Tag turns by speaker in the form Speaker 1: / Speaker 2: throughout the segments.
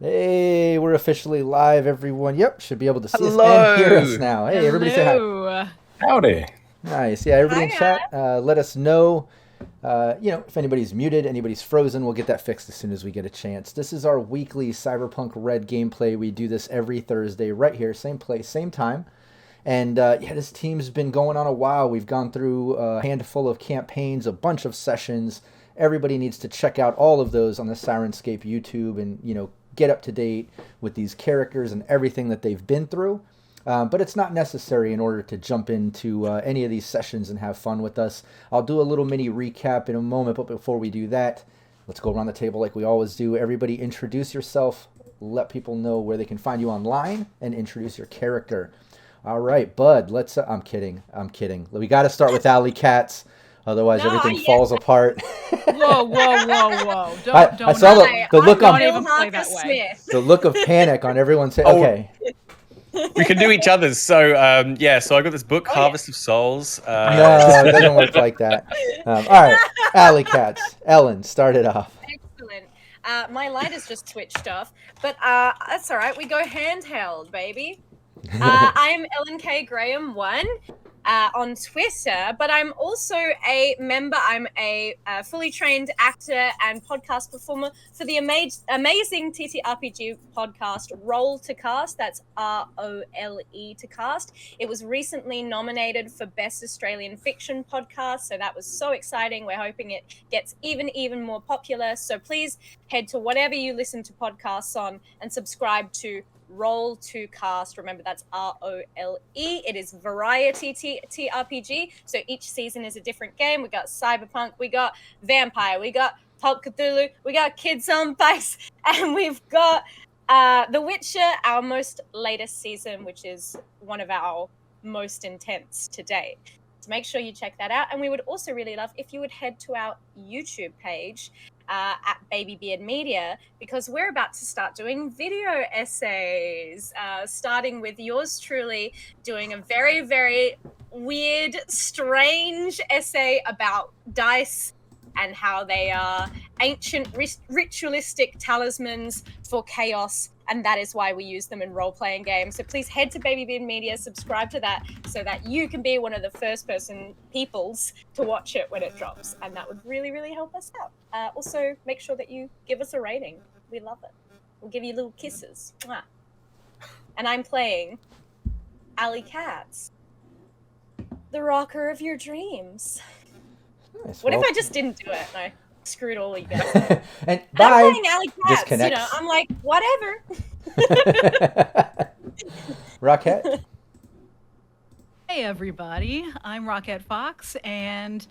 Speaker 1: Hey, we're officially live, everyone. Yep, should be able to see us
Speaker 2: Hello.
Speaker 1: and hear us now. Hey, everybody say hi.
Speaker 3: Hello.
Speaker 2: Howdy.
Speaker 1: Nice. Yeah, everybody in chat, let us know, if anybody's muted, anybody's frozen, we'll get that fixed as soon as we get a chance. This is our weekly Cyberpunk Red gameplay. We do this every Thursday right here, same place, same time. And this team's been going on a while. We've gone through a handful of campaigns, a bunch of sessions. Everybody needs to check out all of those on the Syrinscape YouTube and, get up to date with these characters and everything that they've been through. But it's not necessary in order to jump into any of these sessions and have fun with us. I'll do a little mini recap in a moment, but before we do that, let's go around the table like we always do. Everybody introduce yourself, let people know where they can find you online, and introduce your character. All right, Bud, let's... I'm kidding. We got to start with Alley Cats. Otherwise, everything falls apart.
Speaker 3: Whoa! Don't
Speaker 1: I saw the look on the look of panic on everyone's face. Okay.
Speaker 2: We can do each other's. So, so I got this book, Harvest of Souls.
Speaker 1: No, it doesn't work like that. All right, Alley Cats. Ellen, start it off.
Speaker 4: Excellent. My light is just switched off, but that's all right. We go handheld, baby. I am Ellen K. Graham 1. On Twitter, but I'm also a member. I'm a fully trained actor and podcast performer for the amazing TTRPG podcast Roll to Cast. That's ROLE to Cast. It was recently nominated for Best Australian Fiction Podcast, so that was so exciting. We're hoping it gets even more popular. So please head to whatever you listen to podcasts on and subscribe to Roll to Cast. Remember, that's ROLE. It is variety TRPG. So each season is a different game. We got Cyberpunk, we got Vampire, we got Pulp Cthulhu, we got Kids on Bikes, and we've got The Witcher, our most latest season, which is one of our most intense to date. So make sure you check that out. And we would also really love if you would head to our YouTube page at Baby Beard Media, because we're about to start doing video essays, starting with yours truly doing a very, very weird, strange essay about dice and how they are ancient ritualistic talismans for chaos, and that is why we use them in role-playing games. So please head to Baby Beard Media, subscribe to that, so that you can be one of the first-person peoples to watch it when it drops, and that would really, really help us out. Also, make sure that you give us a rating. We love it. We'll give you little kisses. Mwah. And I'm playing Alley Cats, the rocker of your dreams.
Speaker 1: Nice.
Speaker 4: What if I just didn't do it? And I screwed all you guys.
Speaker 1: And
Speaker 4: I'm
Speaker 1: bye.
Speaker 4: playing Alley Cats.
Speaker 1: Disconnects.
Speaker 4: I'm like, whatever.
Speaker 1: Rockette.
Speaker 3: Hey everybody, I'm Rockette Fox, and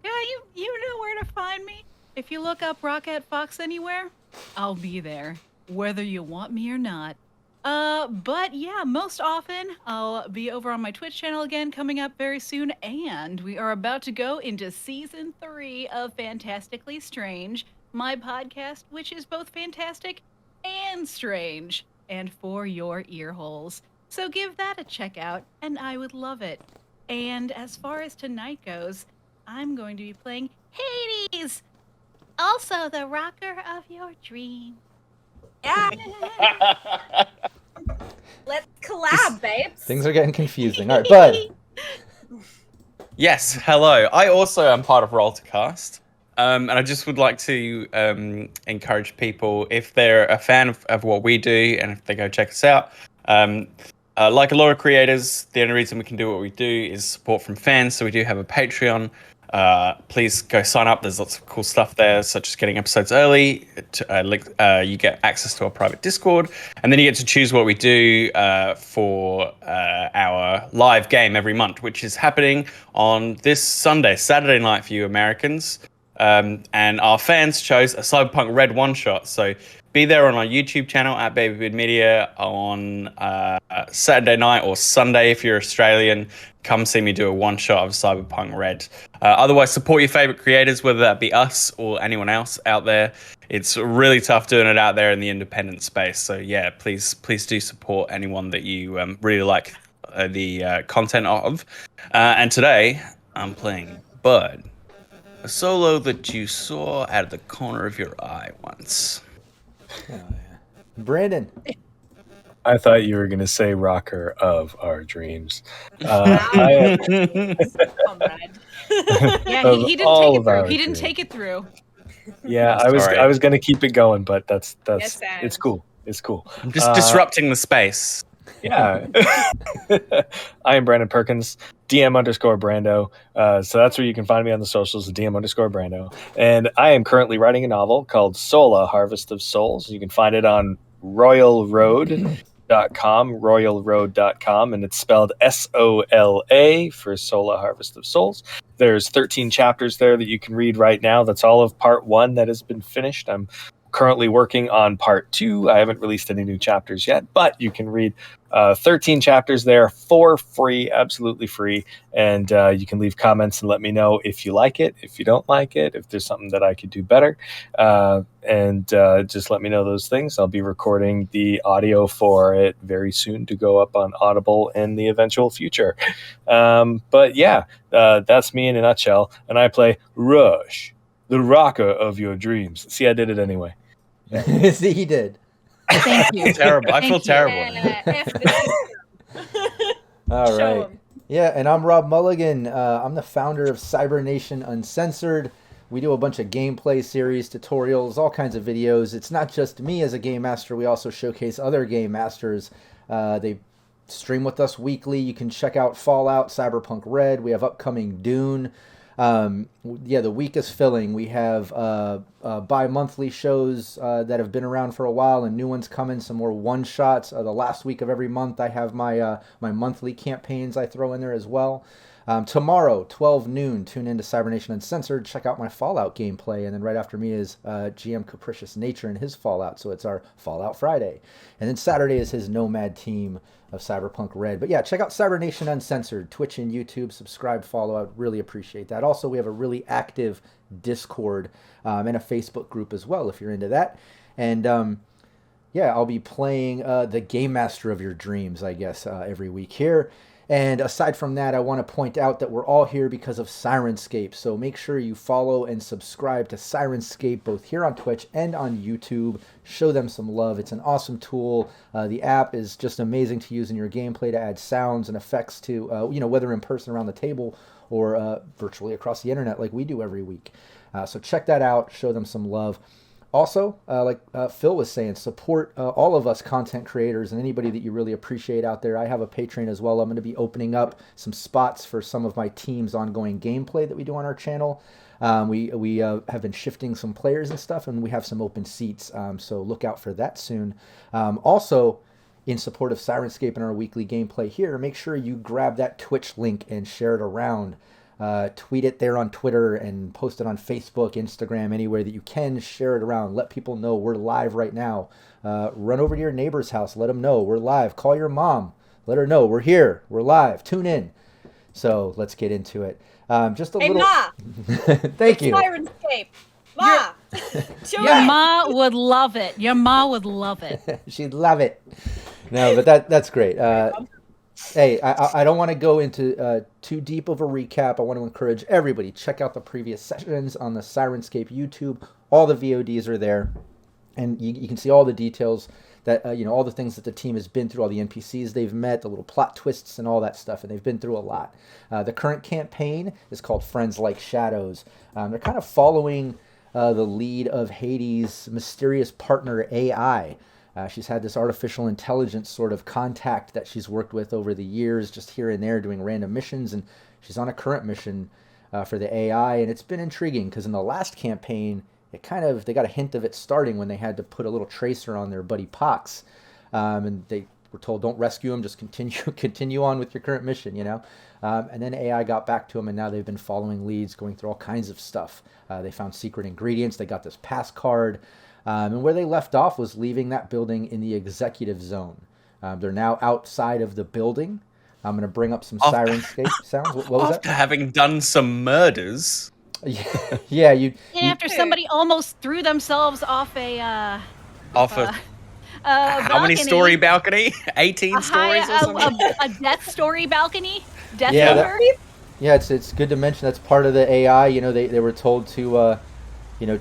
Speaker 3: you know where to find me. If you look up Rockette Fox anywhere, I'll be there, whether you want me or not. But yeah, most often I'll be over on my Twitch channel again coming up very soon, and we are about to go into season 3 of Fantastically Strange, my podcast, which is both fantastic and strange, and for your ear holes. So give that a check out, and I would love it. And as far as tonight goes, I'm going to be playing Hades, also the rocker of your dreams.
Speaker 4: Yeah. Let's collab, babes.
Speaker 1: Things are getting confusing. All right, Bud.
Speaker 2: Yes, hello. I also am part of Roll2Cast. And I just would like to encourage people, if they're a fan of what we do and if they go check us out, like a lot of creators, the only reason we can do what we do is support from fans. So we do have a Patreon. Please go sign up. There's lots of cool stuff there, such as getting episodes early. You get access to our private Discord, and then you get to choose what we do for our live game every month, which is happening on this Sunday, Saturday night for you Americans. And our fans chose a Cyberpunk Red one-shot. So be there on our YouTube channel at BabyBeard Media on Saturday night or Sunday if you're Australian. Come see me do a one-shot of Cyberpunk Red. Otherwise, support your favorite creators, whether that be us or anyone else out there. It's really tough doing it out there in the independent space. So yeah, please do support anyone that you really like the content of. And today, I'm playing Bud. A solo that you saw out of the corner of your eye once.
Speaker 1: Oh, yeah. Brandon.
Speaker 5: I thought you were going to say rocker of our dreams.
Speaker 4: Comrade.
Speaker 3: Yeah, he didn't take it through. He didn't take it through.
Speaker 5: Yeah,
Speaker 2: Sorry.
Speaker 5: I was going to keep it going, but that's
Speaker 4: Yes,
Speaker 5: it's cool. It's cool.
Speaker 2: I'm just disrupting the space.
Speaker 5: Yeah. I am Brandon Perkins, DM_Brando. So that's where you can find me on the socials, DM_Brando. And I am currently writing a novel called Sola, Harvest of Souls. You can find it on royalroad.com, and it's spelled SOLA for Sola, Harvest of Souls. There's 13 chapters there that you can read right now. That's all of part 1 that has been finished. I'm currently working on part 2. I haven't released any new chapters yet, but you can read 13 chapters there for free, absolutely free. And you can leave comments and let me know if you like it, if you don't like it, if there's something that I could do better. And just let me know those things. I'll be recording the audio for it very soon to go up on Audible in the eventual future. But yeah, that's me in a nutshell. And I play Rush, the rocker of your dreams. See, I did it anyway.
Speaker 1: See, he did.
Speaker 3: Thank you.
Speaker 2: Terrible. I feel terrible.
Speaker 1: All
Speaker 4: Show
Speaker 1: right.
Speaker 4: 'em.
Speaker 1: Yeah, and I'm Rob Mulligan. I'm the founder of Cyber Nation Uncensored. We do a bunch of gameplay series, tutorials, all kinds of videos. It's not just me as a game master. We also showcase other game masters. They stream with us weekly. You can check out Fallout, Cyberpunk Red. We have upcoming Dune. The week is filling. We have bi-monthly shows that have been around for a while, and new ones coming. Some more one-shots. The last week of every month, I have my my monthly campaigns I throw in there as well. Tomorrow, 12 noon, tune into Cyber Nation Uncensored. Check out my Fallout gameplay, and then right after me is GM Capricious Nature and his Fallout. So it's our Fallout Friday, and then Saturday is his Nomad team of Cyberpunk Red. But yeah, check out Cyber Nation Uncensored, Twitch and YouTube. Subscribe, follow. I'd really appreciate that. Also, we have a really active Discord and a Facebook group as well, if you're into that. And I'll be playing the Game Master of your dreams, I guess, every week here. And aside from that, I want to point out that we're all here because of Syrinscape. So make sure you follow and subscribe to Syrinscape both here on Twitch and on YouTube. Show them some love. It's an awesome tool. The app is just amazing to use in your gameplay to add sounds and effects to, whether in person around the table or virtually across the internet like we do every week. So check that out. Show them some love. Also, like Phil was saying, support all of us content creators and anybody that you really appreciate out there. I have a Patreon as well. I'm going to be opening up some spots for some of my team's ongoing gameplay that we do on our channel. We have been shifting some players and stuff, and we have some open seats. So look out for that soon. Also, in support of Syrinscape and our weekly gameplay here, make sure you grab that Twitch link and share it around. Tweet it there on Twitter and post it on Facebook, Instagram, anywhere that you can. Share it around. Let people know we're live right now. Run over to your neighbor's house. Let them know we're live. Call your mom. Let her know we're here. We're live. Tune in. So let's get into it. Just a
Speaker 4: Hey,
Speaker 1: little.
Speaker 4: Ma!
Speaker 1: Thank you.
Speaker 4: Syrinscape! Ma!
Speaker 3: Your ma would love it. Your ma would love it.
Speaker 1: She'd love it. No, but that's great. Hey, I don't want to go into too deep of a recap. I want to encourage everybody, check out the previous sessions on the Syrinscape YouTube. All the VODs are there. and you can see all the details that all the things that the team has been through, all the NPCs they've met, the little plot twists and all that stuff, and they've been through a lot. The current campaign is called Friends Like Shadows. They're kind of following the lead of Hades' mysterious partner AI. She's had this artificial intelligence sort of contact that she's worked with over the years, just here and there doing random missions, and she's on a current mission for the AI, and it's been intriguing because in the last campaign, they got a hint of it starting when they had to put a little tracer on their buddy Pox, and they were told don't rescue him, just continue on with your current mission, and then AI got back to him, and now they've been following leads, going through all kinds of stuff. They found secret ingredients, they got this pass card, and where they left off was leaving that building in the executive zone. They're now outside of the building. I'm going to bring up some Syrinscape sounds. What was
Speaker 2: After having done some murders.
Speaker 1: Yeah,
Speaker 3: after somebody almost threw themselves off a
Speaker 2: how many story balcony? 18 stories or something?
Speaker 3: A death story balcony? Death
Speaker 1: Yeah, it's good to mention that's part of the AI. They were told to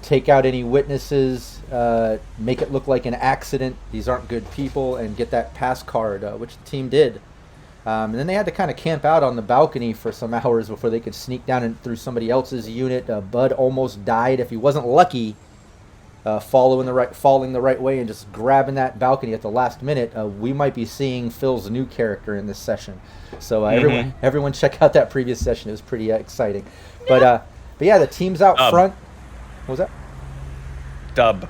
Speaker 1: take out any witnesses, make it look like an accident. These aren't good people, and get that pass card, which the team did. And then they had to kind of camp out on the balcony for some hours before they could sneak down and through somebody else's unit. Bud almost died. If he wasn't lucky, falling the right way and just grabbing that balcony at the last minute, we might be seeing Phil's new character in this session. So everyone check out that previous session. It was pretty exciting. But yeah, the team's out front. What was that?
Speaker 2: Dub.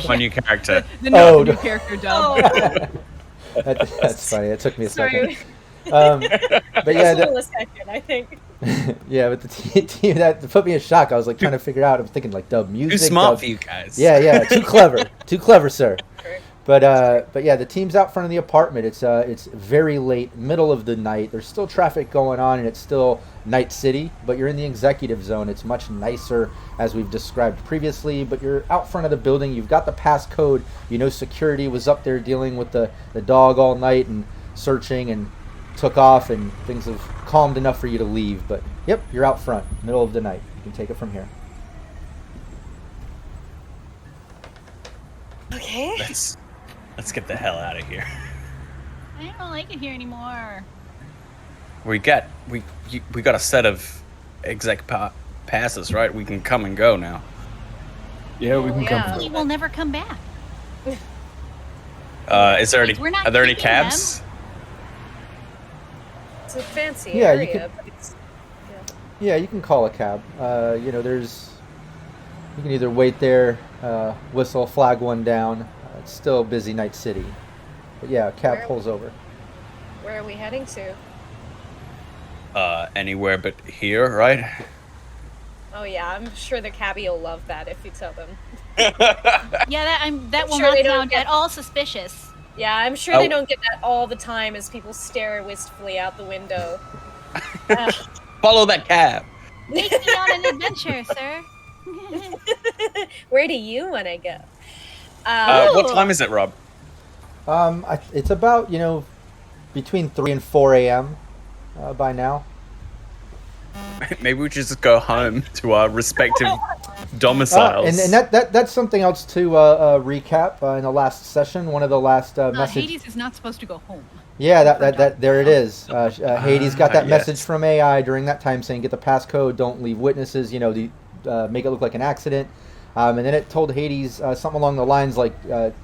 Speaker 2: My new character.
Speaker 3: The new character, Dub.
Speaker 1: That's funny. It took me a second.
Speaker 4: But
Speaker 1: yeah,
Speaker 4: a second, I think.
Speaker 1: Yeah, but the team that put me in shock. I was like trying to figure out. I'm thinking like dub music.
Speaker 2: Too smart
Speaker 1: dub.
Speaker 2: for you guys.
Speaker 1: Yeah, too clever, sir. But yeah, the team's out front of the apartment. It's very late, middle of the night. There's still traffic going on, and it's still Night City. But you're in the executive zone. It's much nicer, as we've described previously. But you're out front of the building. You've got the passcode. Security was up there dealing with the dog all night and searching, and took off, and things have calmed enough for you to leave. But yep, you're out front, middle of the night. You can take it from here.
Speaker 4: Okay.
Speaker 2: Let's get the hell out of here.
Speaker 3: I don't like it here anymore.
Speaker 2: We got a set of exec passes, right? We can come and go now.
Speaker 5: Yeah, we can come.
Speaker 3: We will never come back.
Speaker 2: Is there are there any cabs?
Speaker 4: It's a fancy
Speaker 1: Yeah, you
Speaker 4: area,
Speaker 1: can-
Speaker 4: but it's...
Speaker 1: Yeah, you can call a cab. You can either wait there, whistle, flag one down. It's still busy Night City. But yeah, a cab pulls over.
Speaker 4: Where are we heading to?
Speaker 2: Anywhere but here, right?
Speaker 4: Oh yeah, I'm sure the cabbie will love that if you tell them.
Speaker 3: Yeah, that will
Speaker 4: sure they
Speaker 3: not
Speaker 4: don't
Speaker 3: sound
Speaker 4: get-
Speaker 3: at all suspicious.
Speaker 4: Yeah, I'm sure they don't get that all the time as people stare wistfully out the window.
Speaker 2: Follow that cab.
Speaker 3: Take me on an adventure, sir.
Speaker 4: Where do you want to go?
Speaker 2: What time is it, Rob?
Speaker 1: It's about between 3 and 4 a.m. By now.
Speaker 2: Maybe we should just go home to our respective domiciles.
Speaker 1: And that's something else to recap in the last session. One of the last messages.
Speaker 3: Hades is not supposed to go home.
Speaker 1: Yeah, that there it is. Hades got that
Speaker 2: yes.
Speaker 1: message from AI during that time saying get the passcode, don't leave witnesses, make it look like an accident. And then it told Hades something along the lines like,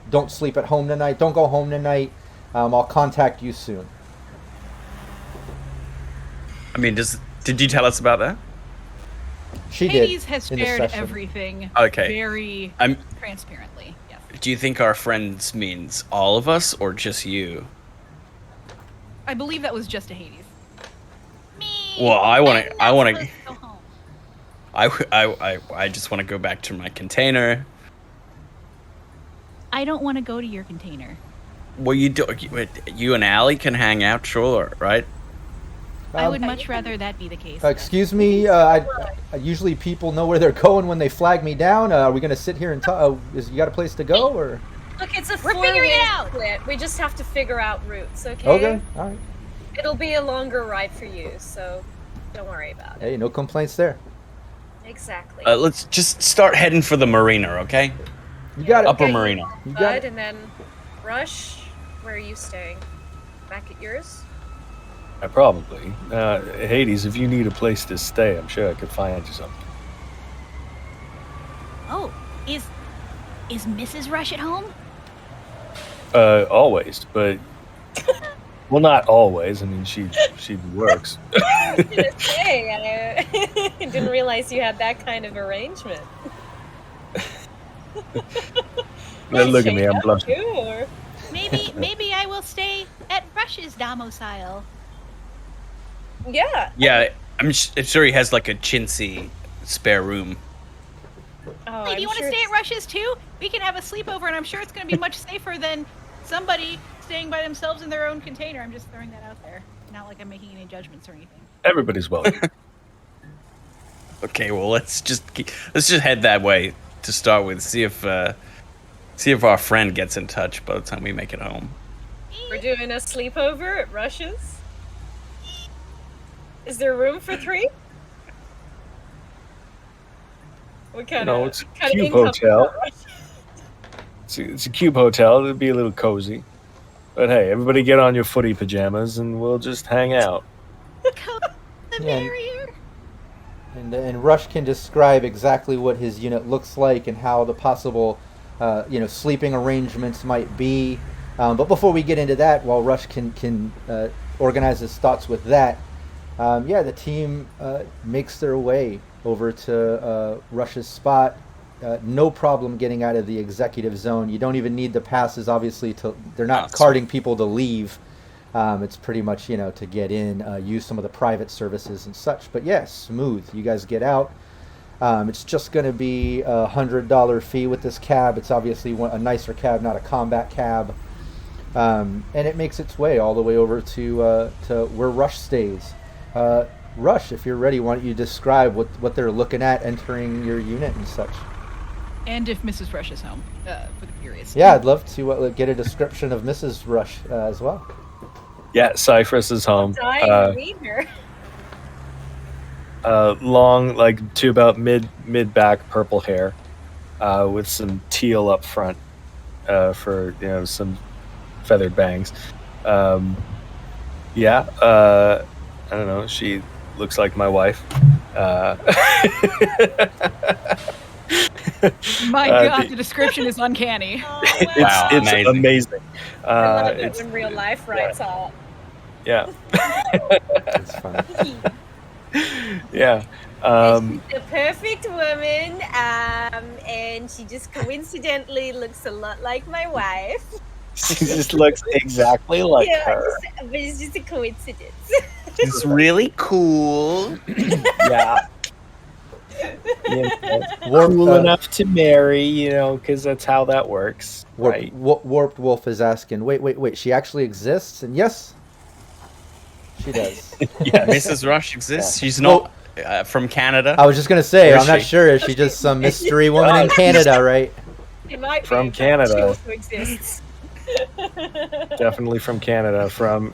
Speaker 1: don't sleep at home tonight, don't go home tonight, I'll contact you soon.
Speaker 2: I mean, did you tell us about that?
Speaker 1: She did.
Speaker 3: Hades has
Speaker 1: in the
Speaker 3: shared
Speaker 1: session.
Speaker 3: everything
Speaker 2: Okay.
Speaker 3: very transparently. Yes.
Speaker 2: Do you think our friends means all of us or just you?
Speaker 3: I believe that was just a Hades. Me.
Speaker 2: Well, I want to.
Speaker 3: Go home.
Speaker 2: I just want to go back to my container.
Speaker 3: I don't want to go to your container.
Speaker 2: Well, you and Allie can hang out, sure, right?
Speaker 3: I would much rather that be the case.
Speaker 1: Excuse me, usually people know where they're going when they flag me down. Are we going to sit here and talk? You got a place to go, or?
Speaker 4: Look, it's a
Speaker 3: We're figuring it out.
Speaker 4: split. We just have to figure out routes, okay?
Speaker 1: Okay, all right.
Speaker 4: It'll be a longer ride for you, so don't worry about it.
Speaker 1: Hey, no complaints there.
Speaker 4: Exactly.
Speaker 2: Let's just start heading for the marina, okay?
Speaker 1: You got it.
Speaker 2: Upper
Speaker 4: Okay,
Speaker 2: marina.
Speaker 1: You got
Speaker 4: Bud,
Speaker 1: it.
Speaker 4: and then Rush. Where are you staying? Back at yours?
Speaker 5: Probably. Hades, if you need a place to stay, I'm sure I could find you something.
Speaker 6: Oh, is Mrs. Rush at home?
Speaker 5: Always, but well, not always. I mean, she works.
Speaker 4: I was gonna say, I didn't realize you had that kind of arrangement.
Speaker 5: Look at me, I'm blushing.
Speaker 4: Sure.
Speaker 6: Maybe I will stay at Rush's domicile.
Speaker 4: Yeah.
Speaker 2: Yeah, I'm sure he has like a chintzy spare room.
Speaker 4: Oh,
Speaker 6: Hey, do you want to
Speaker 4: sure
Speaker 6: stay at Rush's too? We can have a sleepover, and I'm sure it's going to be much safer than somebody staying by themselves in their own container. I'm just throwing that out there. Not like I'm making any judgments or anything.
Speaker 5: Everybody's welcome.
Speaker 2: Okay, well let's just head that way to start with. See if our friend gets in touch by the time we make it home.
Speaker 4: We're doing a sleepover at Rush's. Is there room for 3? What kind
Speaker 5: No,
Speaker 4: of
Speaker 5: it's a
Speaker 4: kind of
Speaker 5: cube
Speaker 4: income
Speaker 5: hotel.
Speaker 4: for Rush?
Speaker 5: It's a cube hotel. It'll be a little cozy. But hey, everybody get on your footy pajamas and we'll just hang out.
Speaker 6: The
Speaker 1: Yeah.
Speaker 6: barrier.
Speaker 1: And Rush can describe exactly what his unit looks like and how the possible, sleeping arrangements might be. But before we get into that, while Rush can organize his thoughts with that, the team makes their way over to Rush's spot. No problem getting out of the executive zone. You don't even need the passes, obviously. They're not carting people to leave. It's pretty much, to get in, use some of the private services and such. But yes, smooth. You guys get out. It's just going to be a $100 fee with this cab. It's obviously a nicer cab, not a combat cab. And it makes its way all the way over to where Rush stays. Rush, if you're ready, why don't you describe what they're looking at entering your unit and such?
Speaker 3: And if Mrs. Rush is home, for the curious.
Speaker 1: Yeah, I'd love to get a description of Mrs. Rush as well.
Speaker 5: Yeah, Cypress is home.
Speaker 4: Dying to meet her.
Speaker 5: Long, like to about mid back, purple hair, with some teal up front, for some feathered bangs. I don't know. She looks like my wife.
Speaker 3: My God, the description is uncanny.
Speaker 4: Oh,
Speaker 2: Wow,
Speaker 5: It's
Speaker 2: amazing.
Speaker 5: amazing.
Speaker 4: I love it
Speaker 5: It's
Speaker 4: when real life writes out.
Speaker 5: yeah,
Speaker 1: It's funny.
Speaker 5: yeah.
Speaker 4: She's the perfect woman, and she just coincidentally looks a lot like my wife.
Speaker 5: She just looks exactly like her.
Speaker 4: But it's just a coincidence.
Speaker 2: It's really cool.
Speaker 5: Yeah.
Speaker 1: Warped,
Speaker 5: Cool enough to marry, because that's how that works, right?
Speaker 1: Warped Wolf is asking, wait, she actually exists? And yes, she does.
Speaker 5: Yes.
Speaker 2: Mrs. Rush exists. She's not from Canada.
Speaker 1: I was just going to say,
Speaker 2: Where
Speaker 1: I'm
Speaker 2: is
Speaker 1: not
Speaker 2: she?
Speaker 1: sure. Is she just some mystery woman in Canada, right?
Speaker 4: It might be,
Speaker 5: From
Speaker 4: but
Speaker 5: Canada.
Speaker 4: She also exists.
Speaker 5: Definitely from Canada, from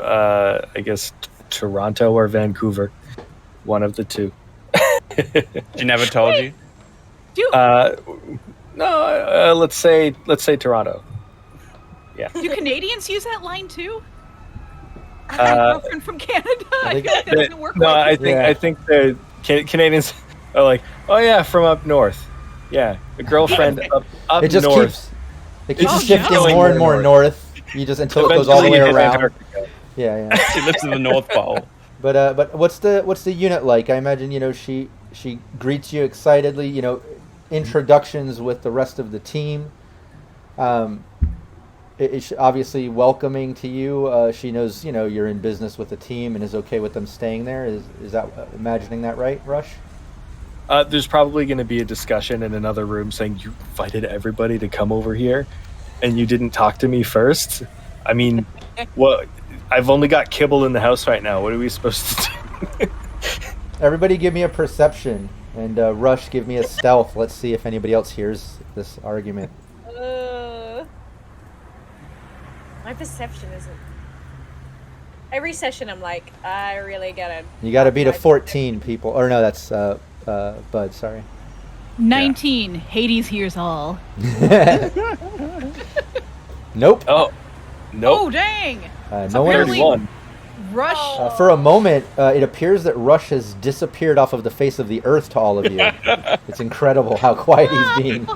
Speaker 5: I guess Toronto or Vancouver, one of the two.
Speaker 2: She never told you.
Speaker 5: No, let's say Toronto. Yeah.
Speaker 3: Do Canadians use that line too? I have a girlfriend from Canada. I feel like that doesn't work.
Speaker 5: No,
Speaker 3: like
Speaker 5: I think the Canadians are like, oh yeah, from up north. Yeah, a girlfriend up
Speaker 1: It just
Speaker 5: north.
Speaker 1: keeps
Speaker 3: Oh,
Speaker 1: shifting
Speaker 3: no.
Speaker 1: more and more north. You just until it goes all the way
Speaker 5: Eventually you hit
Speaker 1: around.
Speaker 5: Antarctica.
Speaker 1: Yeah.
Speaker 2: She lives in the North Pole.
Speaker 1: But what's the unit like? I imagine she greets you excitedly. Introductions with the rest of the team. It's obviously welcoming to you. She knows you're in business with the team and is okay with them staying there. Is that imagining that right, Rush?
Speaker 5: There's probably going to be a discussion in another room saying you invited everybody to come over here, and you didn't talk to me first. I mean, what? I've only got kibble in the house right now. What are we supposed to do?
Speaker 1: Everybody give me a perception, and Rush give me a stealth. Let's see if anybody else hears this argument.
Speaker 4: My perception isn't. Every session I'm like, I really gotta.
Speaker 1: You got to beat a 14, people. Or no, that's Bud, sorry.
Speaker 3: 19. Hades hears all.
Speaker 1: Nope.
Speaker 5: Oh, nope.
Speaker 3: Oh, dang!
Speaker 1: No one.
Speaker 3: apparently-
Speaker 5: 31.
Speaker 3: Rush.
Speaker 1: For a moment, it appears that Rush has disappeared off of the face of the earth to all of you. It's incredible how quiet he's being.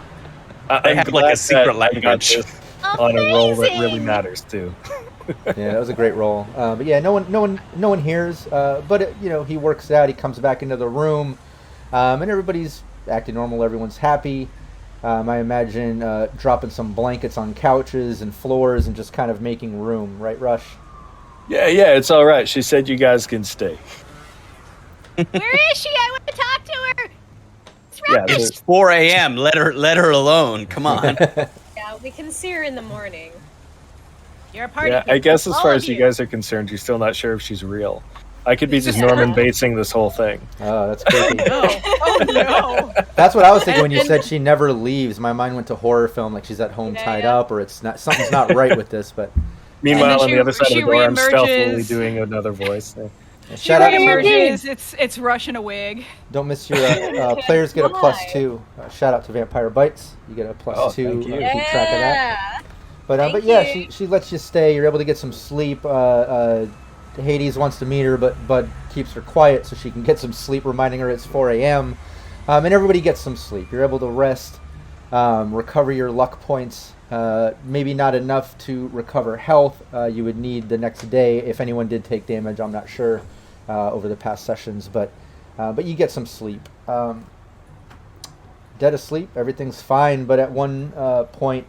Speaker 2: They have like a secret
Speaker 5: I got
Speaker 2: language.
Speaker 5: this on a roll that really
Speaker 3: Amazing!
Speaker 5: matters too.
Speaker 1: Yeah, that was a great roll. But yeah, no one hears. But it, he works out. He comes back into the room, and everybody's acting normal. Everyone's happy. I imagine dropping some blankets on couches and floors and just kind of making room, right, Rush?
Speaker 5: Yeah, it's all right. She said you guys can stay.
Speaker 6: Where is she? I want to talk to her. It's
Speaker 5: Yeah,
Speaker 6: Rocket.
Speaker 2: It's 4 a.m. Let her alone. Come on.
Speaker 4: Yeah, we can see her in the morning.
Speaker 6: You're a party.
Speaker 5: Yeah, I guess as
Speaker 6: All
Speaker 5: far
Speaker 6: of
Speaker 5: as you guys are concerned, you're still not sure if she's real. I could be just Norman Batesing this whole thing.
Speaker 1: Oh, that's creepy.
Speaker 3: Oh no!
Speaker 1: That's what I was thinking when you said she never leaves. My mind went to horror film, like she's at home
Speaker 4: Yeah,
Speaker 1: tied
Speaker 4: yeah.
Speaker 1: up, or it's not something's not right with this. But
Speaker 5: Meanwhile,
Speaker 3: then
Speaker 5: on the other side of
Speaker 3: she
Speaker 5: the door, I'm stealthily
Speaker 3: reemerges.
Speaker 5: doing another voice.
Speaker 3: She
Speaker 1: shout out to
Speaker 3: reemerges. It's Rush in a wig.
Speaker 1: don't miss your players get a +2. Shout out to Vampire Bites. You get a +2.
Speaker 5: Oh, thank you.
Speaker 1: Keep track of that. But
Speaker 4: Thank
Speaker 1: yeah,
Speaker 4: you.
Speaker 1: she lets you stay. You're able to get some sleep. Hades wants to meet her, but Bud keeps her quiet so she can get some sleep, reminding her it's 4 a.m. And everybody gets some sleep. You're able to rest, recover your luck points. Maybe not enough to recover health. You would need the next day if anyone did take damage. I'm not sure over the past sessions, but you get some sleep. Dead asleep, everything's fine. But at one point,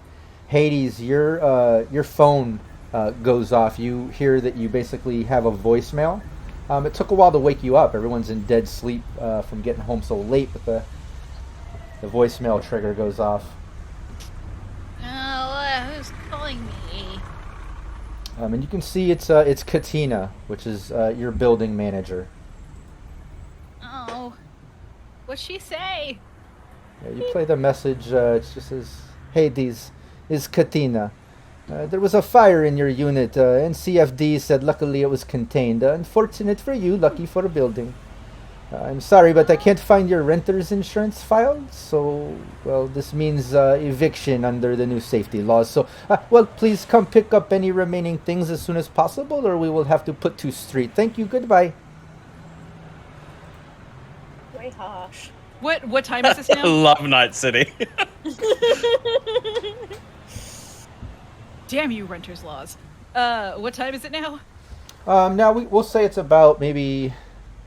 Speaker 1: Hades, your phone goes off. You hear that you basically have a voicemail. It took a while to wake you up. Everyone's in dead sleep from getting home so late, but the voicemail trigger goes off.
Speaker 6: Oh, who's calling me?
Speaker 1: And you can see it's Katina, which is your building manager.
Speaker 6: Oh, what'd she say?
Speaker 1: Yeah, you play the message. It just says, "Hey, this is Katina. There was a fire in your unit, and CFD said luckily it was contained. Unfortunate for you, lucky for the building. I'm sorry, but I can't find your renter's insurance file, so, well, this means eviction under the new safety laws. So, well, please come pick up any remaining things as soon as possible, or we will have to put to street. Thank you, goodbye."
Speaker 4: Way harsh.
Speaker 3: What time is this now?
Speaker 2: Love Night City.
Speaker 3: Damn you, renters laws. What time is it now?
Speaker 1: Now we'll say it's about maybe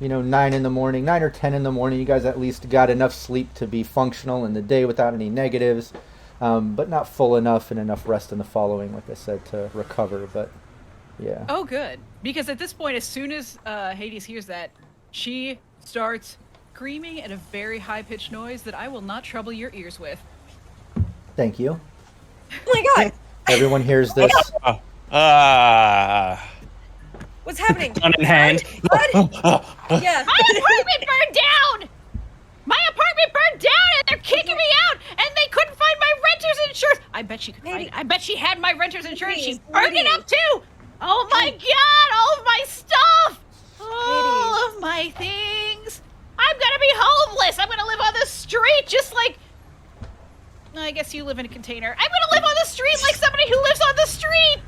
Speaker 1: 9 in the morning, 9 or 10 in the morning. You guys at least got enough sleep to be functional in the day without any negatives, but not full enough and enough rest in the following, like I said, to recover. But yeah.
Speaker 3: Oh, good. Because at this point, as soon as Hades hears that, she starts screaming at a very high-pitched noise that I will not trouble your ears with.
Speaker 1: Thank you.
Speaker 4: Oh my god!
Speaker 1: Everyone hears this.
Speaker 4: What's happening?
Speaker 2: Gun in hand.
Speaker 4: What? Yeah.
Speaker 6: My apartment burned down! My apartment burned down and they're kicking me out and they couldn't find my renter's insurance. I bet she could find it. I bet she had my renter's insurance. She burned it up too! Oh my god, all of my stuff! All of my things! I'm gonna be homeless! I'm gonna live on the street just like... I guess you live in a container. I'm gonna live on the street like somebody who lives on the street!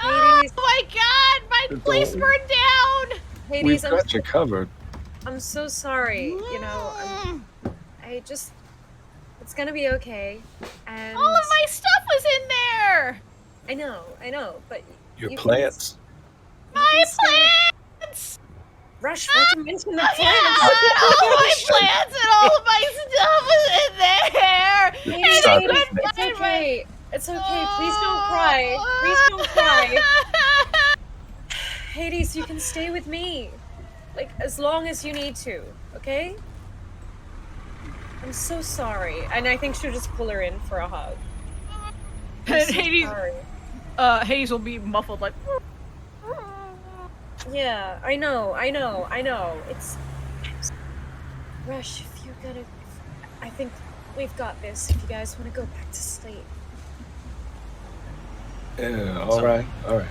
Speaker 6: Oh my god, my place burned down!
Speaker 5: We've
Speaker 4: Hades,
Speaker 5: got you covered.
Speaker 4: I'm so sorry. It's gonna be okay. And
Speaker 6: All of my stuff was in there!
Speaker 4: I know, but
Speaker 5: Your
Speaker 4: you can-
Speaker 5: plants.
Speaker 6: My plants!
Speaker 4: Rush, why did you mention the
Speaker 6: Oh,
Speaker 4: plants?
Speaker 6: all my plants and all of my stuff was in there! And I
Speaker 5: Stop
Speaker 6: couldn't
Speaker 5: it.
Speaker 4: It's
Speaker 6: find my...
Speaker 4: okay. It's okay. Please don't cry. Please don't cry. Hades, you can stay with me. Like, as long as you need to, okay? I'm so sorry. And I think she'll just pull her in for a hug. I'm
Speaker 3: And
Speaker 4: so
Speaker 3: Hades,
Speaker 4: sorry.
Speaker 3: Hades will be muffled like...
Speaker 4: Yeah, I know. It's... Rush, if you're gonna... I think we've got this if you guys want to go back to sleep.
Speaker 5: Yeah, all right.
Speaker 2: The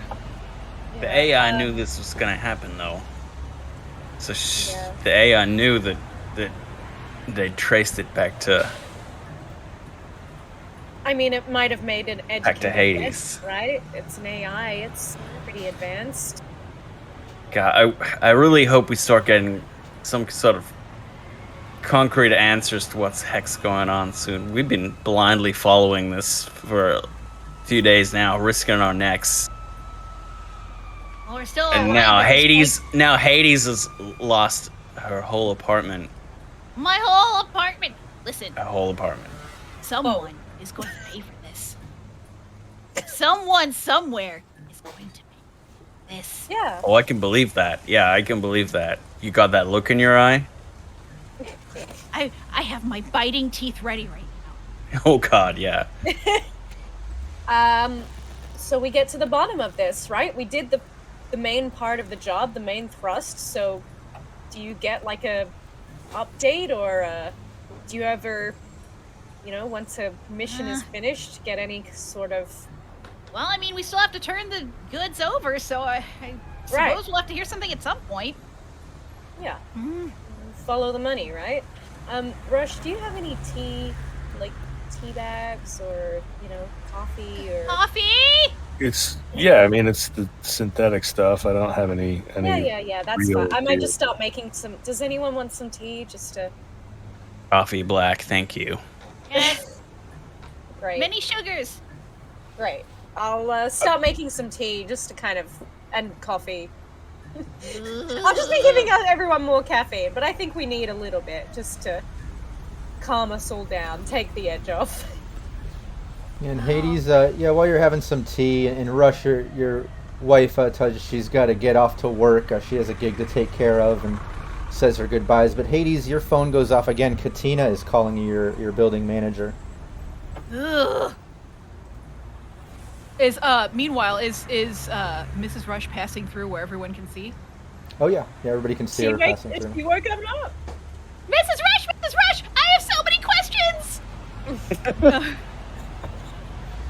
Speaker 4: Yeah,
Speaker 2: AI knew this was gonna happen, though. So
Speaker 4: Yeah.
Speaker 2: the AI knew that they traced it back to
Speaker 4: I mean, it might have made an educated
Speaker 2: Hades.
Speaker 4: guess, right? It's an AI. It's pretty advanced.
Speaker 2: God, I really hope we start getting some sort of concrete answers to what's heck's going on soon. We've been blindly following this for a few days now, risking our necks.
Speaker 6: Well, we're still
Speaker 2: And
Speaker 6: alive
Speaker 2: now
Speaker 6: at this
Speaker 2: Hades has lost her whole apartment.
Speaker 6: point. My whole apartment. Listen,
Speaker 2: Her whole apartment.
Speaker 6: someone is going to pay for this. Someone somewhere is going to pay for this.
Speaker 4: Yeah.
Speaker 2: Oh, I can believe that. Yeah, I can believe that. You got that look in your eye?
Speaker 6: I have my biting teeth ready right now.
Speaker 2: Oh God, yeah.
Speaker 4: So we get to the bottom of this, right? We did the main part of the job, the main thrust. So, do you get like a update, or do you ever, once a mission is finished, get any sort of?
Speaker 6: Well, I mean, we still have to turn the goods over, so I suppose
Speaker 4: Right.
Speaker 6: we'll have to hear something at some point.
Speaker 4: Yeah,
Speaker 6: Mm.
Speaker 4: follow the money, right? Rush, do you have any tea bags, or coffee, or?
Speaker 6: Coffee?
Speaker 5: It's it's the synthetic stuff. I don't have any.
Speaker 4: Yeah. That's
Speaker 5: real
Speaker 4: fine. I might
Speaker 5: tea.
Speaker 4: just start making some. Does anyone want some tea? Just to.
Speaker 2: Coffee black, thank you.
Speaker 6: Yes.
Speaker 4: Great.
Speaker 6: Many sugars.
Speaker 4: Great. I'll start making some tea just to kind of, and coffee. I'll just be giving everyone more caffeine, but I think we need a little bit just to calm us all down, take the edge off.
Speaker 1: And Hades, while you're having some tea, and Rush, your wife tells you she's got to get off to work. She has a gig to take care of, and says her goodbyes. But Hades, your phone goes off again. Katina is calling you, your building manager.
Speaker 6: Ugh.
Speaker 3: Meanwhile, is Mrs. Rush passing through where everyone can see?
Speaker 1: Oh yeah, everybody can see her passing through.
Speaker 4: She woke him up.
Speaker 6: Mrs. Rush, I have so many questions.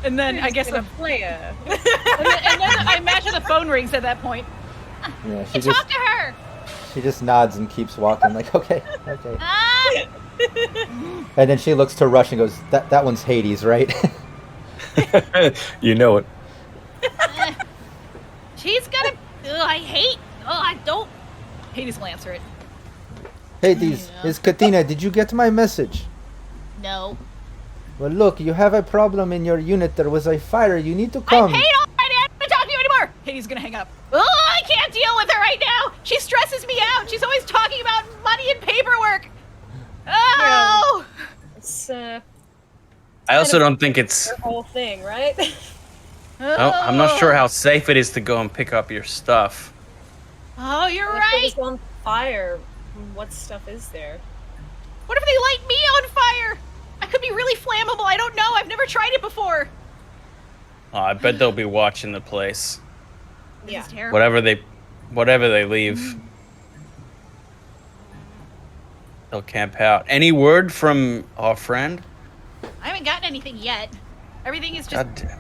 Speaker 3: And then I guess
Speaker 4: a player.
Speaker 3: and then I imagine the phone rings at that point.
Speaker 1: Yeah,
Speaker 6: Talk to her.
Speaker 1: she just nods and keeps walking. Like okay.
Speaker 6: Ah,
Speaker 1: And then she looks to Rush and goes, "That one's Hades, right?"
Speaker 5: You know it.
Speaker 6: she's gonna. I don't.
Speaker 3: Hades will answer it.
Speaker 1: Hades, it's Katina. Did you get my message?
Speaker 6: No.
Speaker 1: Well, look, you have a problem in your unit. There was a fire. You need to
Speaker 6: I
Speaker 1: come.
Speaker 6: paid already. I don't want to talk to you anymore.
Speaker 3: Hades gonna hang up.
Speaker 6: Oh, I can't deal with her right now. She stresses me out. She's always talking about money and paperwork. Oh.
Speaker 4: It's
Speaker 2: I also don't think it's.
Speaker 4: the whole thing, right?
Speaker 2: I'm not sure how safe it is to go and pick up your stuff.
Speaker 6: Oh, you're
Speaker 4: If it
Speaker 6: right.
Speaker 4: was on fire, what stuff is there?
Speaker 6: What if they light me on fire? I could be really flammable. I don't know. I've never tried it before.
Speaker 2: Oh, I bet they'll be watching the place.
Speaker 6: This
Speaker 4: Yeah.
Speaker 6: is terrible.
Speaker 2: Whatever they leave, they'll camp out. Any word from our friend?
Speaker 6: I haven't gotten anything yet. Everything is just.
Speaker 2: God damn it.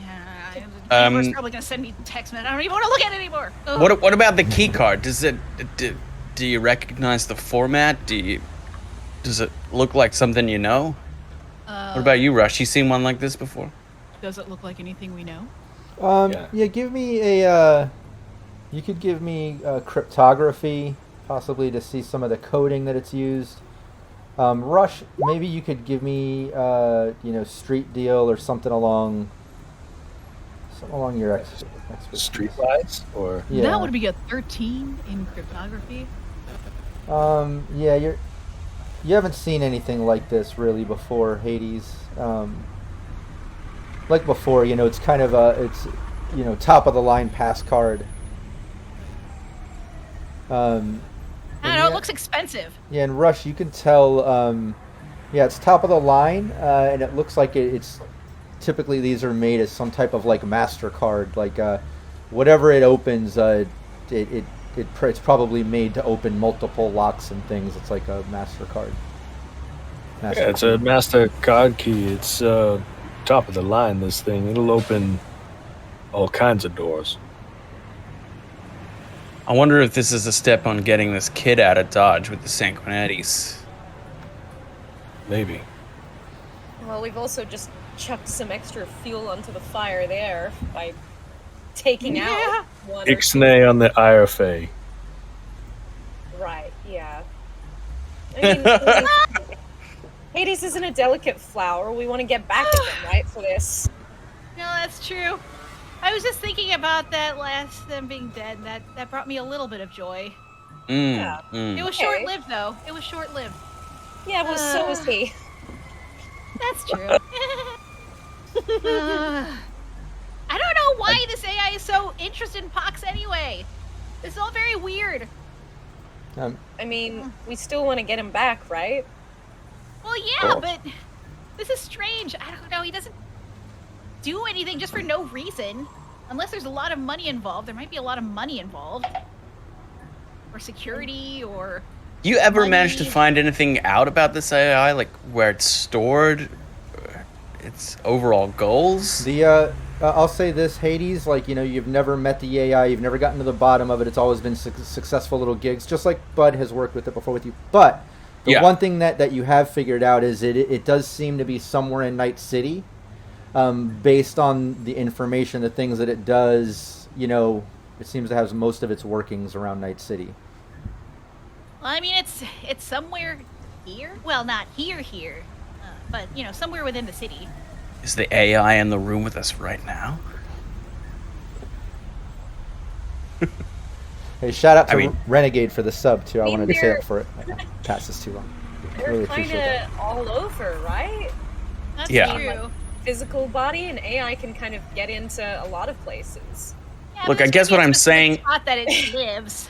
Speaker 6: Yeah. Amber's probably gonna send me a text message. I don't even want to look at it anymore. Ugh.
Speaker 2: What about the key card? Do you recognize the format? Does it look like something you know? What about you, Rush? You seen one like this before?
Speaker 3: Does it look like anything we know?
Speaker 1: Yeah, give me a. You could give me cryptography, possibly to see some of the coding that it's used. Rush, maybe you could give me, street deal or something along your expertise.
Speaker 5: Streetwise or
Speaker 1: Yeah.
Speaker 3: That would be a 13 in cryptography.
Speaker 1: Yeah, you haven't seen anything like this really before, Hades. Like before, it's kind of top of the line pass card.
Speaker 6: I don't know. It looks expensive.
Speaker 1: Yeah, and Rush, you can tell. It's top of the line, and it looks like it's typically these are made as some type of like MasterCard, like whatever it opens, it's probably made to open multiple locks and things. It's like a MasterCard.
Speaker 5: yeah, it's a MasterCard key. It's top of the line. This thing, it'll open all kinds of doors.
Speaker 2: I wonder if this is a step on getting this kid out of Dodge with the Sanguinettis.
Speaker 5: Maybe.
Speaker 4: Well, we've also just chucked some extra fuel onto the fire there by taking out one.
Speaker 5: Ixnay on the IFA.
Speaker 4: Right, yeah. I mean, Hades isn't a delicate flower. We want to get back at them, right, for this.
Speaker 6: No, that's true. I was just thinking about that last them being dead. That brought me a little bit of joy. It was short-lived, though. It was short-lived.
Speaker 4: Yeah, well, so was he.
Speaker 6: That's true. I don't know why this AI is so interested in Pox anyway. It's all very weird.
Speaker 4: I mean, we still want to get him back, right?
Speaker 6: Well, yeah, but this is strange. I don't know. He doesn't do anything just for no reason. Unless there's a lot of money involved. There might be a lot of money involved. Or security, or...
Speaker 2: You ever
Speaker 6: money.
Speaker 2: managed to find anything out about this AI? Like, where it's stored? Its overall goals?
Speaker 1: I'll say this, Hades, like, you know, you've never met the AI, you've never gotten to the bottom of it, it's always been successful little gigs, just like Bud has worked with it before with you. But the one thing that you have figured out is it does seem to be somewhere in Night City. Based on the information, the things that it does, you know, it seems to have most of its workings around Night City.
Speaker 6: Well, I mean, it's somewhere here. Well, not here, but, you know, somewhere within the city.
Speaker 2: Is the AI in the room with us right now?
Speaker 1: Hey, shout out to Renegade for the sub, too. I wanted to say that before it passes too long.
Speaker 4: They're
Speaker 1: Really appreciate that.
Speaker 4: kind of all over, right?
Speaker 6: That's
Speaker 2: Yeah.
Speaker 6: true.
Speaker 4: Physical body and AI can kind of get into a lot of places.
Speaker 6: Yeah,
Speaker 2: Look,
Speaker 6: but
Speaker 2: I
Speaker 6: there's
Speaker 2: guess
Speaker 6: gonna
Speaker 2: what
Speaker 6: be a
Speaker 2: I'm
Speaker 6: specific
Speaker 2: saying-
Speaker 6: spot that it lives.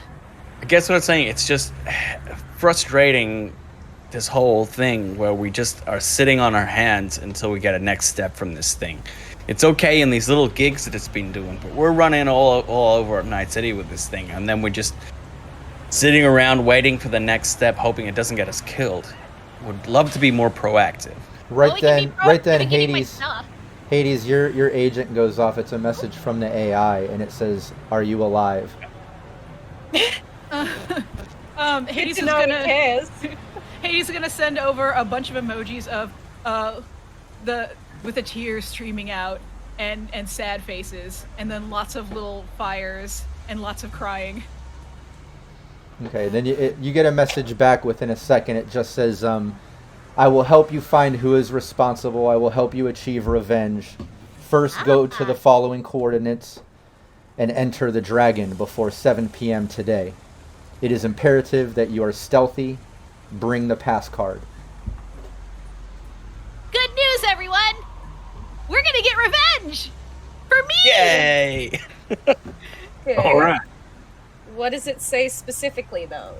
Speaker 2: I guess what I'm saying, it's just frustrating, this whole thing where we just are sitting on our hands until we get a next step from this thing. It's okay in these little gigs that it's been doing, but we're running all over Night City with this thing, and then we're just sitting around waiting for the next step, hoping it doesn't get us killed. Would love to be more proactive.
Speaker 6: Well, we can be
Speaker 1: Right then,
Speaker 6: proactive in getting my
Speaker 1: Hades.
Speaker 6: stuff.
Speaker 1: Hades, your agent goes off. It's a message from the AI, and it says, "Are you alive?"
Speaker 6: Hades is
Speaker 4: To know he
Speaker 6: gonna
Speaker 4: cares.
Speaker 3: Hades is gonna send over a bunch of emojis of with the tears streaming out and sad faces, and then lots of little fires and lots of crying.
Speaker 1: Okay, then you get a message back within a second. It just says, "I will help you find who is responsible. I will help you achieve revenge. First, go to the following coordinates and enter the dragon before 7 p.m. today. It is imperative that you are stealthy. Bring the pass card."
Speaker 6: Good news, everyone! We're gonna get revenge! For me!
Speaker 2: Yay!
Speaker 4: Okay.
Speaker 5: All right.
Speaker 4: What does it say specifically, though?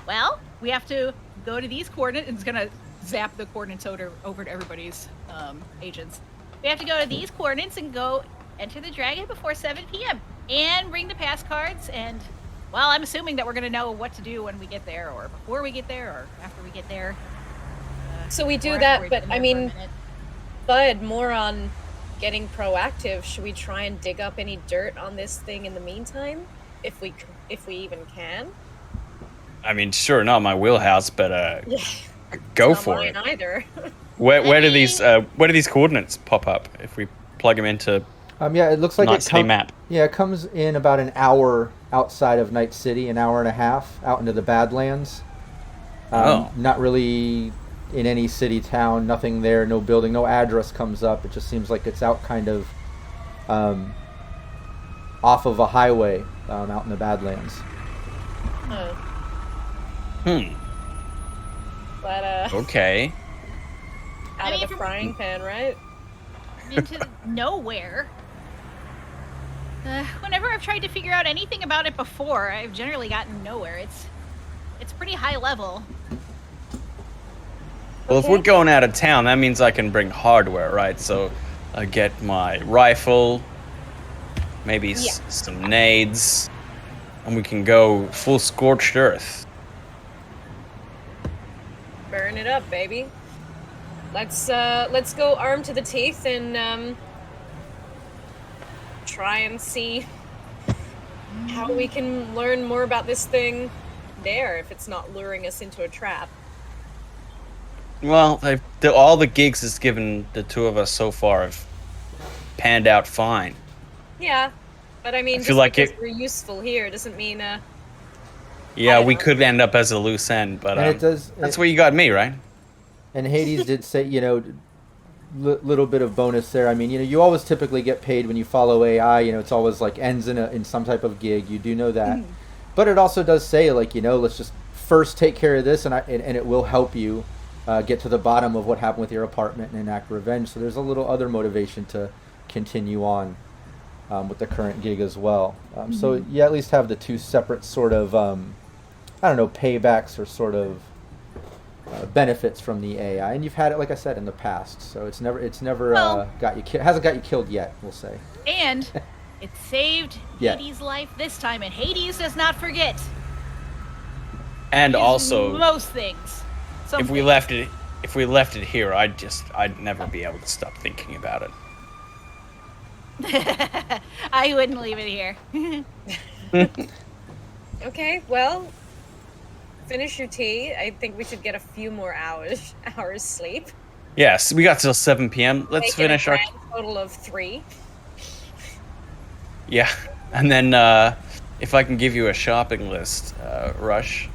Speaker 3: Well, we have to go to these coordinates, and it's gonna zap the coordinates over to everybody's agents.
Speaker 6: We have to go to these coordinates and go enter the dragon before 7 p.m. and bring the pass cards. And, well, I'm assuming that we're going to know what to do when we get there, or before we get there, or after we get there.
Speaker 4: So we do
Speaker 6: or
Speaker 4: that,
Speaker 6: after we've
Speaker 4: but
Speaker 6: been
Speaker 4: I
Speaker 6: there for a
Speaker 4: mean,
Speaker 6: minute.
Speaker 4: Bud, more on getting proactive. Should we try and dig up any dirt on this thing in the meantime, if we even can?
Speaker 2: I mean, sure, not my wheelhouse, but
Speaker 4: Yeah,
Speaker 2: go
Speaker 4: not
Speaker 2: for
Speaker 4: mine
Speaker 2: it.
Speaker 4: either.
Speaker 2: Where do these coordinates pop up if we plug them into
Speaker 1: Yeah, it looks like
Speaker 2: Night City map?
Speaker 1: Yeah, it comes in about an hour outside of Night City, an hour and a half out into the Badlands. Not really in any city, town, nothing there, no building, no address comes up. It just seems like it's out kind of off of a highway out in the Badlands.
Speaker 4: But
Speaker 2: Okay.
Speaker 4: out of
Speaker 6: mean,
Speaker 4: the frying pan, right?
Speaker 6: Into nowhere. Whenever I've tried to figure out anything about it before, I've generally gotten nowhere. It's pretty high level.
Speaker 2: Well, if we're going out of town, that means I can bring hardware, right? So I get my rifle, maybe some nades, and we can go full scorched earth.
Speaker 4: Burn it up, baby. Let's go armed to the teeth and try and see how we can learn more about this thing there if it's not luring us into a trap.
Speaker 2: Well, all the gigs it's given the two of us so far have panned out fine.
Speaker 4: Yeah, but I mean,
Speaker 2: I
Speaker 4: just
Speaker 2: feel like
Speaker 4: because we're useful here doesn't mean,
Speaker 2: Yeah, we
Speaker 4: know.
Speaker 2: could end up as a loose end, but
Speaker 1: And
Speaker 2: that's where you got me, right?
Speaker 1: And Hades did say, little bit of bonus there. I mean, you always typically get paid when you follow AI. It's always like ends in some type of gig. You do know that, but it also does say like, let's just first take care of this, and it will help you get to the bottom of what happened with your apartment and enact revenge. So there's a little other motivation to continue on with the current gig as well. So you at least have the two separate sort of paybacks or sort of benefits from the AI, and you've had it, like I said, in the past. So it's never
Speaker 3: Well-
Speaker 1: hasn't got you killed yet. We'll say.
Speaker 3: And it saved
Speaker 1: Yeah.
Speaker 3: Hades' life this time, and Hades does not forget.
Speaker 2: And
Speaker 3: He's
Speaker 2: also,
Speaker 3: most things. Some
Speaker 2: if we left it here, I'd never be able to stop thinking about it.
Speaker 3: things. I wouldn't leave it here.
Speaker 4: Okay, well, finish your tea. I think we should get a few more hours sleep.
Speaker 2: Yes, we got till 7 p.m. Let's
Speaker 4: Make it
Speaker 2: finish
Speaker 4: a
Speaker 2: our
Speaker 4: grand total of 3.
Speaker 2: yeah, and then if I can give you a shopping list, Rush.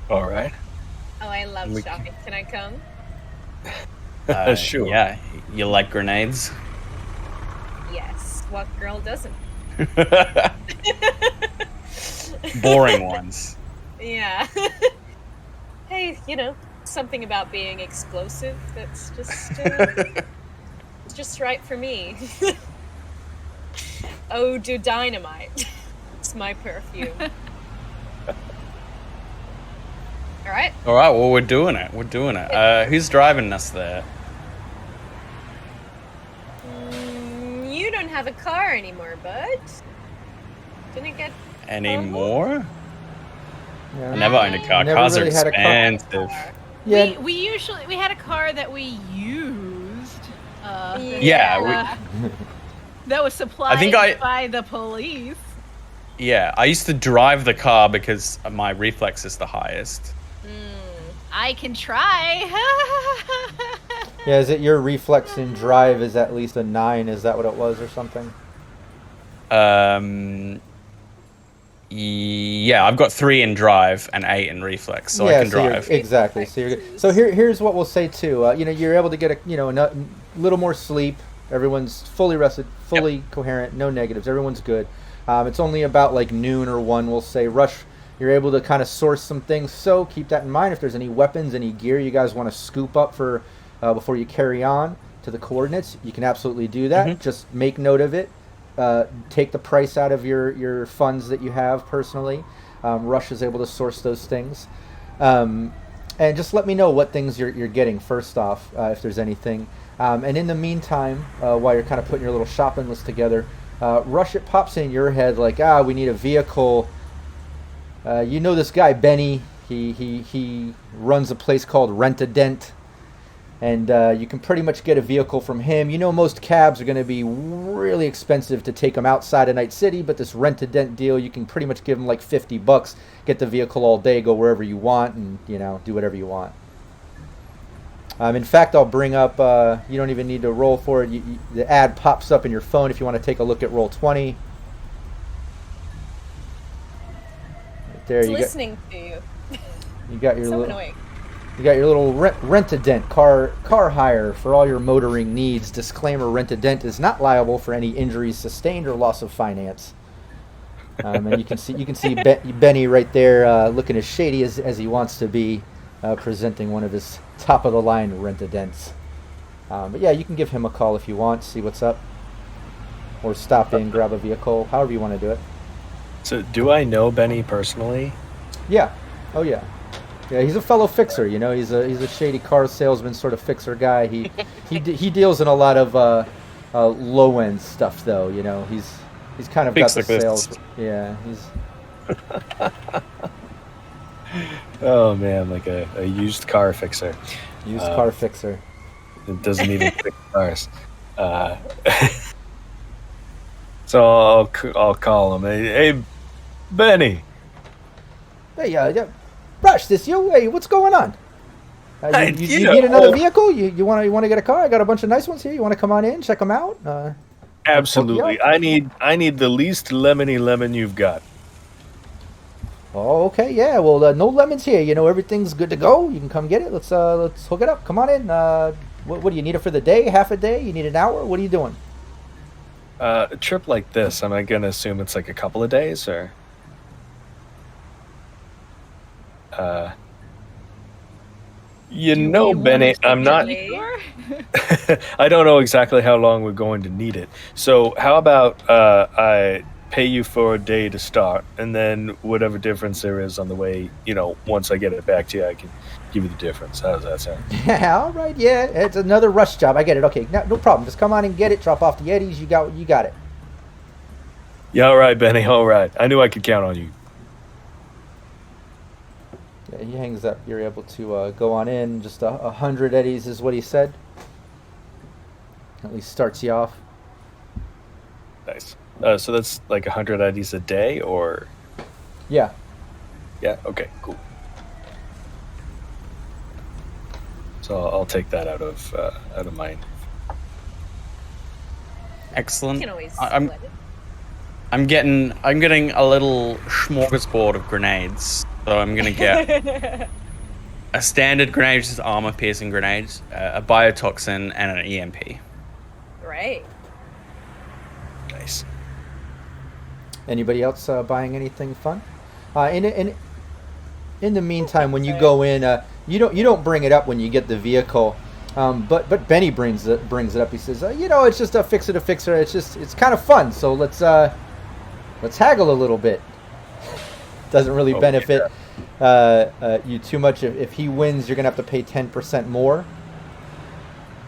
Speaker 5: All right.
Speaker 4: Oh, I love
Speaker 5: We
Speaker 4: shopping. Can I come?
Speaker 5: Sure.
Speaker 2: Yeah, you like grenades?
Speaker 4: Yes. What girl doesn't?
Speaker 2: Boring ones.
Speaker 4: Yeah. Hey, something about being explosive that's just it's just right for me. Oh, do dynamite. It's my perfume. All right.
Speaker 2: All right, well, we're doing it. Who's driving us there?
Speaker 4: You don't have a car anymore, bud. Didn't get
Speaker 2: Any more?
Speaker 1: Yeah.
Speaker 2: I never owned a car.
Speaker 1: Never
Speaker 2: Cars
Speaker 1: really
Speaker 2: are
Speaker 1: had a car.
Speaker 2: expensive.
Speaker 1: Yeah.
Speaker 3: We had a car that we used.
Speaker 2: Yeah,
Speaker 3: that was supplied by the police.
Speaker 2: Yeah, I used to drive the car because my reflex is the highest.
Speaker 3: I can try.
Speaker 1: Yeah, is it your reflex in drive is at least a 9? Is that what it was or something?
Speaker 2: Yeah, I've got 3 in drive and 8 in reflex, so I can drive.
Speaker 1: Exactly. So you're good. So here's what we'll say too. You're able to get a little more sleep. Everyone's fully rested, fully coherent, no negatives. Everyone's good. It's only about like noon or 1. We'll say Rush. You're able to kind of source some things. So keep that in mind. If there's any weapons, any gear you guys want to scoop up for before you carry on to the coordinates, you can absolutely do that. Just make note of it. Take the price out of your funds that you have personally. Rush is able to source those things. And just let me know what things you're getting first off, if there's anything. And in the meantime, while you're kind of putting your little shopping list together, Rush, it pops in your head like, we need a vehicle. This guy, Benny, he runs a place called Rent-A-Dent. And you can pretty much get a vehicle from him. Most cabs are going to be really expensive to take them outside of Night City, but this Rent-A-Dent deal, you can pretty much give them like $50, get the vehicle all day, go wherever you want, and, do whatever you want. In fact, I'll bring up, you don't even need to roll for it. The ad pops up in your phone if you want to take a look at Roll20. Right there,
Speaker 4: It's listening to you.
Speaker 1: You got your
Speaker 4: So
Speaker 1: little...
Speaker 4: annoying.
Speaker 1: You got your little Rent-A-Dent car hire for all your motoring needs. Disclaimer: Rent-A-Dent is not liable for any injuries sustained or loss of finance. And you can see Benny right there, looking as shady as he wants to be, presenting one of his top of the line Rent-A-Dents. But yeah, you can give him a call if you want, see what's up, or stop in, grab a vehicle, however you want to do it.
Speaker 5: So, do I know Benny personally?
Speaker 1: Yeah. Oh yeah. Yeah, he's a fellow fixer. He's a shady car salesman, sort of fixer guy. He deals in a lot of low end stuff, though. He's kind of got the sales. Yeah, he's.
Speaker 5: Oh man, like a used car fixer.
Speaker 1: Used car fixer.
Speaker 5: It doesn't even fix cars. So I'll call him. Hey, Benny.
Speaker 1: Hey, yeah, Rush, this you? Hey, what's going on? You
Speaker 5: You
Speaker 1: need another
Speaker 5: know-
Speaker 1: vehicle? You want to get a car? I got a bunch of nice ones here. You want to come on in, check them out?
Speaker 5: Absolutely. I need the least lemony lemon you've got.
Speaker 1: Oh, okay, yeah. Well, no lemons here. You know, everything's good to go. You can come get it. Let's hook it up. Come on in. What do you need it for the day? Half a day? You need an hour? What are you doing?
Speaker 5: A trip like this, am I gonna assume it's like a couple of days, or? Benny, I'm not. I don't know exactly how long we're going to need it. So how about I pay you for a day to start, and then whatever difference there is on the way, once I get it back to you, I can give you the difference. How does that sound?
Speaker 1: Yeah, all right. Yeah, it's another rush job. I get it. Okay, no problem. Just come on and get it. Drop off the Eddies. You got it.
Speaker 5: Yeah, all right, Benny. All right. I knew I could count on you.
Speaker 1: Yeah, he hangs up. You're able to go on in. Just 100 Eddies is what he said. At least starts you off.
Speaker 5: Nice. So that's like 100 IDs a day, or?
Speaker 1: Yeah.
Speaker 5: Yeah. Okay. Cool. So I'll take that out of mine.
Speaker 2: Excellent.
Speaker 4: You can always
Speaker 2: I'm
Speaker 4: split it.
Speaker 2: I'm getting a little smorgasbord of grenades. So I'm gonna get a standard grenade, which is armor-piercing grenades, a biotoxin, and an EMP.
Speaker 4: Right.
Speaker 5: Nice.
Speaker 1: Anybody else buying anything fun? In the meantime, when you go in, you don't bring it up when you get the vehicle, but Benny brings it up. He says, it's just a fixer to fixer. It's kind of fun. So let's haggle a little bit. Doesn't really benefit you too much. If he wins, you're gonna have to pay 10% more.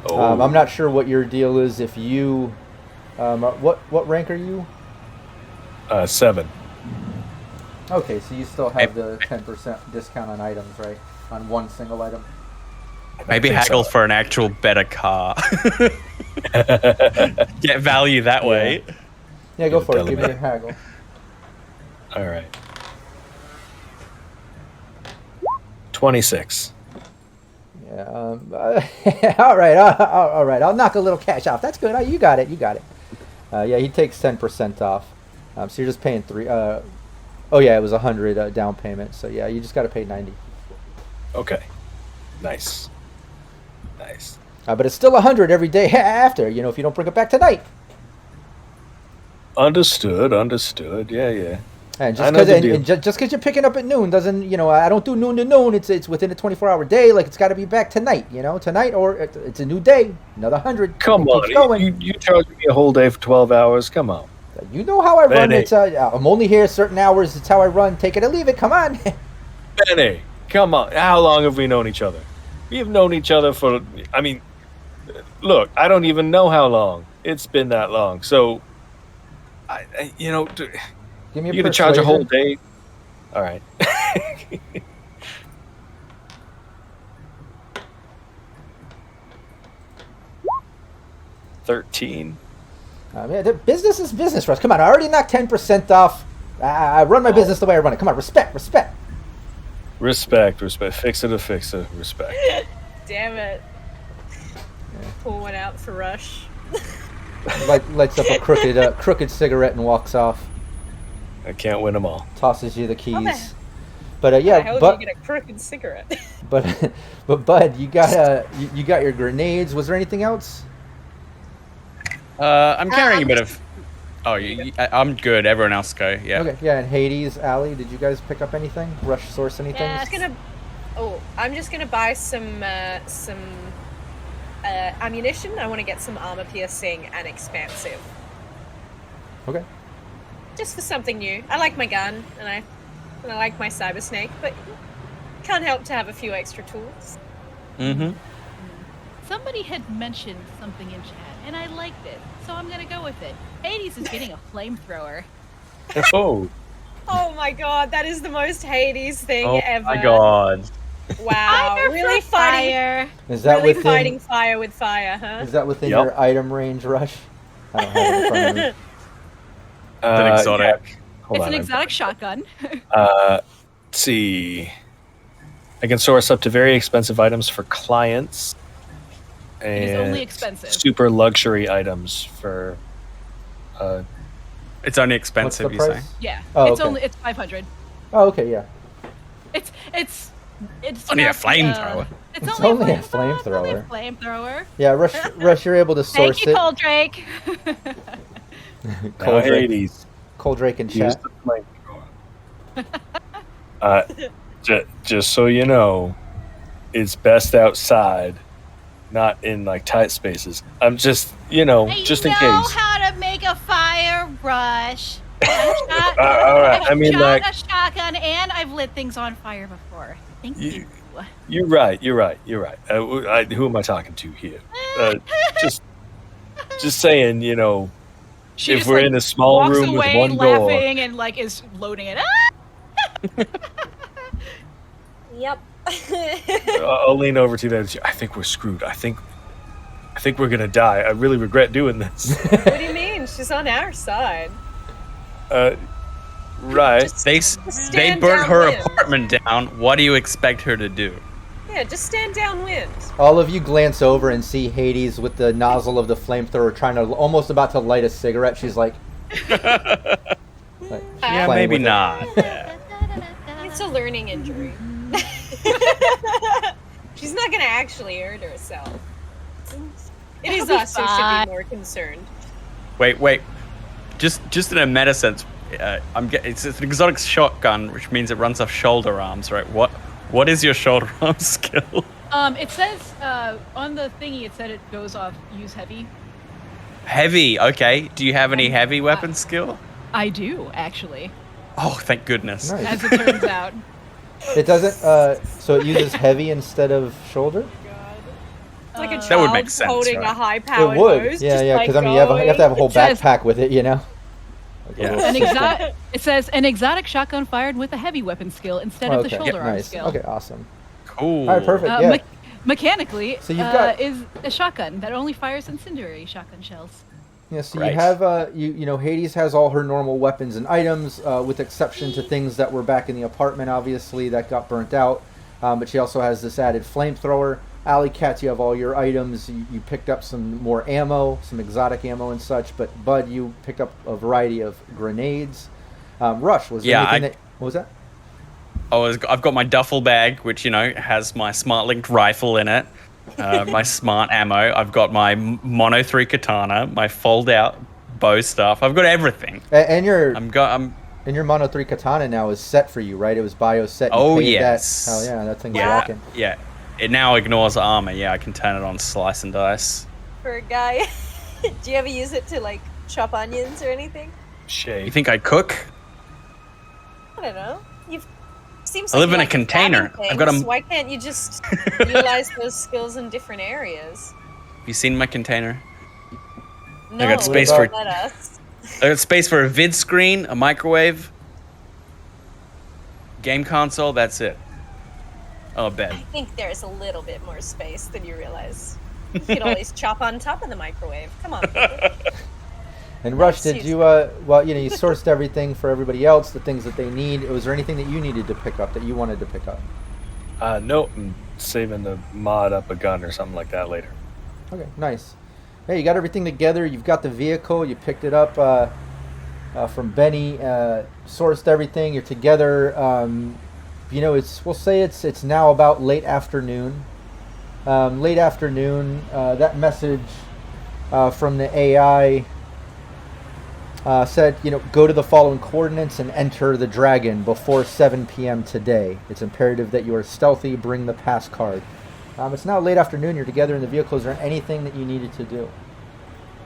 Speaker 5: Oh.
Speaker 1: I'm not sure what your deal is. If you, what rank are you?
Speaker 5: 7.
Speaker 1: Okay, so you still have the 10% discount on items, right? On one single item.
Speaker 2: Maybe haggle for an actual better car. Get value that way.
Speaker 1: Yeah, go for it.
Speaker 5: Tell
Speaker 1: Give
Speaker 5: him
Speaker 1: me a haggle.
Speaker 5: All right. 26.
Speaker 1: Yeah. All right. All right. I'll knock a little cash off. That's good. You got it. Yeah, he takes 10% off. So you're just paying 3. Oh yeah, it was 100 down payment. So yeah, you just got to pay 90.
Speaker 5: Okay. Nice.
Speaker 1: But it's still 100 every day after. If you don't bring it back tonight.
Speaker 5: Understood. Yeah.
Speaker 1: And
Speaker 5: I know the deal.
Speaker 1: just because you're picking up at noon doesn't, I don't do noon to noon. It's within a 24-hour day. Like, it's got to be back tonight, tonight, or it's a new day, another 100.
Speaker 5: Come
Speaker 1: It keeps
Speaker 5: on,
Speaker 1: going.
Speaker 5: you charge me a whole day for 12 hours. Come on.
Speaker 1: You know how I run.
Speaker 5: Benny.
Speaker 1: It's I'm only here certain hours. It's how I run. Take it or leave it. Come on.
Speaker 5: Benny, come on. How long have we known each other? We have known each other for, look, I don't even know how long. It's been that long. So,
Speaker 1: Give me a
Speaker 5: you're going to charge a whole
Speaker 1: persuasion.
Speaker 5: day? All right. $13.
Speaker 1: The business is business, Russ. Come on. I already knocked 10% off. I run my business the way I run it. Come on. Respect.
Speaker 5: Respect. Fixer to fixer. Respect.
Speaker 4: Damn it. Pull one out for Rush.
Speaker 1: Lights up a crooked cigarette and walks off.
Speaker 5: I can't win them all.
Speaker 1: Tosses you the keys.
Speaker 4: How the-
Speaker 1: But
Speaker 4: How
Speaker 1: yeah,
Speaker 4: do
Speaker 1: but
Speaker 4: you get a crooked cigarette?
Speaker 1: but Bud, you got your grenades. Was there anything else?
Speaker 2: I'm carrying a bit of. Oh, I'm good. Everyone else go. Yeah.
Speaker 1: Okay, yeah. And Hades, Allie, did you guys pick up anything? Rush source anything?
Speaker 4: Yeah, I'm just gonna buy some ammunition. I want to get some armor piercing and expansive,
Speaker 1: Okay.
Speaker 4: just for something new. I like my gun and I like my cyber snake, but can't help to have a few extra tools.
Speaker 2: Mm-hmm.
Speaker 3: Somebody had mentioned something in chat, and I liked it, so I'm gonna go with it. Hades is getting a flamethrower.
Speaker 5: Oh.
Speaker 4: Oh my god, that is the most Hades thing
Speaker 2: Oh
Speaker 4: ever.
Speaker 2: my god.
Speaker 4: Wow,
Speaker 3: Fire
Speaker 4: really
Speaker 3: for
Speaker 4: fighting,
Speaker 3: fire.
Speaker 1: Is that
Speaker 4: really
Speaker 1: within?
Speaker 4: fighting fire with fire, huh?
Speaker 1: Is that within
Speaker 5: Yep.
Speaker 1: your item range, Rush? I don't have it in front of me.
Speaker 2: An exotic.
Speaker 5: Hold
Speaker 3: It's
Speaker 5: on,
Speaker 3: an exotic shotgun.
Speaker 5: let's see. I can source up to very expensive items for clients. And
Speaker 3: It is only expensive.
Speaker 5: super luxury items for.
Speaker 2: It's only
Speaker 1: What's
Speaker 2: expensive,
Speaker 1: the
Speaker 2: you say?
Speaker 1: price?
Speaker 3: Yeah.
Speaker 1: Oh,
Speaker 3: it's
Speaker 1: okay.
Speaker 3: it's 500.
Speaker 1: Oh, okay, yeah.
Speaker 3: It's
Speaker 2: Only a
Speaker 3: not,
Speaker 2: flamethrower.
Speaker 3: It's
Speaker 1: only a
Speaker 3: It's only a
Speaker 1: flamethrower.
Speaker 3: flamethrower.
Speaker 1: Yeah, Rush, you're able to source
Speaker 3: Thank you,
Speaker 1: it.
Speaker 3: Cold Drake.
Speaker 5: Now, Hades.
Speaker 3: Uh,
Speaker 1: Coldrake in
Speaker 5: Use
Speaker 1: chat.
Speaker 5: the flamethrower. Just so you know, it's best outside, not in like tight spaces. I'm just, just in
Speaker 6: I know
Speaker 5: case.
Speaker 6: how to make a fire rush.
Speaker 5: All right. I mean, like,
Speaker 6: a shotgun, and I've lit things on fire before. Thank you.
Speaker 5: you're right. Who am I talking to here? Just saying,
Speaker 3: She
Speaker 5: if
Speaker 3: just,
Speaker 5: we're
Speaker 3: like,
Speaker 5: in a small
Speaker 3: walks
Speaker 5: room with
Speaker 3: away
Speaker 5: one door.
Speaker 3: laughing and like is loading it.
Speaker 4: Yep.
Speaker 5: I'll lean over to that. I think we're screwed. I think we're gonna die. I really regret doing this.
Speaker 4: What do you mean? She's on our side.
Speaker 5: Right.
Speaker 4: Just
Speaker 2: They
Speaker 4: stand
Speaker 2: burnt her
Speaker 4: downwind.
Speaker 2: apartment down. What do you expect her to do?
Speaker 4: Yeah, just stand downwind.
Speaker 1: All of you glance over and see Hades with the nozzle of the flamethrower trying to, almost about to light a cigarette. She's like,
Speaker 2: Yeah,
Speaker 1: playing
Speaker 2: maybe
Speaker 1: with it.
Speaker 2: not. Yeah.
Speaker 4: It's a learning injury. She's not gonna actually hurt herself. It is
Speaker 6: It'll be
Speaker 4: us who should
Speaker 6: fine.
Speaker 4: be more concerned.
Speaker 2: Wait. Just in a meta sense, it's an exotic shotgun, which means it runs off shoulder arms, right? What is your shoulder arm skill?
Speaker 3: It says on the thingy. It said it goes off use heavy.
Speaker 2: Heavy. Okay. Do you have any heavy weapon skill?
Speaker 3: I do actually,
Speaker 2: Oh, thank goodness.
Speaker 1: nice.
Speaker 3: as it turns out.
Speaker 1: It doesn't, so it uses heavy instead of shoulder?
Speaker 4: It's like a
Speaker 3: That
Speaker 4: child
Speaker 2: would make sense,
Speaker 4: holding
Speaker 2: right?
Speaker 4: a high-powered
Speaker 1: It would.
Speaker 4: hose.
Speaker 1: Yeah,
Speaker 4: just,
Speaker 1: yeah,
Speaker 4: like,
Speaker 1: because I mean, you have to have a whole
Speaker 3: It says-
Speaker 1: backpack with it, you know? Like a
Speaker 2: Yeah.
Speaker 1: little
Speaker 3: An
Speaker 1: system.
Speaker 3: It says an exotic shotgun fired with a heavy weapon skill instead of the
Speaker 1: Okay,
Speaker 3: shoulder arm
Speaker 1: nice.
Speaker 3: skill.
Speaker 1: Okay, awesome.
Speaker 2: Cool.
Speaker 1: All right, perfect. Yeah.
Speaker 3: Mechanically,
Speaker 1: So you've got-
Speaker 3: is a shotgun that only fires incendiary shotgun shells.
Speaker 1: Yeah, so
Speaker 2: Right.
Speaker 1: you have, you know, Hades has all her normal weapons and items, with exception to things that were back in the apartment, obviously, that got burnt out. But she also has this added flamethrower. Alley Cats, you have all your items. You picked up some more ammo, some exotic ammo and such. But Bud, you picked up a variety of grenades. Rush, was there
Speaker 2: Yeah,
Speaker 1: anything what was that?
Speaker 2: I've got my duffel bag, which has my smart linked rifle in it, my smart ammo. I've got my Mono 3 katana, my fold out bow stuff. I've got everything.
Speaker 1: And your
Speaker 2: I'm
Speaker 1: Mono 3 katana now is set for you, right? It was bio set. You
Speaker 2: Oh,
Speaker 1: paid
Speaker 2: yes.
Speaker 1: That. Hell yeah, that thing's
Speaker 2: yeah
Speaker 1: rocking.
Speaker 2: yeah. It now ignores armor. Yeah, I can turn it on slice and dice.
Speaker 4: For a guy, do you ever use it to like chop onions or anything?
Speaker 5: Shave.
Speaker 2: You think I cook?
Speaker 4: I don't know. Seems
Speaker 2: I
Speaker 4: like
Speaker 2: live
Speaker 4: you
Speaker 2: in a
Speaker 4: like
Speaker 2: container.
Speaker 4: grabbing
Speaker 2: I've got a-
Speaker 4: things. Why can't you just utilize those skills in different areas?
Speaker 2: Have you seen my container?
Speaker 4: No,
Speaker 2: got
Speaker 1: space
Speaker 4: don't
Speaker 1: for-
Speaker 4: let us.
Speaker 2: I got space for a vid screen, a microwave, game console. That's it. Oh,
Speaker 4: I
Speaker 2: bed.
Speaker 4: think there's a little bit more space than you realize. You can always chop on top of the microwave. Come on, people.
Speaker 1: And Rush, did
Speaker 4: Excuse
Speaker 1: you, well, you know, you sourced everything for everybody else, the things that they need. Was there anything that you needed to pick up that you wanted to pick up?
Speaker 5: No, I'm saving to mod up a gun or something like that later.
Speaker 1: Okay, nice. Hey, you got everything together. You've got the vehicle. You picked it up from Benny. Sourced everything. You're together. You know, we'll say it's now about late afternoon. That message from the AI said, you know, go to the following coordinates and enter the dragon before 7 p.m. today. It's imperative that you are stealthy. Bring the pass card. It's now late afternoon. You're together in the vehicle. Is there anything that you needed to do?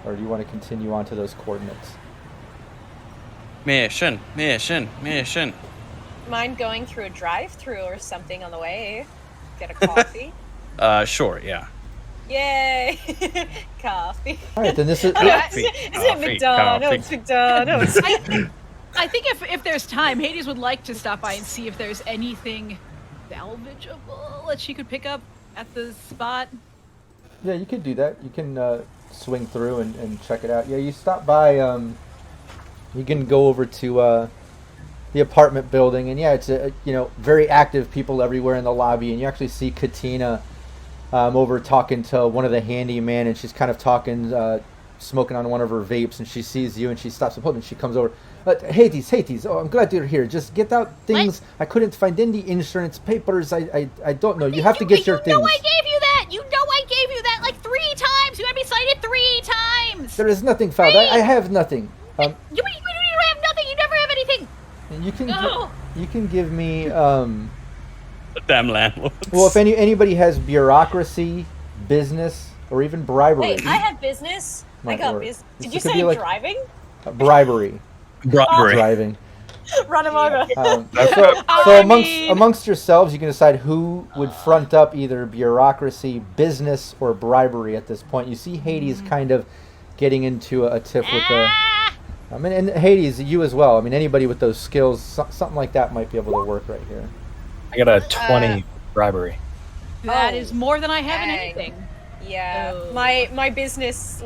Speaker 1: Or do you want to continue on to those coordinates?
Speaker 2: Mission.
Speaker 4: Mind going through a drive-through or something on the way? Get a coffee.
Speaker 2: Sure, yeah.
Speaker 4: Yay! Coffee.
Speaker 1: All right, then this is...
Speaker 4: Is it
Speaker 2: Coffee,
Speaker 4: McDonald's? McDonald's.
Speaker 3: I think if there's time, Hades would like to stop by and see if there's anything salvageable that she could pick up at the spot.
Speaker 1: Yeah, you could do that. You can swing through and check it out. Yeah, you stop by You can go over to the apartment building, and yeah, it's very active people everywhere in the lobby, and you actually see Katina over talking to one of the handyman, and she's kind of talking, smoking on one of her vapes, and she sees you, and she stops and she comes over. Hades, oh, I'm glad you're here. Just get out things. What? I couldn't find any insurance papers. I don't know. You have to get your things.
Speaker 6: You know I gave you that. You know I gave you that like 3 times. You had me sign it 3 times.
Speaker 1: There is nothing found. I have nothing.
Speaker 6: You have nothing. You never have anything.
Speaker 1: You can give me
Speaker 2: Damn landlords.
Speaker 1: Well, if anybody has bureaucracy, business, or even bribery.
Speaker 4: Wait, I have business. I got business. Did you say driving?
Speaker 1: Bribery. Driving.
Speaker 4: Run him over.
Speaker 1: So amongst yourselves, you can decide who would front up either bureaucracy, business, or bribery at this point. You see Hades kind of getting into a tiff with the... and Hades, you as well. I mean, anybody with those skills, something like that might be able to work right here.
Speaker 5: I got a 20 bribery.
Speaker 3: That is more than I have in anything.
Speaker 4: Yeah, my business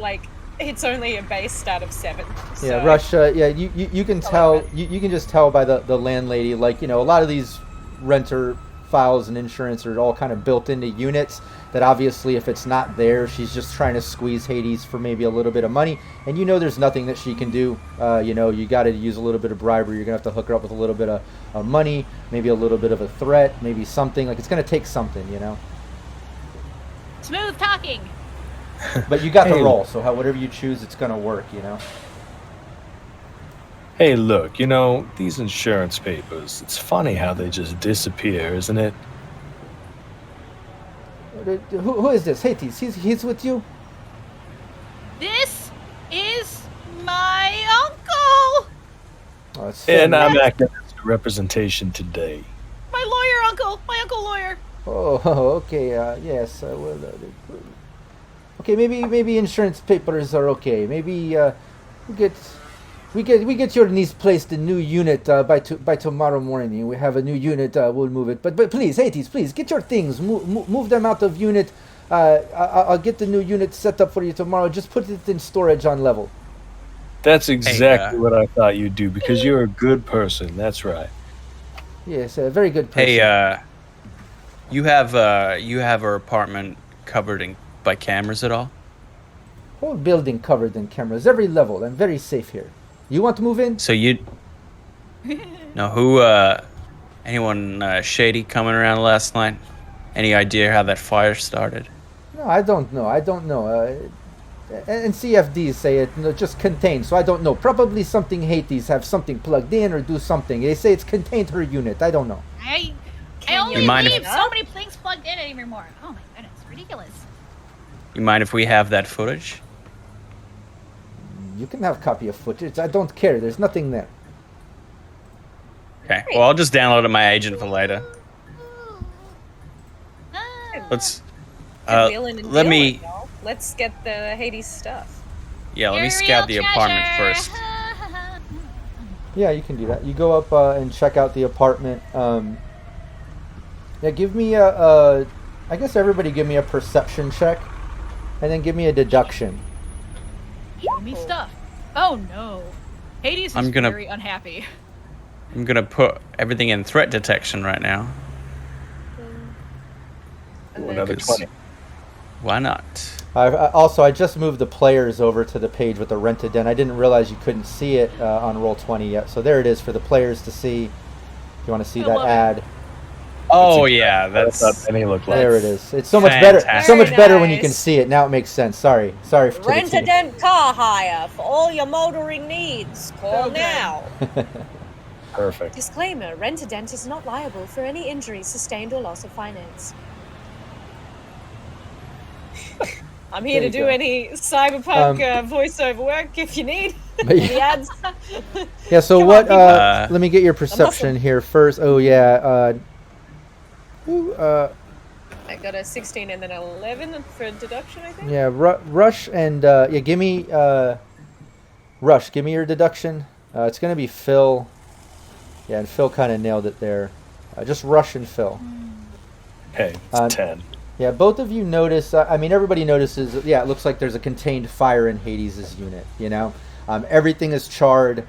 Speaker 4: it's only a base stat of 7. So.
Speaker 1: Yeah, Rush. You can tell. You can just tell by the landlady. A lot of these renter files and insurance are all kind of built into units. That obviously, if it's not there, she's just trying to squeeze Hades for maybe a little bit of money. And there's nothing that she can do. You got to use a little bit of bribery. You're gonna have to hook her up with a little bit of money, maybe a little bit of a threat, maybe something. It's gonna take something.
Speaker 6: Smooth talking.
Speaker 1: But you got the roll, so whatever you choose, it's gonna work.
Speaker 5: Hey, look, these insurance papers. It's funny how they just disappear, isn't it?
Speaker 1: Who is this? Hades, he's with you?
Speaker 6: This is my uncle.
Speaker 1: Oh,
Speaker 5: and I'm acting as a representation today.
Speaker 6: My lawyer uncle. My uncle lawyer.
Speaker 1: Oh, okay. Yes. Okay, maybe insurance papers are okay. Maybe we get your niece placed in new unit by tomorrow morning. We have a new unit. We'll move it. But please, Hades, please get your things. Move them out of unit. I'll get the new unit set up for you tomorrow. Just put it in storage on level.
Speaker 5: That's exactly what I thought you'd do because you're a good person. That's right.
Speaker 1: Yes, a very good person.
Speaker 2: Hey, you have our apartment covered by cameras at all?
Speaker 1: Whole building covered in cameras, every level. I'm very safe here. You want to move in?
Speaker 2: So anyone shady coming around last night? Any idea how that fire started?
Speaker 1: No, I don't know. And CFDs say it just contained, so I don't know. Probably something Hades have something plugged in or do something. They say it's contained her unit. I don't know.
Speaker 6: I only leave so many things plugged in anymore. Oh my goodness, ridiculous.
Speaker 2: You mind if we have that footage?
Speaker 1: You can have a copy of footage. I don't care. There's nothing there.
Speaker 2: Okay. Well, I'll just download it my agent for later. Let's.
Speaker 4: Let's get the Hades stuff.
Speaker 2: Yeah, let me scout the apartment first.
Speaker 1: Yeah, you can do that. You go up and check out the apartment. Yeah, give me I guess everybody give me a perception check, and then give me a deduction.
Speaker 3: Give me stuff. Oh no, Hades is very unhappy.
Speaker 2: I'm gonna put everything in threat detection right now.
Speaker 5: Another 20.
Speaker 2: Why not?
Speaker 1: I just moved the players over to the page with the rented den. I didn't realize you couldn't see it on Roll20 yet. So there it is for the players to see. If you want to see that ad.
Speaker 2: Oh yeah, that's
Speaker 5: what Penny looked like.
Speaker 1: There it is. It's so much better. So much better when you can see it. Now it makes sense. Sorry for
Speaker 4: Rent-A-Dent car hire for all your motoring needs. Call now.
Speaker 5: Perfect.
Speaker 4: Disclaimer: Rent-A-Dent is not liable for any injuries sustained or loss of finance. I'm here to do any Cyberpunk voiceover work if you need. The ads.
Speaker 1: Yeah. So what? Let me get your perception here first. Oh yeah.
Speaker 4: I got a 16 and then 11 for deduction, I think.
Speaker 1: Yeah, Rush and give me Rush. Give me your deduction. It's gonna be Phil. Yeah, and Phil kind of nailed it there. Just Rush and Phil.
Speaker 5: Hey, it's 10.
Speaker 1: Yeah, both of you notice. Everybody notices. Yeah, it looks like there's a contained fire in Hades' unit. Everything is charred.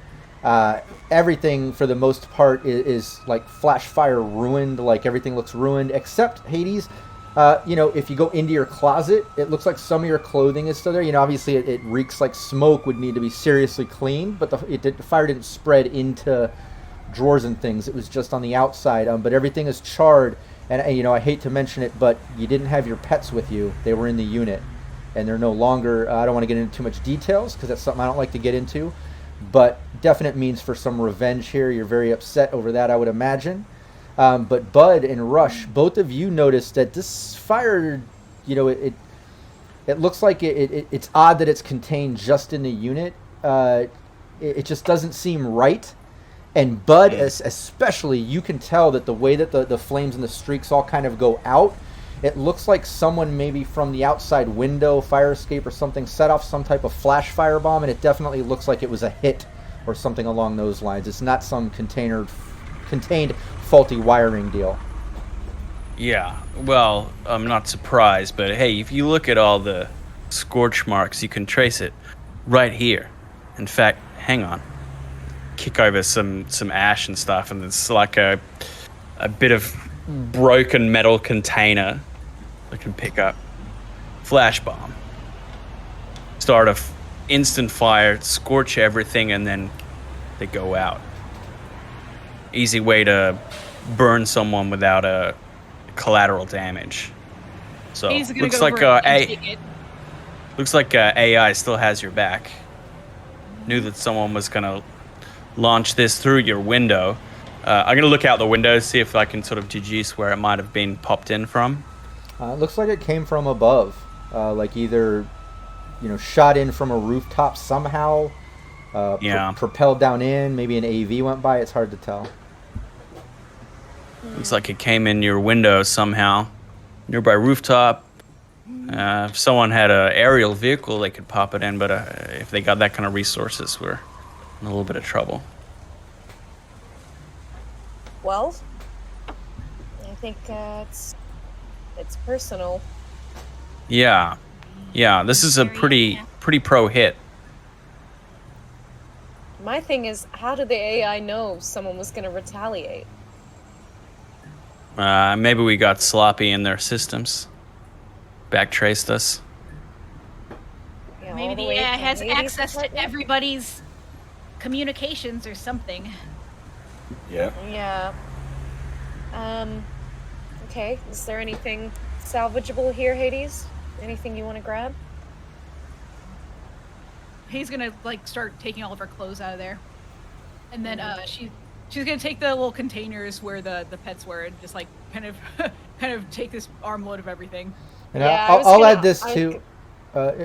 Speaker 1: Everything for the most part is like flash fire ruined. Like everything looks ruined except Hades. If you go into your closet, it looks like some of your clothing is still there. Obviously it reeks like smoke, would need to be seriously cleaned, but the fire didn't spread into drawers and things. It was just on the outside. But everything is charred, and I hate to mention it, but you didn't have your pets with you. They were in the unit, and they're no longer. I don't want to get into too much details because that's something I don't like to get into, but definite means for some revenge here. You're very upset over that, I would imagine. But Bud and Rush, both of you noticed that this fire, it looks like it's odd that it's contained just in the unit. It just doesn't seem right. And Bud, especially, you can tell that the way that the flames and the streaks all kind of go out, it looks like someone maybe from the outside window, fire escape or something, set off some type of flash firebomb, and it definitely looks like it was a hit or something along those lines. It's not some contained faulty wiring deal.
Speaker 2: Yeah, well, I'm not surprised, but hey, if you look at all the scorch marks, you can trace it right here. In fact, hang on. Kick over some ash and stuff, and it's like a bit of broken metal container that can pick up flash bomb. Start a instant fire, scorch everything, and then they go out. Easy way to burn someone without a collateral damage. So looks like AI still has your back. Knew that someone was gonna launch this through your window. I'm gonna look out the window, see if I can sort of deduce where it might have been popped in from.
Speaker 1: It looks like it came from above, like either shot in from a rooftop somehow. Propelled down in. Maybe an AV went by. It's hard to tell.
Speaker 2: Looks like it came in your window somehow, nearby rooftop. If someone had an aerial vehicle, they could pop it in, but if they got that kind of resources, we're in a little bit of trouble.
Speaker 4: Well, I think it's personal.
Speaker 2: Yeah, this is a pretty pro hit.
Speaker 4: My thing is, how did the AI know someone was going to retaliate?
Speaker 2: Maybe we got sloppy in their systems. Backtraced us.
Speaker 4: Yeah,
Speaker 6: Maybe the AI has access to everybody's communications or something.
Speaker 5: Yeah.
Speaker 4: Yeah. Okay. Is there anything salvageable here, Hades? Anything you want to grab?
Speaker 3: He's gonna start taking all of her clothes out of there, and then she's gonna take the little containers where the pets were and just kind of take this armload of everything.
Speaker 1: And I'll add this too.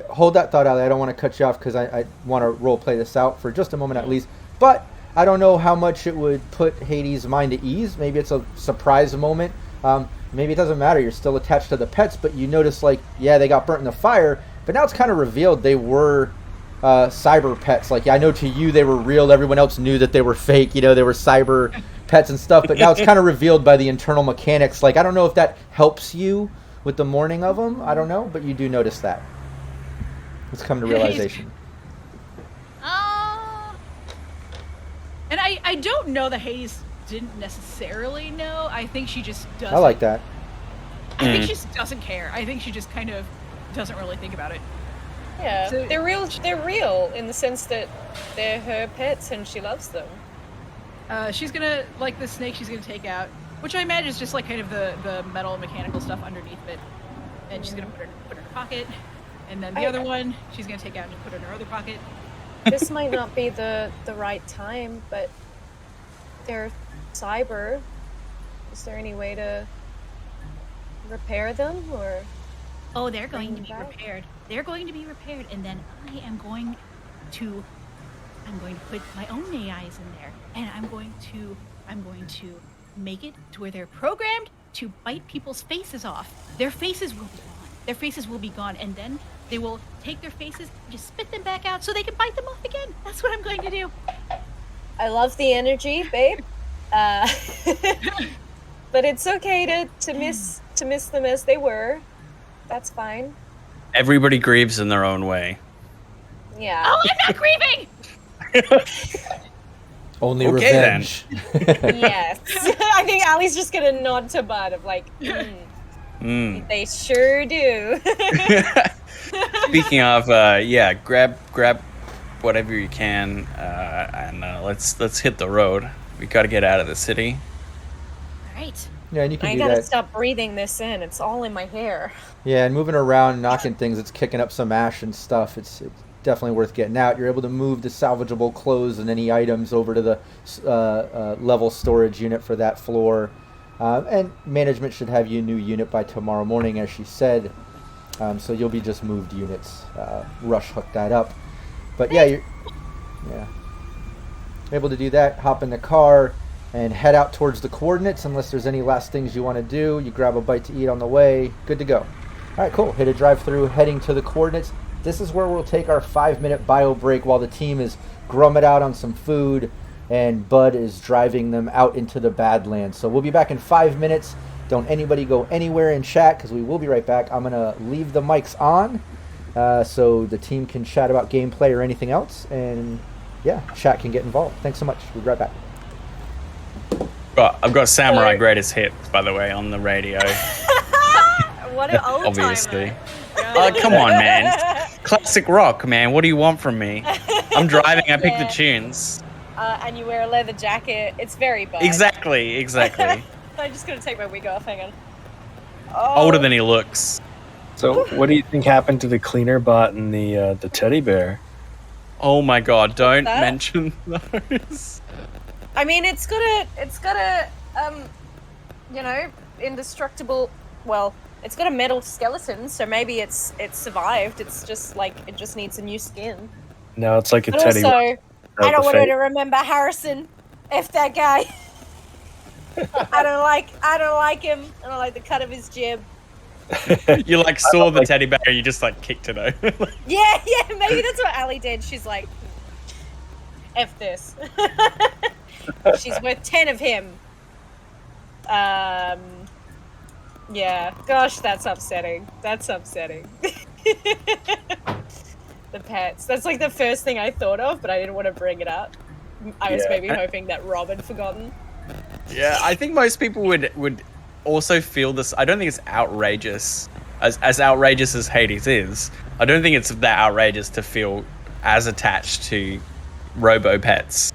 Speaker 1: Hold that thought out. I don't want to cut you off because I want to role play this out for just a moment at least. But I don't know how much it would put Hades' mind at ease. Maybe it's a surprise moment. Maybe it doesn't matter. You're still attached to the pets, but you notice they got burnt in the fire. But now it's kind of revealed they were cyber pets. I know to you they were real. Everyone else knew that they were fake. They were cyber pets and stuff. But now it's kind of revealed by the internal mechanics. I don't know if that helps you with the mourning of them. I don't know, but you do notice that. Let's come to realization.
Speaker 3: And I don't know that Hades didn't necessarily know. I think she just doesn't.
Speaker 1: I like that.
Speaker 3: I think she just doesn't care. I think she just kind of doesn't really think about it.
Speaker 4: Yeah,
Speaker 3: So-
Speaker 4: they're real. They're real in the sense that they're her pets and she loves them.
Speaker 3: She's gonna, the snake she's gonna take out, which I imagine is just kind of the metal mechanical stuff underneath it. And she's gonna put it in her pocket. And then the other one, she's gonna take out and put in her other pocket.
Speaker 4: This might not be the right time, but they're cyber. Is there any way to repair them, or?
Speaker 6: Oh, they're going to be
Speaker 4: Bring them back.
Speaker 6: repaired. They're going to be repaired, and then I am going to put my own AIs in there, and I'm going to make it to where they're programmed to bite people's faces off. Their faces will be gone. Their faces will be gone, and then they will take their faces and just spit them back out so they can bite them off again. That's what I'm going to do.
Speaker 4: I love the energy, babe. But it's okay to miss them as they were. That's fine.
Speaker 2: Everybody grieves in their own way.
Speaker 4: Yeah.
Speaker 6: Oh, I'm not grieving!
Speaker 1: Only
Speaker 2: Okay,
Speaker 1: revenge.
Speaker 4: Yes. I think Ali's just gonna nod to Bud of like, they sure do.
Speaker 2: Speaking of, grab whatever you can, and let's hit the road. We got to get out of the city.
Speaker 6: All right.
Speaker 1: Yeah, and you can
Speaker 4: I
Speaker 1: do
Speaker 4: gotta
Speaker 1: that.
Speaker 4: stop breathing this in. It's all in my hair.
Speaker 1: Yeah, and moving around, knocking things, it's kicking up some ash and stuff. It's definitely worth getting out. You're able to move the salvageable clothes and any items over to the level storage unit for that floor. And management should have you a new unit by tomorrow morning, as she said. So you'll be just moved units. Rush hooked that up. But yeah, you're able to do that. Hop in the car and head out towards the coordinates. Unless there's any last things you want to do, you grab a bite to eat on the way. Good to go. All right, cool. Hit a drive-through, heading to the coordinates. This is where we'll take our 5-minute bio break while the team is grumming out on some food and Bud is driving them out into the Badlands. So we'll be back in 5 minutes. Don't anybody go anywhere in chat because we will be right back. I'm going to leave the mics on so the team can chat about gameplay or anything else. And yeah, chat can get involved. Thanks so much. We'll be right back.
Speaker 2: I've got Samurai Greatest Hits, by the way, on the radio.
Speaker 4: What an old
Speaker 2: Obviously.
Speaker 4: timer.
Speaker 2: Come on, man. Classic rock, man. What do you want from me? I'm driving. I pick the tunes.
Speaker 4: And you wear a leather jacket. It's very Bud.
Speaker 2: Exactly.
Speaker 4: I'm just gonna take my wig off. Hang on. Oh.
Speaker 2: Older than he looks.
Speaker 5: So, what do you think happened to the cleaner bot and the teddy bear?
Speaker 2: Oh my god! Don't
Speaker 4: that?
Speaker 2: mention those.
Speaker 4: I mean, it's got a indestructible. Well, it's got a metal skeleton, so maybe it's survived. It's just like it just needs a new skin.
Speaker 5: No, it's like a
Speaker 4: But
Speaker 5: teddy
Speaker 4: also,
Speaker 5: bear.
Speaker 4: I don't want her to remember Harrison. F that guy. I don't like him. I don't like the cut of his jib.
Speaker 2: You like saw the teddy bear and you just like kicked it over.
Speaker 4: Yeah, maybe that's what Ali did. She's like, F this. She's worth 10 of him. Yeah, gosh, that's upsetting. The pets. That's like the first thing I thought of, but I didn't want to bring it up. I was maybe hoping that Rob had forgotten.
Speaker 2: Yeah, I think most people would also feel this. I don't think it's outrageous. As outrageous as Hades is, I don't think it's that outrageous to feel as attached to robo pets.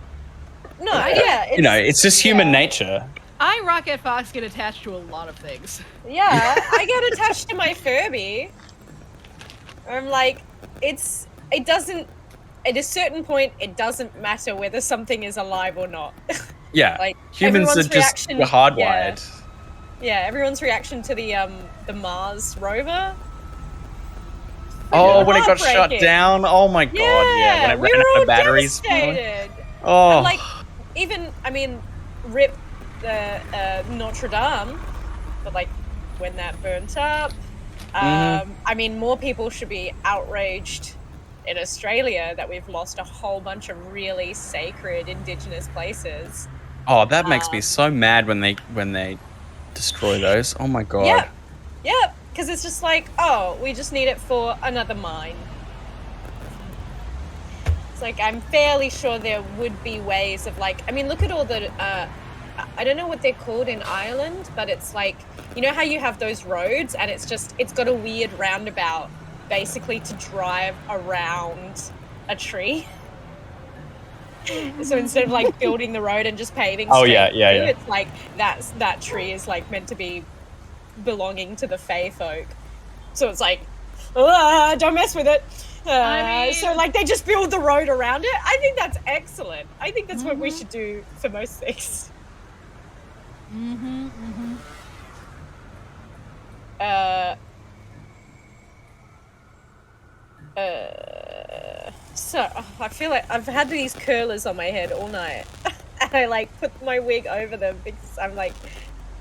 Speaker 4: No, yeah.
Speaker 2: It's just human nature.
Speaker 3: I, Rockette Fox, get attached to a lot of things.
Speaker 4: Yeah, I get attached to my Furby. I'm like, at a certain point, it doesn't matter whether something is alive or not.
Speaker 2: Yeah,
Speaker 4: like
Speaker 2: humans are just hardwired.
Speaker 4: Yeah, everyone's reaction to the Mars rover.
Speaker 2: Oh, when it got shut down. Oh my god, yeah. When it ran out of batteries.
Speaker 4: Devastated.
Speaker 2: Oh.
Speaker 4: And like, rip the Notre Dame, but like when that burnt up. I mean, more people should be outraged in Australia that we've lost a whole bunch of really sacred indigenous places.
Speaker 2: Oh, that makes me so mad when they destroy those. Oh my god.
Speaker 4: Yeah, because it's just like, oh, we just need it for another mine. It's like, I'm fairly sure there would be ways of like, I mean, look at all the, I don't know what they're called in Ireland, but it's like, you know how you have those roads and it's got a weird roundabout basically to drive around a tree. So instead of like building the road and just paving straight through, it's like that tree is like meant to be belonging to the Fae folk. So it's like, don't mess with it. So like they just build the road around it. I think that's excellent. I think that's what we should do for most things. So I feel like I've had these curlers on my head all night, and I like put my wig over them because I'm like,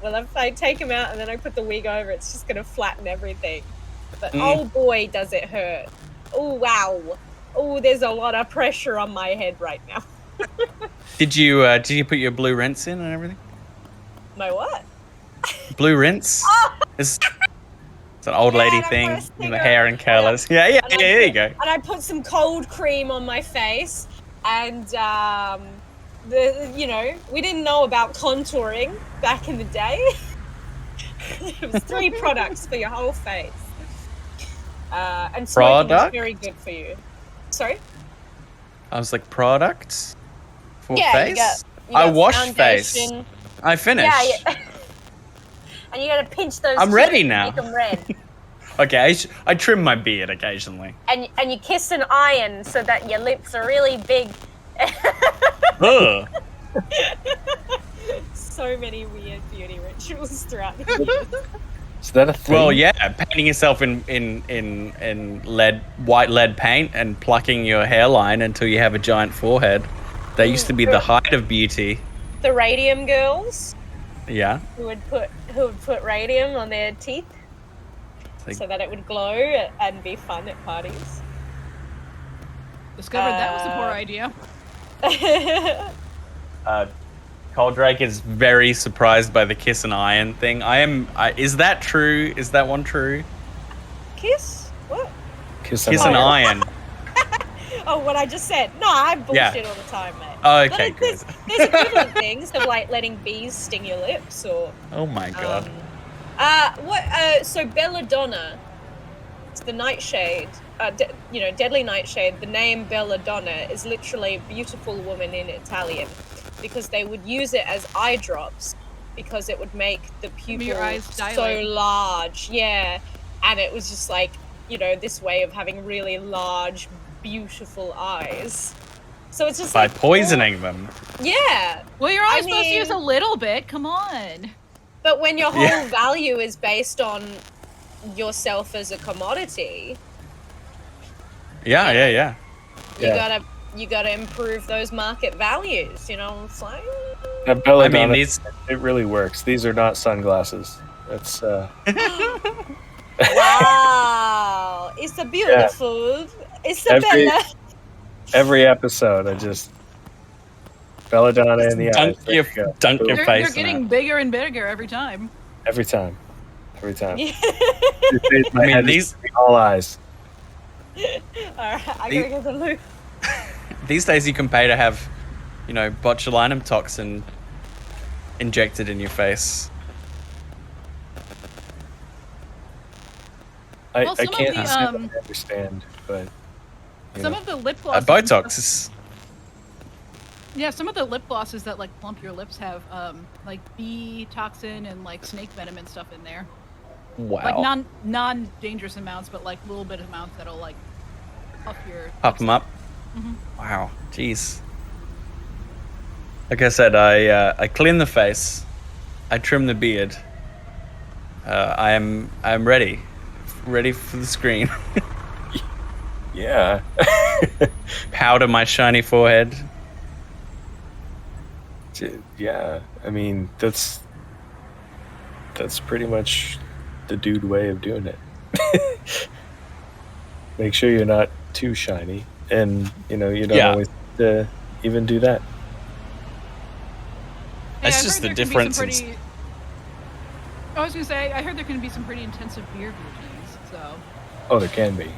Speaker 4: well, if I take them out and then I put the wig over, it's just gonna flatten everything. But oh boy, does it hurt! Oh wow! Oh, there's a lot of pressure on my head right now.
Speaker 2: Did you put your blue rinse in and everything?
Speaker 4: My what?
Speaker 2: Blue rinse? It's an old lady thing with the hair and curlers. Yeah, there you go.
Speaker 4: And I put some cold cream on my face, and We didn't know about contouring back in the day. It was 3 products for your whole face. And smoking is very good for you. Sorry?
Speaker 2: I was like, products for
Speaker 4: Yeah,
Speaker 2: face?
Speaker 4: you got
Speaker 2: I wash
Speaker 4: foundation.
Speaker 2: face. I finished.
Speaker 4: Yeah. And you gotta pinch those.
Speaker 2: I'm ready now.
Speaker 4: Make them red.
Speaker 2: Okay, I trim my beard occasionally.
Speaker 4: And you kiss an iron so that your lips are really big.
Speaker 2: Ugh.
Speaker 4: So many weird beauty rituals throughout.
Speaker 5: Is that a thing?
Speaker 2: Well, yeah, painting yourself in white lead paint and plucking your hairline until you have a giant forehead. That used to be the height of beauty.
Speaker 4: The radium girls.
Speaker 2: Yeah.
Speaker 4: Who would put radium on their teeth so that it would glow and be fun at parties.
Speaker 3: Discovered that was a poor idea.
Speaker 2: Coldrake is very surprised by the kiss and iron thing. Is that true? Is that one true?
Speaker 4: Kiss? What?
Speaker 5: Kiss
Speaker 2: and iron.
Speaker 4: Oh, what I just said. No, I bullshit all the time, mate.
Speaker 2: Oh, okay, good.
Speaker 4: There's equivalent things of like letting bees sting your lips or.
Speaker 2: Oh my god.
Speaker 4: So Belladonna, it's the nightshade. Deadly nightshade. The name Belladonna is literally beautiful woman in Italian, because they would use it as eye drops because it would make the pupil
Speaker 3: Your eyes
Speaker 4: so
Speaker 3: dilate.
Speaker 4: large. Yeah, and it was just like this way of having really large, beautiful eyes. So it's just
Speaker 2: By
Speaker 4: like
Speaker 2: poisoning them.
Speaker 4: Yeah.
Speaker 3: Well, you're only supposed to use a little bit. Come on.
Speaker 4: But when your whole value is based on yourself as a commodity,
Speaker 2: Yeah.
Speaker 4: you gotta improve those market values. You know what I'm saying?
Speaker 5: That belladonna,
Speaker 2: I mean,
Speaker 5: it really works. These are not sunglasses. That's
Speaker 4: Wow, it's a beautiful. It's a bella.
Speaker 5: Every episode, I just belladonna in the eyes.
Speaker 2: Dunk your
Speaker 3: They're
Speaker 2: face.
Speaker 3: getting bigger and bigger every time.
Speaker 5: Every time.
Speaker 4: Yeah.
Speaker 5: My head
Speaker 2: these
Speaker 5: is all eyes.
Speaker 4: Alright, I gotta go to the loo.
Speaker 2: These days you can pay to have, botulinum toxin injected in your face.
Speaker 5: I
Speaker 3: Well, some of
Speaker 5: can't
Speaker 3: the,
Speaker 5: understand, but
Speaker 3: Some of the lip glosses.
Speaker 2: Botox is.
Speaker 3: Yeah, some of the lip glosses that like plump your lips have like bee toxin and like snake venom and stuff in there.
Speaker 2: Wow.
Speaker 3: Like non dangerous amounts, but like little bit amounts that'll like puff your.
Speaker 2: Puff them up.
Speaker 3: Mhm.
Speaker 2: Wow. Jeez. Like I said, I clean the face, I trim the beard. I am ready for the screen.
Speaker 5: yeah.
Speaker 2: Powder my shiny forehead.
Speaker 5: Yeah, I mean that's pretty much the dude way of doing it. Make sure you're not too shiny, and you don't always even do that.
Speaker 2: That's just the difference.
Speaker 3: I was gonna say, I heard there can be some pretty intensive beard routines. So.
Speaker 5: Oh, there can be,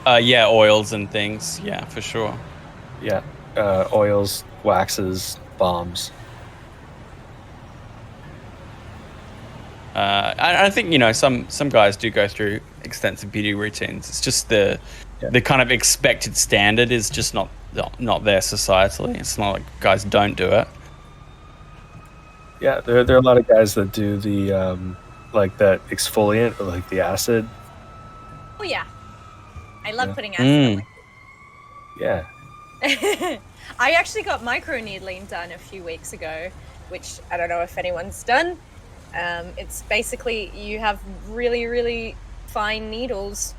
Speaker 5: yeah.
Speaker 2: Yeah, oils and things. Yeah, for sure.
Speaker 5: Yeah, oils, waxes, bombs.
Speaker 2: I think some guys do go through extensive beauty routines. It's just the kind of expected standard is just not there societally. It's not like guys don't do it.
Speaker 5: Yeah, there are a lot of guys that do the like that exfoliant or like the acid.
Speaker 4: Oh yeah, I love putting acid on my
Speaker 5: Yeah.
Speaker 4: I actually got microneedling done a few weeks ago, which I don't know if anyone's done. It's basically you have really, really fine needles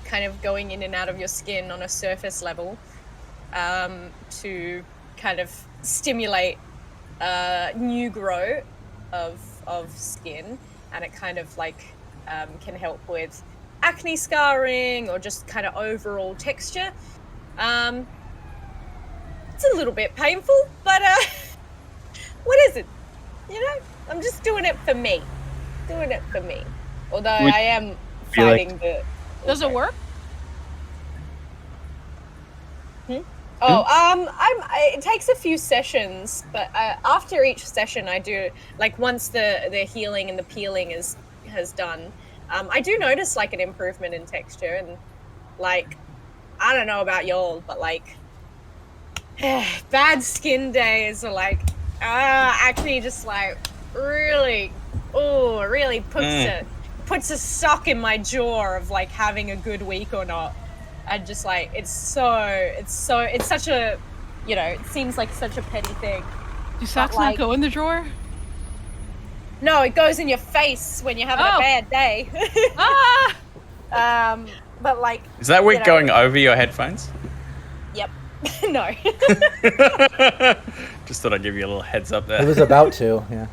Speaker 4: kind of going in and out of your skin on a surface level to kind of stimulate new growth of skin, and it kind of like can help with acne scarring or just kind of overall texture. It's a little bit painful, but what is it? I'm just doing it for me. Although I am fighting the.
Speaker 3: Does it work?
Speaker 4: It takes a few sessions, but after each session, I do like once the healing and the peeling has done. I do notice like an improvement in texture, and like I don't know about y'all, but like bad skin days are like actually just like really puts a sock in my jaw of like having a good week or not. And just like it's such a, you know, it seems like such a petty thing.
Speaker 3: Do socks
Speaker 4: like,
Speaker 3: not go in the drawer?
Speaker 4: No, it goes in your face when you're having a bad day. But like,
Speaker 2: is that week going over your headphones?
Speaker 4: Yep. No.
Speaker 2: Just thought I'd give you a little heads up there.
Speaker 1: It was about to, yeah.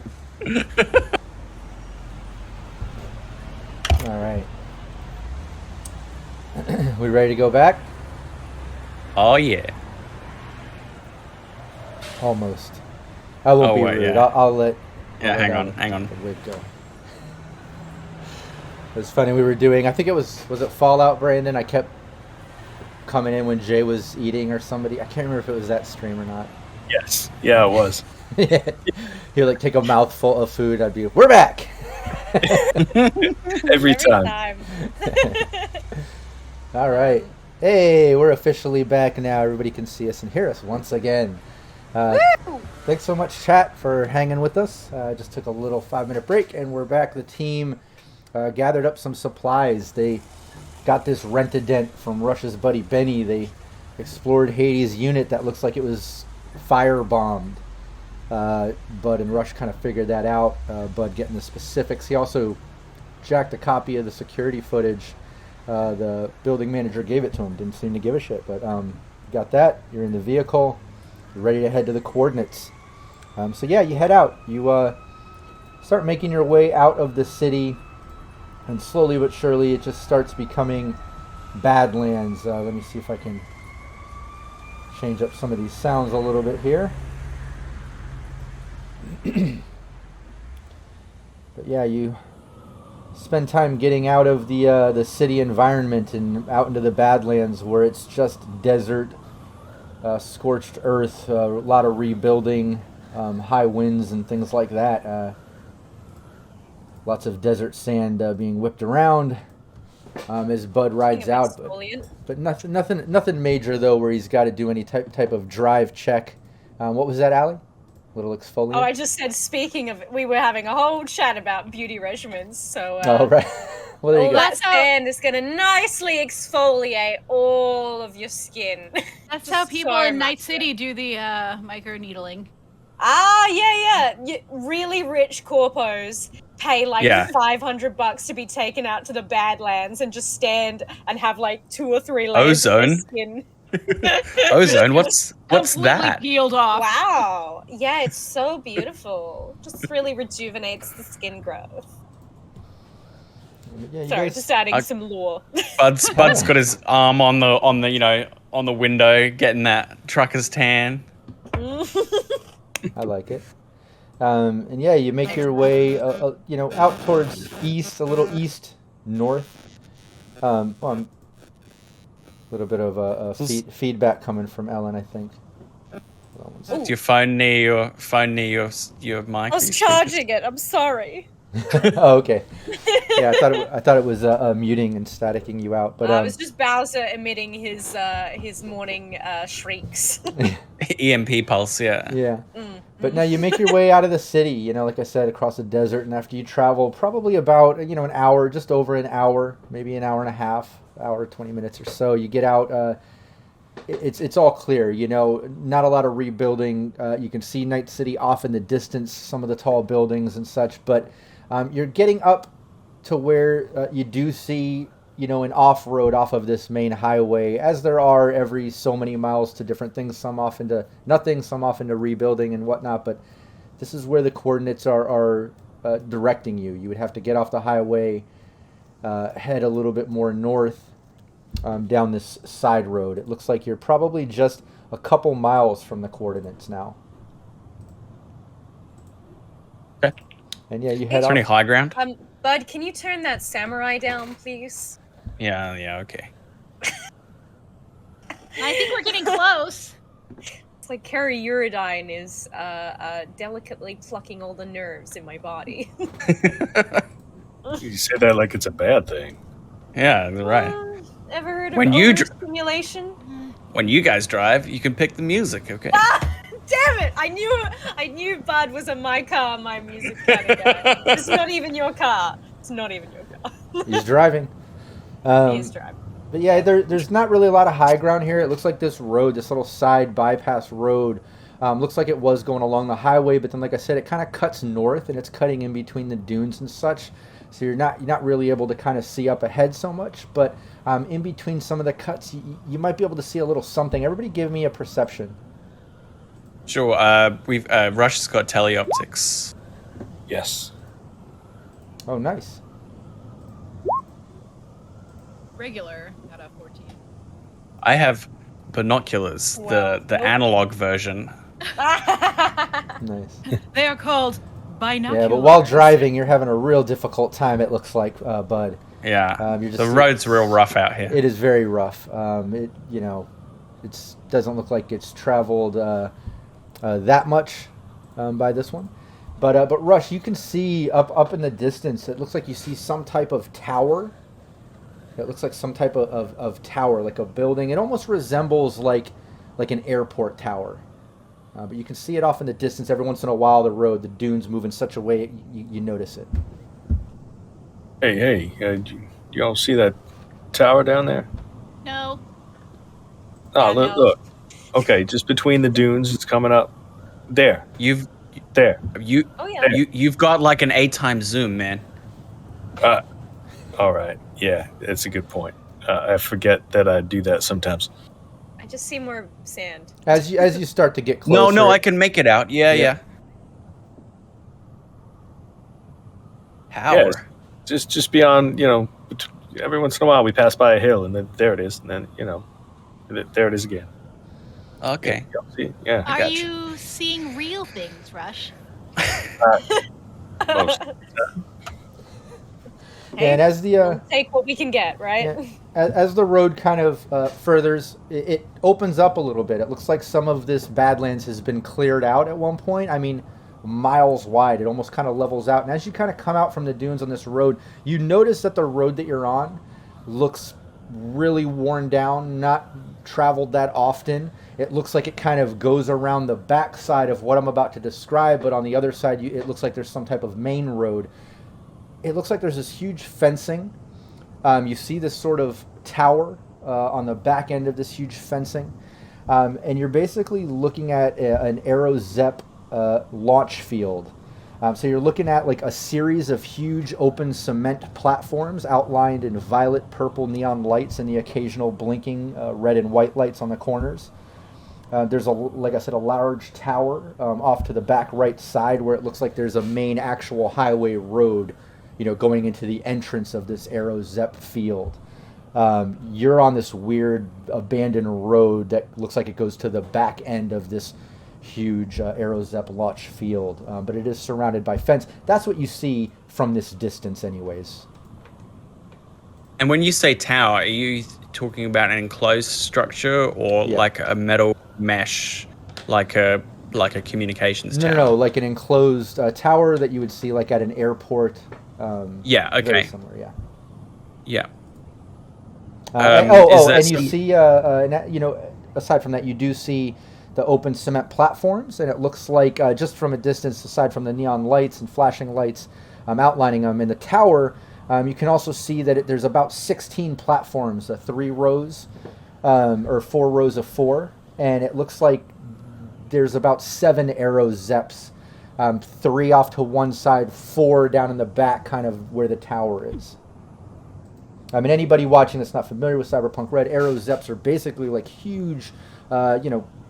Speaker 1: All right. We ready to go back?
Speaker 2: Oh yeah.
Speaker 1: Almost. I won't be rude.
Speaker 2: Yeah.
Speaker 1: I'll let.
Speaker 2: Yeah, hang on.
Speaker 1: The wig go. It was funny. We were doing. I think it was it Fallout, Brandon? I kept coming in when Jay was eating or somebody. I can't remember if it was that stream or not.
Speaker 5: Yes. Yeah, it was.
Speaker 1: He'd like take a mouthful of food. I'd be, we're back.
Speaker 5: Every time.
Speaker 1: All right. Hey, we're officially back now. Everybody can see us and hear us once again. Thanks so much, chat, for hanging with us. Just took a little 5-minute break, and we're back. The team gathered up some supplies. They got this rent-a-dent from Rush's buddy Benny. They explored Hades' unit that looks like it was firebombed. Bud and Rush kind of figured that out. Bud getting the specifics. He also jacked a copy of the security footage. The building manager gave it to him. Didn't seem to give a shit, but got that. You're in the vehicle. You're ready to head to the coordinates. So yeah, you head out. You start making your way out of the city, and slowly but surely it just starts becoming Badlands. Let me see if I can change up some of these sounds a little bit here. But yeah, you spend time getting out of the city environment and out into the Badlands, where it's just desert, scorched earth, a lot of rebuilding, high winds and things like that. Lots of desert sand being whipped around as Bud rides out, but nothing major though, where he's got to do any type of drive check. What was that, Allie? Little exfoliate?
Speaker 4: Oh, I just said, speaking of, we were having a whole chat about beauty regimens, so...
Speaker 1: oh, right. Well, there you go.
Speaker 4: That sand is going to nicely exfoliate all of your skin.
Speaker 3: That's how people in Night City do the microneedling.
Speaker 4: Ah, yeah. Really rich corpos pay like $500 to be taken out to the Badlands and just stand and have like 2 or 3 layers of skin.
Speaker 2: Ozone, what's that?
Speaker 3: Peeled off.
Speaker 4: Wow. Yeah, it's so beautiful. Just really rejuvenates the skin growth.
Speaker 1: Yeah,
Speaker 4: sorry, just adding some lore.
Speaker 2: Bud's got his arm on the window, getting that trucker's tan.
Speaker 1: I like it. And yeah, you make your way, out towards east, a little east-north. A little bit of feedback coming from Ellen, I think.
Speaker 2: Is your phone near your mic?
Speaker 4: I was charging it. I'm sorry.
Speaker 1: Oh, okay. Yeah, I thought it was muting and staticking you out, but
Speaker 4: it was just Bowser emitting his morning shrieks.
Speaker 2: EMP pulse, yeah.
Speaker 1: Yeah. But now you make your way out of the city, like I said, across the desert, and after you travel probably about, an hour, just over an hour, maybe an hour and a half, hour, 20 minutes or so, you get out. It's all clear, not a lot of rebuilding. You can see Night City off in the distance, some of the tall buildings and such, but you're getting up to where you do see, an off-road off of this main highway, as there are every so many miles to different things, some off into nothing, some off into rebuilding and whatnot, but this is where the coordinates are directing you. You would have to get off the highway, head a little bit more north, down this side road. It looks like you're probably just a couple miles from the coordinates now.
Speaker 2: Okay.
Speaker 1: And yeah, you head
Speaker 2: Is there any high ground?
Speaker 4: Bud, can you turn that samurai down, please?
Speaker 2: Yeah, okay.
Speaker 6: I think we're getting close.
Speaker 4: It's like Carrie Uridine is delicately plucking all the nerves in my body.
Speaker 5: You say that like it's a bad thing.
Speaker 2: Yeah, right.
Speaker 4: Ever heard of
Speaker 2: When you
Speaker 4: overstimulation?
Speaker 2: When you guys drive, you can pick the music, okay?
Speaker 4: Damn it! I knew Bud was a my car, my music kind of guy. It's not even your car. It's not even your car.
Speaker 1: He's driving.
Speaker 4: He's driving.
Speaker 1: But yeah, there's not really a lot of high ground here. It looks like this road, this little side bypass road, looks like it was going along the highway, but then, like I said, it kind of cuts north, and it's cutting in between the dunes and such. So you're not really able to kind of see up ahead so much. But in between some of the cuts, you might be able to see a little something. Everybody, give me a perception.
Speaker 2: Sure. Rush's got teleoptics.
Speaker 5: Yes.
Speaker 1: Oh, nice.
Speaker 3: Regular got a 14.
Speaker 2: I have binoculars,
Speaker 4: Wow.
Speaker 2: the analog version.
Speaker 1: Nice.
Speaker 3: They are called binoculars.
Speaker 1: Yeah, but while driving, you're having a real difficult time, it looks like, Bud.
Speaker 2: Yeah.
Speaker 1: You're just
Speaker 2: The road's real rough out here.
Speaker 1: It is very rough. It doesn't look like it's traveled that much by this one. But Rush, you can see up in the distance, it looks like you see some type of tower. It looks like some type of tower, like a building. It almost resembles like an airport tower. But you can see it off in the distance. Every once in a while, the dunes move in such a way you notice it.
Speaker 5: Hey, you all see that tower down there?
Speaker 6: No.
Speaker 5: Oh,
Speaker 4: Yeah,
Speaker 5: look,
Speaker 4: no.
Speaker 5: look. Okay, just between the dunes, it's coming up. There.
Speaker 2: You've
Speaker 5: There.
Speaker 4: Oh yeah.
Speaker 2: you've got like an 8x zoom, man.
Speaker 5: All right. Yeah, that's a good point. I forget that I do that sometimes.
Speaker 4: I just see more sand.
Speaker 1: As you start to get closer.
Speaker 2: No, I can make it out. Yeah. How?
Speaker 5: Yeah, just beyond, every once in a while we pass by a hill and then there it is, and then there it is again.
Speaker 2: Okay.
Speaker 5: Y'all see? Yeah.
Speaker 6: Are
Speaker 2: gotcha.
Speaker 6: you seeing real things, Rush?
Speaker 5: Most.
Speaker 1: And as the
Speaker 4: Take what we can get, right?
Speaker 1: Yeah. As the road kind of furthers, it opens up a little bit. It looks like some of this Badlands has been cleared out at one point. I mean, miles wide. It almost kind of levels out. And as you kind of come out from the dunes on this road, you notice that the road that you're on looks really worn down, not traveled that often. It looks like it kind of goes around the back side of what I'm about to describe, but on the other side, it looks like there's some type of main road. It looks like there's this huge fencing. You see this sort of tower on the back end of this huge fencing. And you're basically looking at an Aero Zep launch field. So you're looking at like a series of huge open cement platforms outlined in violet, purple neon lights and the occasional blinking red and white lights on the corners. There's like I said, a large tower off to the back right side where it looks like there's a main actual highway road, going into the entrance of this Aero Zep field. You're on this weird abandoned road that looks like it goes to the back end of this huge Aero Zep launch field, but it is surrounded by fence. That's what you see from this distance anyways.
Speaker 2: And when you say tower, are you talking about an enclosed structure or
Speaker 1: Yeah.
Speaker 2: like a metal mesh, like a communications tower?
Speaker 1: No, like an enclosed tower that you would see like at an airport.
Speaker 2: Yeah,
Speaker 1: Very
Speaker 2: okay.
Speaker 1: similar, yeah.
Speaker 2: Yeah.
Speaker 1: And
Speaker 2: is
Speaker 1: you
Speaker 2: that
Speaker 1: see, aside from that, you do see the open cement platforms, and it looks like just from a distance, aside from the neon lights and flashing lights outlining them in the tower, you can also see that there's about 16 platforms, 3 rows or 4 rows of 4, and it looks like there's about 7 Aero Zeps, 3 off to one side, 4 down in the back, kind of where the tower is. I mean, anybody watching that's not familiar with Cyberpunk Red, Aero Zeps are basically like huge,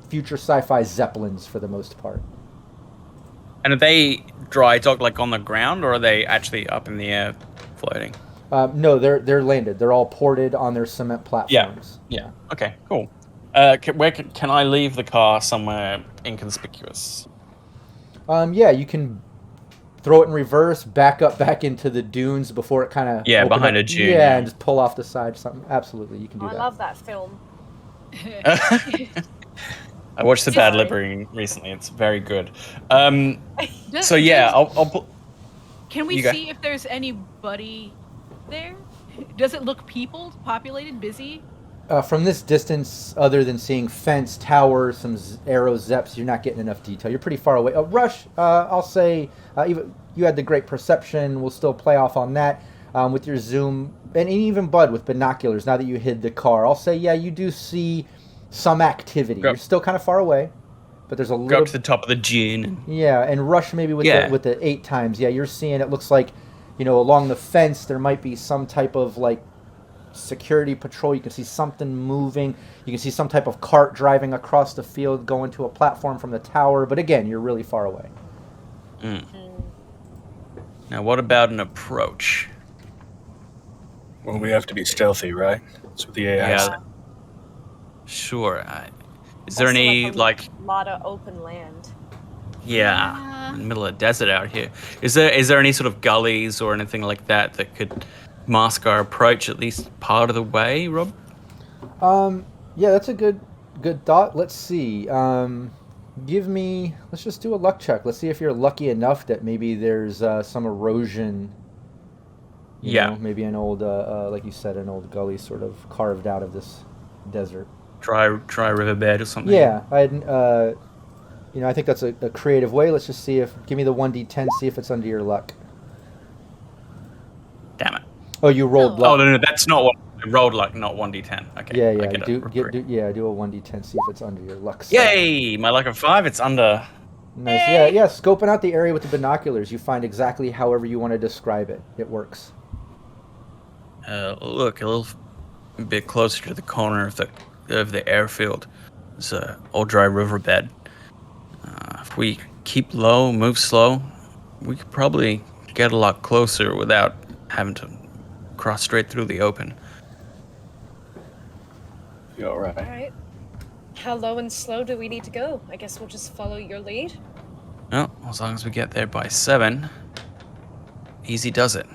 Speaker 1: future sci-fi zeppelins for the most part.
Speaker 2: And are they dry docked like on the ground, or are they actually up in the air floating?
Speaker 1: No, they're landed. They're all ported on their cement platforms.
Speaker 2: Yeah. Okay, cool. Can I leave the car somewhere inconspicuous?
Speaker 1: Yeah, you can throw it in reverse, back into the dunes before it kind of
Speaker 2: behind a dune.
Speaker 1: Yeah, and just pull off the side. Something. Absolutely, you can do
Speaker 4: I
Speaker 1: that.
Speaker 4: love that film.
Speaker 2: I watched the Bad
Speaker 4: Sorry.
Speaker 2: Library recently. It's very good.
Speaker 3: Does-
Speaker 2: So yeah,
Speaker 3: does-
Speaker 2: I'll
Speaker 3: Can we
Speaker 2: You go.
Speaker 3: see if there's anybody there? Does it look peopled, populated, busy?
Speaker 1: From this distance, other than seeing fence, tower, some arrow zeps, you're not getting enough detail. You're pretty far away. Rush, I'll say, even you had the great perception. We'll still play off on that with your zoom, and even Bud with binoculars. Now that you hid the car, I'll say, yeah, you do see some activity.
Speaker 2: Go.
Speaker 1: You're still kind of far away, but there's a
Speaker 2: go
Speaker 1: little.
Speaker 2: up to the top of the dune.
Speaker 1: Yeah, and Rush maybe with
Speaker 2: Yeah.
Speaker 1: the 8 times. Yeah, you're seeing it looks like, along the fence there might be some type of like security patrol. You can see something moving. You can see some type of cart driving across the field going to a platform from the tower. But again, you're really far away.
Speaker 2: Now, what about an approach?
Speaker 5: Well, we have to be stealthy, right? That's what the AI said.
Speaker 2: Yeah. Sure. Is there
Speaker 4: Also,
Speaker 2: any
Speaker 4: a
Speaker 2: like?
Speaker 4: lot of open land?
Speaker 2: Yeah, in the middle of the desert out here. Is there any sort of gullies or anything like that that could mask our approach at least part of the way, Rob?
Speaker 1: Yeah, that's a good thought. Let's see. Let's just do a luck check. Let's see if you're lucky enough that maybe there's some erosion.
Speaker 2: Yeah.
Speaker 1: Maybe an old, like you said, an old gully sort of carved out of this desert.
Speaker 2: Dry riverbed or something.
Speaker 1: Yeah, I think that's a creative way. Let's just see give me the 1d10, see if it's under your luck.
Speaker 2: Damn it.
Speaker 1: Oh, you rolled
Speaker 2: Oh
Speaker 1: luck.
Speaker 2: no, that's not what I rolled. Like not 1d10. Okay.
Speaker 1: Yeah,
Speaker 2: I
Speaker 1: yeah.
Speaker 2: get it.
Speaker 1: Do a 1d10, see if it's under your luck. stat.
Speaker 2: Yay! My luck of 5. It's under.
Speaker 1: Nice. Yeah. Scoping out the area with the binoculars, you find exactly however you want to describe it. It works.
Speaker 2: Look a little bit closer to the corner of the airfield. It's a old dry riverbed. If we keep low, move slow, we could probably get a lot closer without having to cross straight through the open.
Speaker 5: You all right?
Speaker 4: All right. How low and slow do we need to go? I guess we'll just follow your lead.
Speaker 2: Well, as long as we get there by 7, easy does it.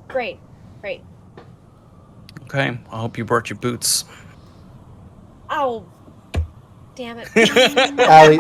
Speaker 4: Great.
Speaker 2: Okay, I hope you brought your boots.
Speaker 4: Oh, damn it.
Speaker 1: Allie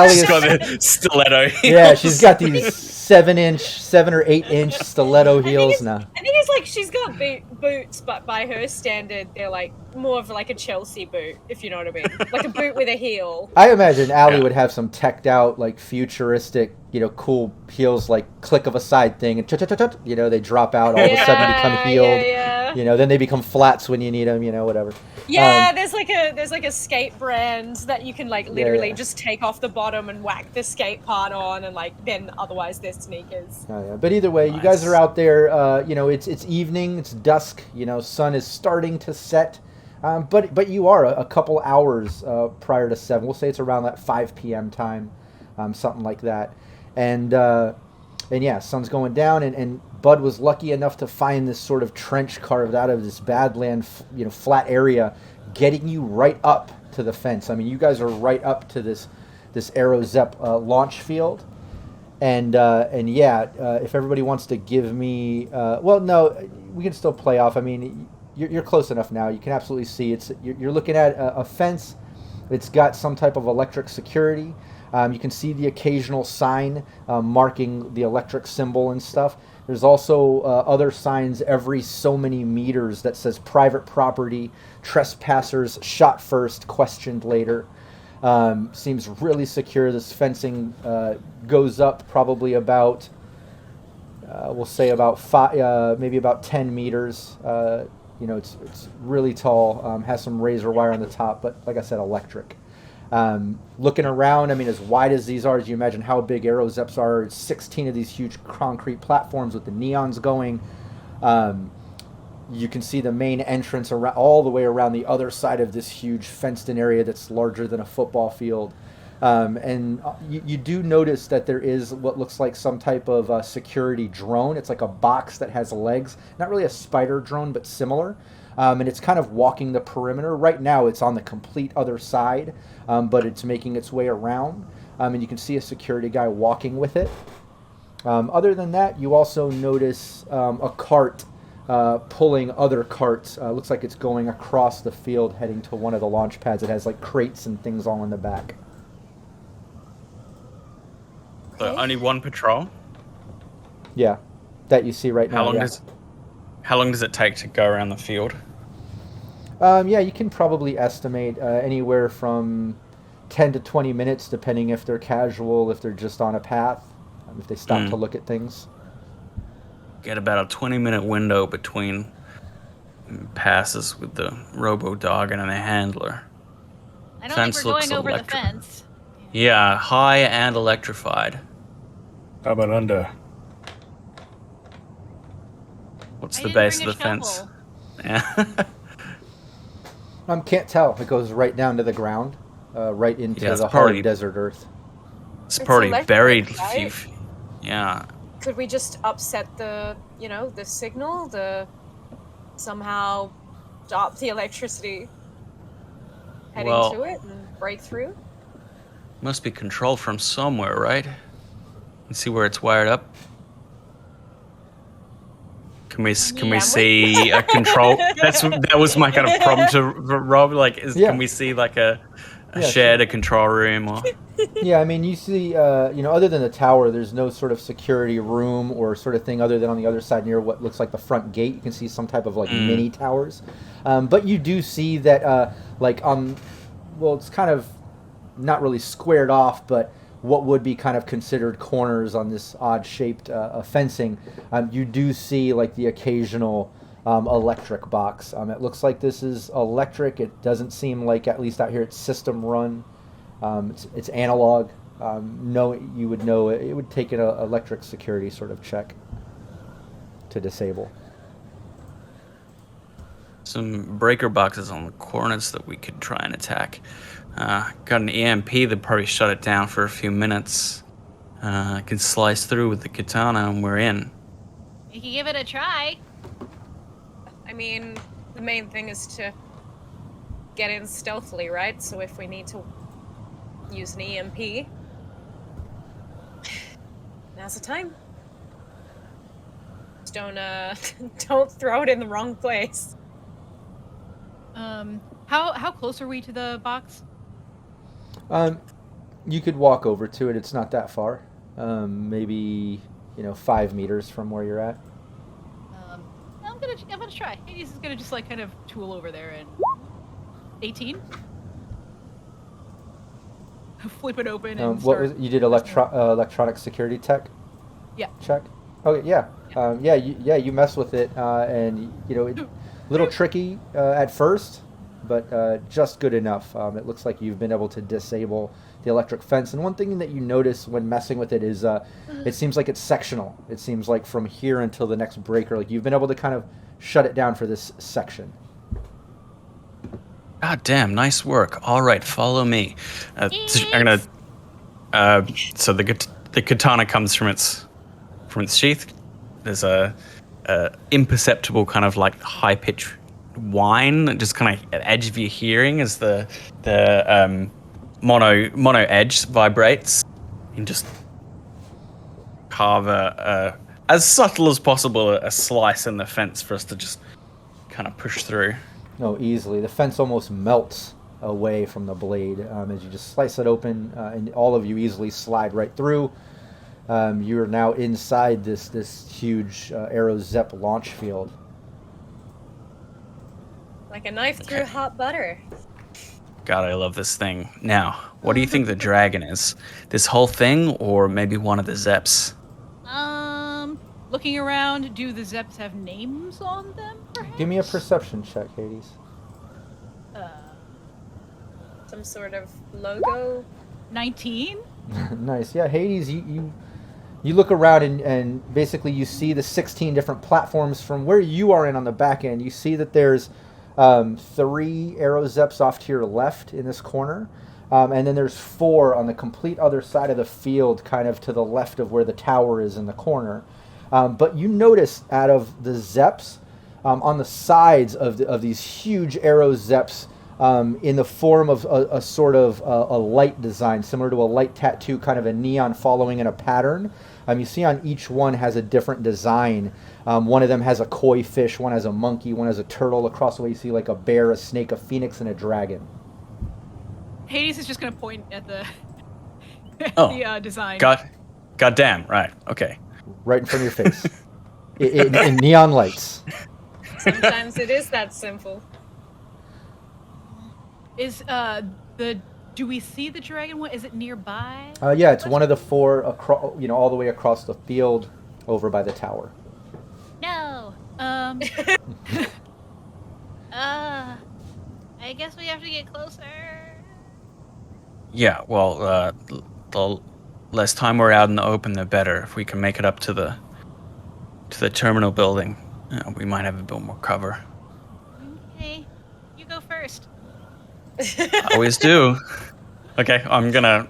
Speaker 2: She's
Speaker 1: is,
Speaker 2: got the stiletto.
Speaker 1: yeah, she's got these 7 or 8 inch stiletto heels now.
Speaker 4: I think it's like she's got boots, but by her standard, they're like more of like a Chelsea boot, if you know what I mean. Like a boot with a heel.
Speaker 1: I imagine Allie
Speaker 2: Yeah.
Speaker 1: would have some teched out, like futuristic, cool heels, like click of a side thing, and they drop out, all of a sudden become heeled.
Speaker 4: Yeah.
Speaker 1: Then they become flats when you need them, whatever.
Speaker 4: Yeah, there's like a skate brand that you can like literally
Speaker 1: yeah.
Speaker 4: just take off the bottom and whack the skate part on, and like then otherwise they're sneakers.
Speaker 1: Oh, yeah. But either way, you guys
Speaker 2: Nice.
Speaker 1: are out there. It's evening. It's dusk. Sun is starting to set. But you are a couple hours prior to 7. We'll say it's around that 5 p.m. time, something like that. And yeah, sun's going down. And Bud was lucky enough to find this sort of trench carved out of this badland, flat area, getting you right up to the fence. I mean, you guys are right up to this Aero Zep launch field. And yeah, if everybody wants to give me, no, we can still play off. I mean, you're close enough now. You can absolutely see you're looking at a fence. It's got some type of electric security. You can see the occasional sign marking the electric symbol and stuff. There's also other signs every so many meters that says private property, trespassers shot first, questioned later. Seems really secure. This fencing goes up probably about, we'll say about 5, maybe about 10 meters. It's really tall. Has some razor wire on the top, but like I said, electric. Looking around, I mean, as wide as these are, as you imagine how big Aero Zeps are, it's 16 of these huge concrete platforms with the neons going. You can see the main entrance all the way around the other side of this huge fenced-in area that's larger than a football field. And you do notice that there is what looks like some type of security drone. It's like a box that has legs. Not really a spider drone, but similar. And it's kind of walking the perimeter. Right now, it's on the complete other side, but it's making its way around. And you can see a security guy walking with it. Other than that, you also notice a cart pulling other carts. Looks like it's going across the field, heading to one of the launch pads. It has like crates and things all in the back.
Speaker 2: So only one patrol.
Speaker 1: Yeah, that you see right now.
Speaker 2: How long does it take to go around the field?
Speaker 1: Yeah, you can probably estimate anywhere from 10 to 20 minutes, depending if they're casual, if they're just on a path, if they stop to look at things.
Speaker 2: Get about a 20-minute window between passes with the robo-dog and the handler.
Speaker 6: I don't think we're going over the fence.
Speaker 2: Yeah, high and electrified.
Speaker 5: How about under?
Speaker 2: What's the base of the fence? Yeah.
Speaker 1: Can't tell. It goes right down to the ground, right into the hard desert earth.
Speaker 2: It's probably buried.
Speaker 4: Right?
Speaker 2: Yeah.
Speaker 4: Could we just upset the signal, somehow stop the electricity heading to it and break through?
Speaker 2: Must be controlled from somewhere, right? Let's see where it's wired up. Can we see a control? That was my kind of prompt to Rob. Can we see like a control room or?
Speaker 1: Yeah, I mean, you see, other than the tower, there's no sort of security room or sort of thing other than on the other side near what looks like the front gate. You can see some type of mini towers, but you do see that it's kind of not really squared off, but what would be kind of considered corners on this odd-shaped fencing. You do see the occasional electric box. It looks like this is electric. It doesn't seem like, at least out here, it's system run. It's analog. You would know it would take an electric security sort of check to disable.
Speaker 2: Some breaker boxes on the corners that we could try and attack. Got an EMP that probably shut it down for a few minutes. Can slice through with the katana and we're in.
Speaker 6: You can give it a try.
Speaker 4: I mean, the main thing is to get in stealthily, right? So if we need to use an EMP, now's the time. Just don't throw it in the wrong place.
Speaker 3: How close are we to the box?
Speaker 1: You could walk over to it. It's not that far. Maybe 5 meters from where you're at.
Speaker 3: I'm gonna try. Hades is gonna just kind of tool over there and 18. Flip it open and start.
Speaker 1: You did electronic security tech?
Speaker 3: Yeah.
Speaker 1: Check. Okay. Yeah. You mess with it, and it's a little tricky at first, but just good enough. It looks like you've been able to disable the electric fence. And one thing that you notice when messing with it is it seems like it's sectional. It seems like from here until the next breaker, you've been able to kind of shut it down for this section.
Speaker 2: God damn, nice work. All right, follow me. So I'm gonna. So the katana comes from its sheath. There's a imperceptible kind of high pitch whine that just kind of at the edge of your hearing as the mono edge vibrates, and just carve as subtle as possible a slice in the fence for us to just kind of push through.
Speaker 1: No, easily. The fence almost melts away from the blade as you just slice it open, and all of you easily slide right through. You're now inside this huge Aero Zep launch field.
Speaker 4: Like a knife through hot butter.
Speaker 2: God, I love this thing. Now, what do you think the dragon is? This whole thing, or maybe one of the Zeps?
Speaker 3: Looking around, do the Zeps have names on them, perhaps?
Speaker 1: Give me a perception check, Hades.
Speaker 4: Some sort of logo.
Speaker 3: 19?
Speaker 1: Nice. Yeah, Hades, you look around and basically you see the 16 different platforms from where you are in on the back end. You see that there's 3 Aero Zeps off to your left in this corner. And then there's 4 on the complete other side of the field, kind of to the left of where the tower is in the corner. But you notice out of the Zeps, on the sides of these huge Aero Zeps, in the form of a sort of a light design, similar to a light tattoo, kind of a neon following in a pattern. You see on each one has a different design. One of them has a koi fish, one has a monkey, one has a turtle. Across the way you see like a bear, a snake, a phoenix, and a dragon.
Speaker 3: Hades is just gonna point at the design.
Speaker 2: God damn, right, okay.
Speaker 1: Right in front of your face. in neon lights.
Speaker 4: Sometimes it is that simple.
Speaker 3: Is do we see the dragon one? Is it nearby?
Speaker 1: Yeah, it's one of the four across, all the way across the field over by the tower.
Speaker 6: No. I guess we have to get closer.
Speaker 2: Yeah, well, the less time we're out in the open, the better. If we can make it up to the terminal building, we might have a bit more cover.
Speaker 6: Okay, you go first.
Speaker 2: I always do. Okay, I'm gonna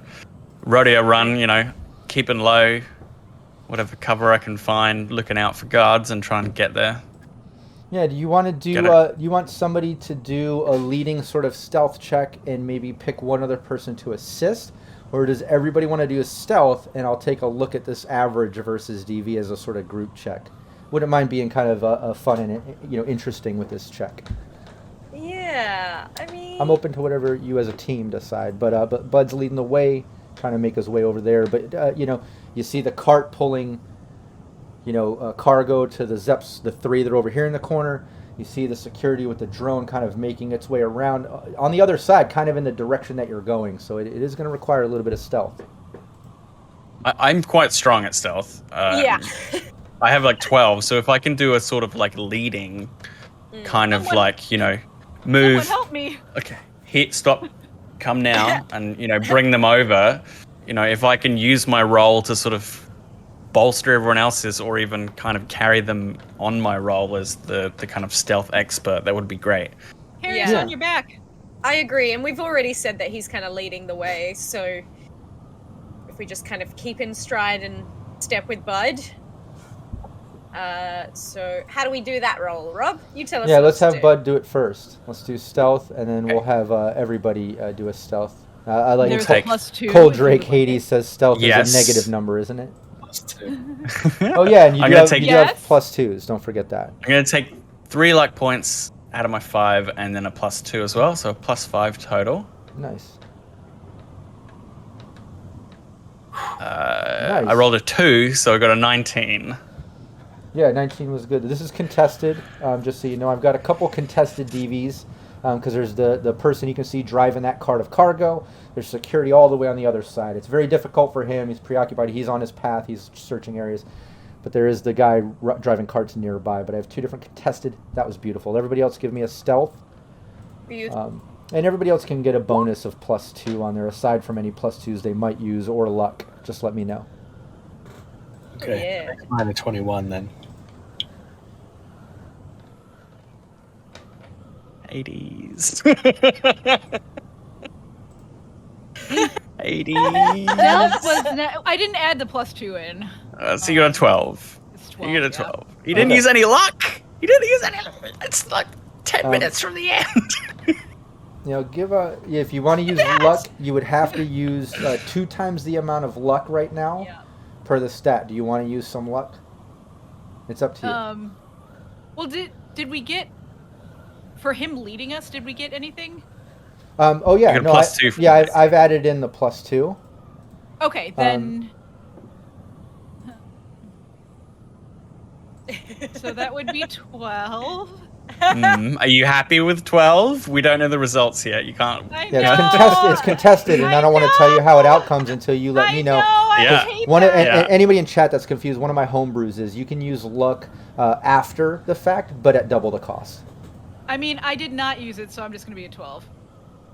Speaker 2: rodeo run, keeping low, whatever cover I can find, looking out for guards and trying to get there.
Speaker 1: Yeah, do you want to do, you want somebody to do a leading sort of stealth check and maybe pick one other person to assist? Or does everybody want to do a stealth and I'll take a look at this average versus DV as a sort of group check? Wouldn't mind being kind of fun and, interesting with this check.
Speaker 4: Yeah, I mean...
Speaker 1: I'm open to whatever you as a team decide, but Bud's leading the way, trying to make his way over there. But, you see the cart pulling, cargo to the Zeps, the three that are over here in the corner. You see the security with the drone kind of making its way around on the other side, kind of in the direction that you're going. So it is going to require a little bit of stealth.
Speaker 2: I'm quite strong at stealth.
Speaker 4: Yeah.
Speaker 2: I have like 12, so if I can do a sort of like leading kind of move.
Speaker 3: Someone help me.
Speaker 2: Okay. Hit, stop, come now, and, bring them over. If I can use my role to sort of bolster everyone else's or even kind of carry them on my role as the kind of stealth expert, that would be great.
Speaker 3: Harry's
Speaker 4: Yeah.
Speaker 3: on your back.
Speaker 4: I agree, and we've already said that he's kind of leading the way, so if we just kind of keep in stride and step with Bud. So how do we do that roll, Rob? You tell us.
Speaker 1: Yeah,
Speaker 4: what
Speaker 1: let's
Speaker 4: to
Speaker 1: have
Speaker 4: do.
Speaker 1: Bud do it first. Let's do stealth, and then we'll have everybody do a stealth. I like
Speaker 3: There's
Speaker 2: take-
Speaker 3: a +2.
Speaker 1: Cold
Speaker 3: if you
Speaker 1: Drake
Speaker 3: would like
Speaker 1: Hades
Speaker 3: it.
Speaker 1: says stealth
Speaker 2: Yes.
Speaker 1: is a negative number, isn't it?
Speaker 5: +2.
Speaker 1: Oh yeah, and you
Speaker 2: I'm
Speaker 1: do
Speaker 2: gonna
Speaker 1: have,
Speaker 2: take-
Speaker 1: you do have
Speaker 3: Yes.
Speaker 1: +2s. Don't forget that.
Speaker 2: I'm going to take 3 luck points out of my 5 and then a +2 as well, so a +5 total.
Speaker 1: Nice.
Speaker 2: I rolled a 2, so I got a 19.
Speaker 1: Yeah, 19 was good. This is contested, just so you know. I've got a couple contested DVs, because there's the person you can see driving that cart of cargo. There's security all the way on the other side. It's very difficult for him. He's preoccupied. He's on his path. He's searching areas. But there is the guy driving carts nearby. But I have 2 different contested. That was beautiful. Everybody else give me a stealth.
Speaker 4: Beautiful.
Speaker 1: And everybody else can get a bonus of +2 on there, aside from any +2s they might use or luck. Just let me know.
Speaker 5: Okay.
Speaker 4: Yeah.
Speaker 5: Mine a 21 then.
Speaker 2: 80s. 80s.
Speaker 3: I didn't add the +2 in.
Speaker 2: So you got a 12.
Speaker 3: It's 12.
Speaker 2: You got a
Speaker 3: yeah.
Speaker 2: 12. You didn't
Speaker 1: Okay.
Speaker 2: use any luck. You didn't use any. It's like 10 minutes from the end.
Speaker 1: If you want to use luck, you would have to use 2 times the amount of luck right now
Speaker 3: Yeah.
Speaker 1: per the stat. Do you want to use some luck? It's up to you.
Speaker 3: Well, did we get for him leading us? Did we get anything?
Speaker 1: Oh yeah,
Speaker 2: You get a
Speaker 1: no,
Speaker 2: +2 from
Speaker 1: yeah,
Speaker 2: this.
Speaker 1: I've added in the +2.
Speaker 3: Okay, then. So that would be 12.
Speaker 2: Are you happy with 12? We don't know the results yet. You can't.
Speaker 3: I
Speaker 1: Yeah,
Speaker 3: know.
Speaker 1: it's contested. It's contested, and I don't want to tell you how it outcomes until you let me know.
Speaker 3: I
Speaker 2: Yeah.
Speaker 3: hate
Speaker 1: One of,
Speaker 3: that.
Speaker 1: and anybody in chat that's confused, one of my homebrews is you can use luck after the fact, but at double the cost.
Speaker 3: I mean, I did not use it, so I'm just gonna be a 12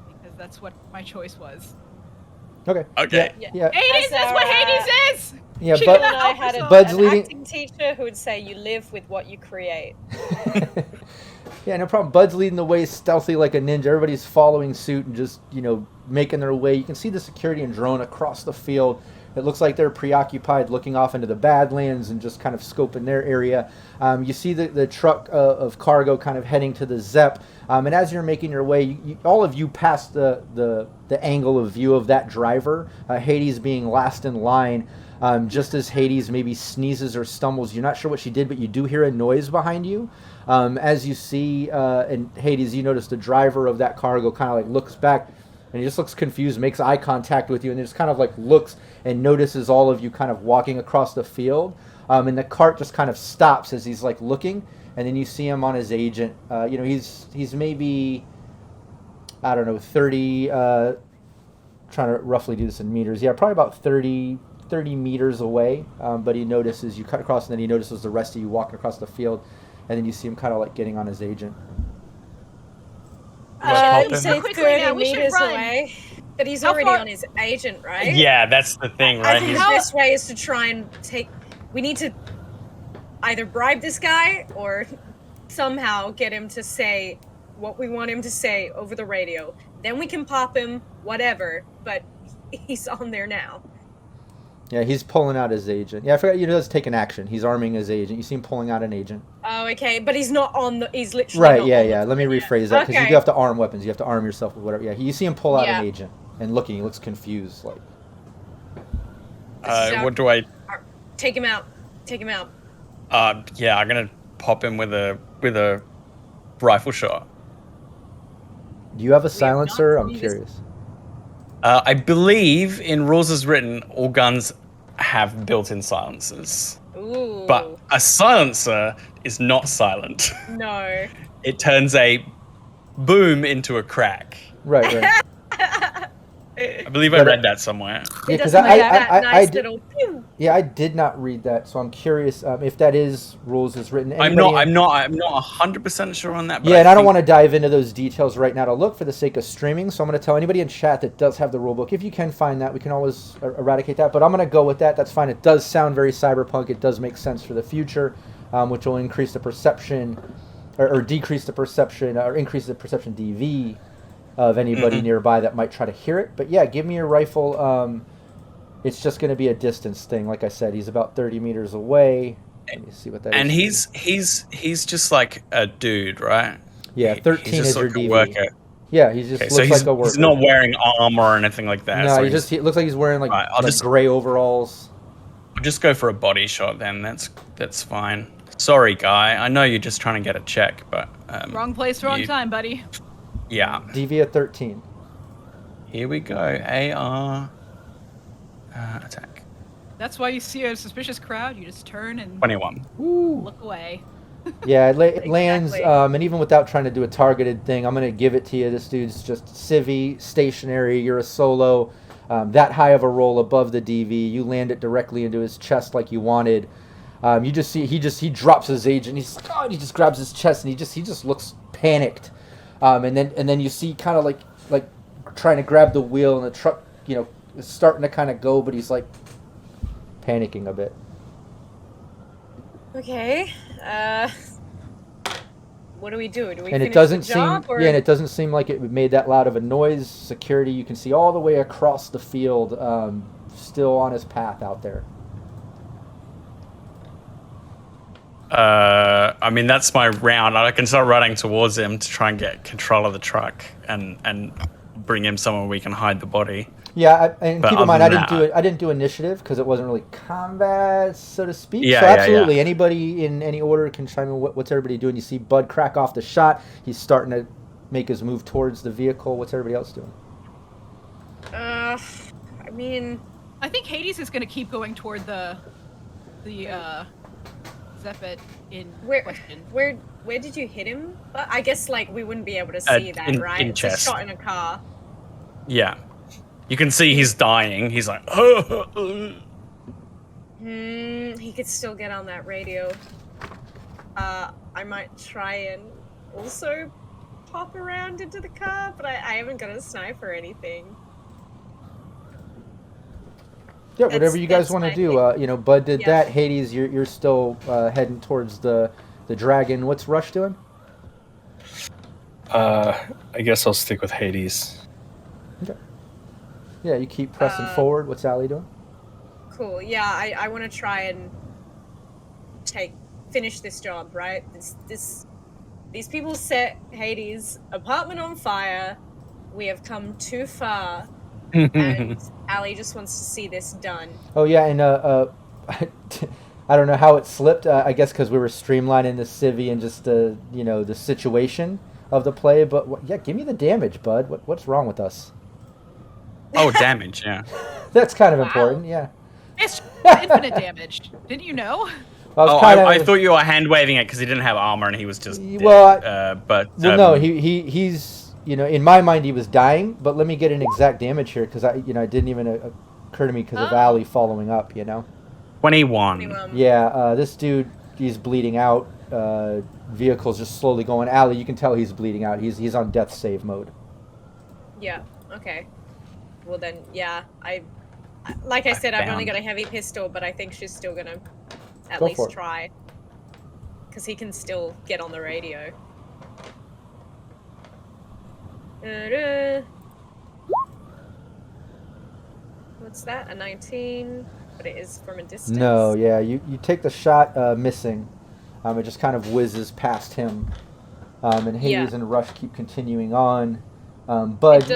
Speaker 3: because that's what my choice was.
Speaker 1: Okay.
Speaker 2: Okay.
Speaker 1: Yeah.
Speaker 3: Hades is what Hades is.
Speaker 1: Yeah,
Speaker 3: She
Speaker 1: but
Speaker 3: cannot
Speaker 4: And I
Speaker 3: help
Speaker 4: had
Speaker 3: herself.
Speaker 1: Bud's
Speaker 4: an
Speaker 1: leading-
Speaker 4: acting teacher who would say, "You live with what you create."
Speaker 1: yeah, no problem. Bud's leading the way stealthy like a ninja. Everybody's following suit and just, making their way. You can see the security and drone across the field, It looks like they're preoccupied looking off into the Badlands and just kind of scoping their area. You see the truck of cargo kind of heading to the Zepp. And as you're making your way, all of you pass the angle of view of that driver, Hades being last in line. Just as Hades maybe sneezes or stumbles, you're not sure what she did, but you do hear a noise behind you. As you see, and Hades, you notice the driver of that cargo kind of like looks back, and he just looks confused, makes eye contact with you, and just kind of like looks and notices all of you kind of walking across the field. And the cart just kind of stops as he's like looking, and then you see him on his agent. He's maybe, I don't know, 30, trying to roughly do this in meters. Yeah, probably about 30 meters away. But he notices you cut across, and then he notices the rest of you walking across the field, and then you see him kind of like getting on his agent.
Speaker 4: You say 30 meters away, but he's already on his agent, right?
Speaker 2: Yeah, that's the thing, right?
Speaker 4: I think the best way is to try and we need to either bribe this guy or somehow get him to say what we want him to say over the radio. Then we can pop him, whatever, but he's on there now.
Speaker 1: Yeah, he's pulling out his agent. Yeah, I forgot he does take an action. He's arming his agent. You see him pulling out an agent.
Speaker 4: Oh, okay, but he's not on the. He's literally
Speaker 1: right.
Speaker 4: Not
Speaker 1: Yeah. Let me rephrase that because you do have to arm weapons. You have to arm yourself with whatever. Yeah, you see him pull out an agent and looking. He looks confused. Like.
Speaker 2: What do I?
Speaker 4: Take him out. Take him out.
Speaker 2: Yeah, I'm gonna pop him with a rifle shot.
Speaker 1: Do you have a silencer? I'm curious.
Speaker 2: I believe in rules as written, all guns have built-in silencers.
Speaker 4: Ooh.
Speaker 2: But a silencer is not silent.
Speaker 4: No.
Speaker 2: It turns a boom into a crack.
Speaker 1: Right.
Speaker 2: I believe I read that somewhere.
Speaker 1: Yeah, because I did not read that, so I'm curious if that is rules as written.
Speaker 2: I'm not 100% sure on that. But
Speaker 1: yeah, and I don't want to dive into those details right now to look for the sake of streaming. So I'm going to tell anybody in chat that does have the rule book. If you can find that, we can always eradicate that. But I'm going to go with that. That's fine. It does sound very cyberpunk. It does make sense for the future, which will increase the perception, or decrease the perception, or increase the perception DV of anybody nearby that might try to hear it. But yeah, give me your rifle. It's just going to be a distance thing. Like I said, he's about 30 meters away. Let me see what that is.
Speaker 2: And he's just like a dude, right?
Speaker 1: Yeah, 13 is your DV.
Speaker 2: Worker.
Speaker 1: Yeah, he just looks like a worker.
Speaker 2: He's not wearing armor or anything like that.
Speaker 1: No, he looks like he's wearing like gray overalls.
Speaker 2: I'll just go for a body shot then. That's fine. Sorry, guy. I know you're just trying to get a check, but
Speaker 3: wrong place, wrong time, buddy.
Speaker 2: Yeah.
Speaker 1: DV at 13.
Speaker 2: Here we go. AR attack.
Speaker 3: That's why you see a suspicious crowd. You just turn and
Speaker 2: 21.
Speaker 3: Look away.
Speaker 1: Yeah, it lands, and even without trying to do a targeted thing, I'm going to give it to you. This dude's just civvy, stationary. You're a solo. That high of a roll above the DV. You land it directly into his chest like you wanted. You just see he drops his agent. He just grabs his chest and he just looks panicked. And then you see kind of like trying to grab the wheel, and the truck, is starting to kind of go, but he's like panicking a bit.
Speaker 4: Okay. What do we do? Do we
Speaker 1: and
Speaker 4: finish
Speaker 1: it doesn't
Speaker 4: the job,
Speaker 1: seem, and it doesn't seem like it made that loud of a noise. Security, you can see all the way across the field, still on his path out there.
Speaker 2: I mean, that's my round. I can start running towards him to try and get control of the truck and bring him somewhere we can hide the body.
Speaker 1: Yeah, and keep in mind, I didn't do initiative because it wasn't really combat, so to speak.
Speaker 2: Yeah,
Speaker 1: so absolutely, anybody in any order can chime in. What's everybody doing? You see Bud crack off the shot. He's starting to make his move towards the vehicle. What's everybody else doing?
Speaker 4: I mean,
Speaker 3: I think Hades is going to keep going toward the Zeppet in question.
Speaker 4: Where did you hit him? I guess we wouldn't be able to see that, right?
Speaker 2: In chest.
Speaker 4: It's a shot in a car.
Speaker 2: Yeah. You can see he's dying. He's like,
Speaker 4: He could still get on that radio. I might try and also pop around into the car, but I haven't got a sniper or anything.
Speaker 1: Yeah, whatever you guys want to do. Bud did that. Hades, you're still heading towards the dragon. What's Rush doing?
Speaker 5: I guess I'll stick with Hades.
Speaker 1: Okay. Yeah, you keep pressing forward. What's Allie doing?
Speaker 4: Cool. Yeah, I want to try and finish this job, right? These people set Hades' apartment on fire. We have come too far, and Allie just wants to see this done.
Speaker 1: Oh yeah, and I don't know how it slipped. I guess because we were streamlining the civvy and just the situation of the play. But yeah, give me the damage, bud. What's wrong with us?
Speaker 2: Oh, damage. Yeah.
Speaker 1: That's kind of important. Yeah.
Speaker 3: It's infinite damage. Didn't you know?
Speaker 2: I thought you were hand waving it because he didn't have armor and he was just dead.
Speaker 1: No, he's in my mind he was dying. But let me get an exact damage here because I didn't even occur to me because of Allie following up.
Speaker 2: 21.
Speaker 1: Yeah, this dude, he's bleeding out. Vehicle's just slowly going. Allie, you can tell he's bleeding out. He's on death save mode.
Speaker 4: Yeah. Okay. Well then, yeah. Like I said, I've only got a heavy pistol, but I think she's still gonna at least try, because he can still get on the radio. What's that? A 19? But it is from a distance.
Speaker 1: No, yeah, you take the shot, missing. It just kind of whizzes past him. And Hades and Rush keep continuing on. But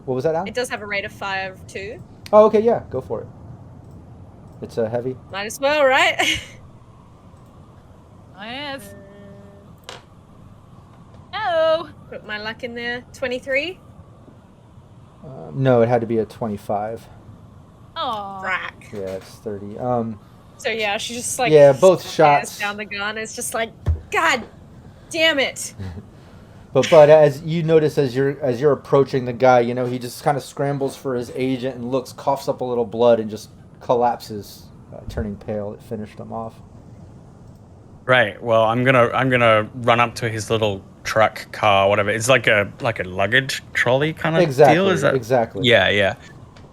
Speaker 1: what was that, Al?
Speaker 4: It does have a rate of fire of 2.
Speaker 1: Oh, okay, yeah, go for it. It's a heavy.
Speaker 4: Might as well, right?
Speaker 3: Oh, yes. Oh.
Speaker 4: Put my luck in there. 23?
Speaker 1: No, it had to be a 25.
Speaker 3: Oh.
Speaker 4: Frack.
Speaker 1: Yeah, it's 30.
Speaker 4: So yeah, she just like
Speaker 1: both shots
Speaker 4: down the gun. It's just like, God damn it.
Speaker 1: But as you notice as you're approaching the guy, he just kind of scrambles for his agent and coughs up a little blood and just collapses, turning pale. It finished him off.
Speaker 2: Right. Well, I'm gonna run up to his little truck car, whatever. It's like a luggage trolley kind of deal. Is that
Speaker 1: exactly?
Speaker 2: Yeah.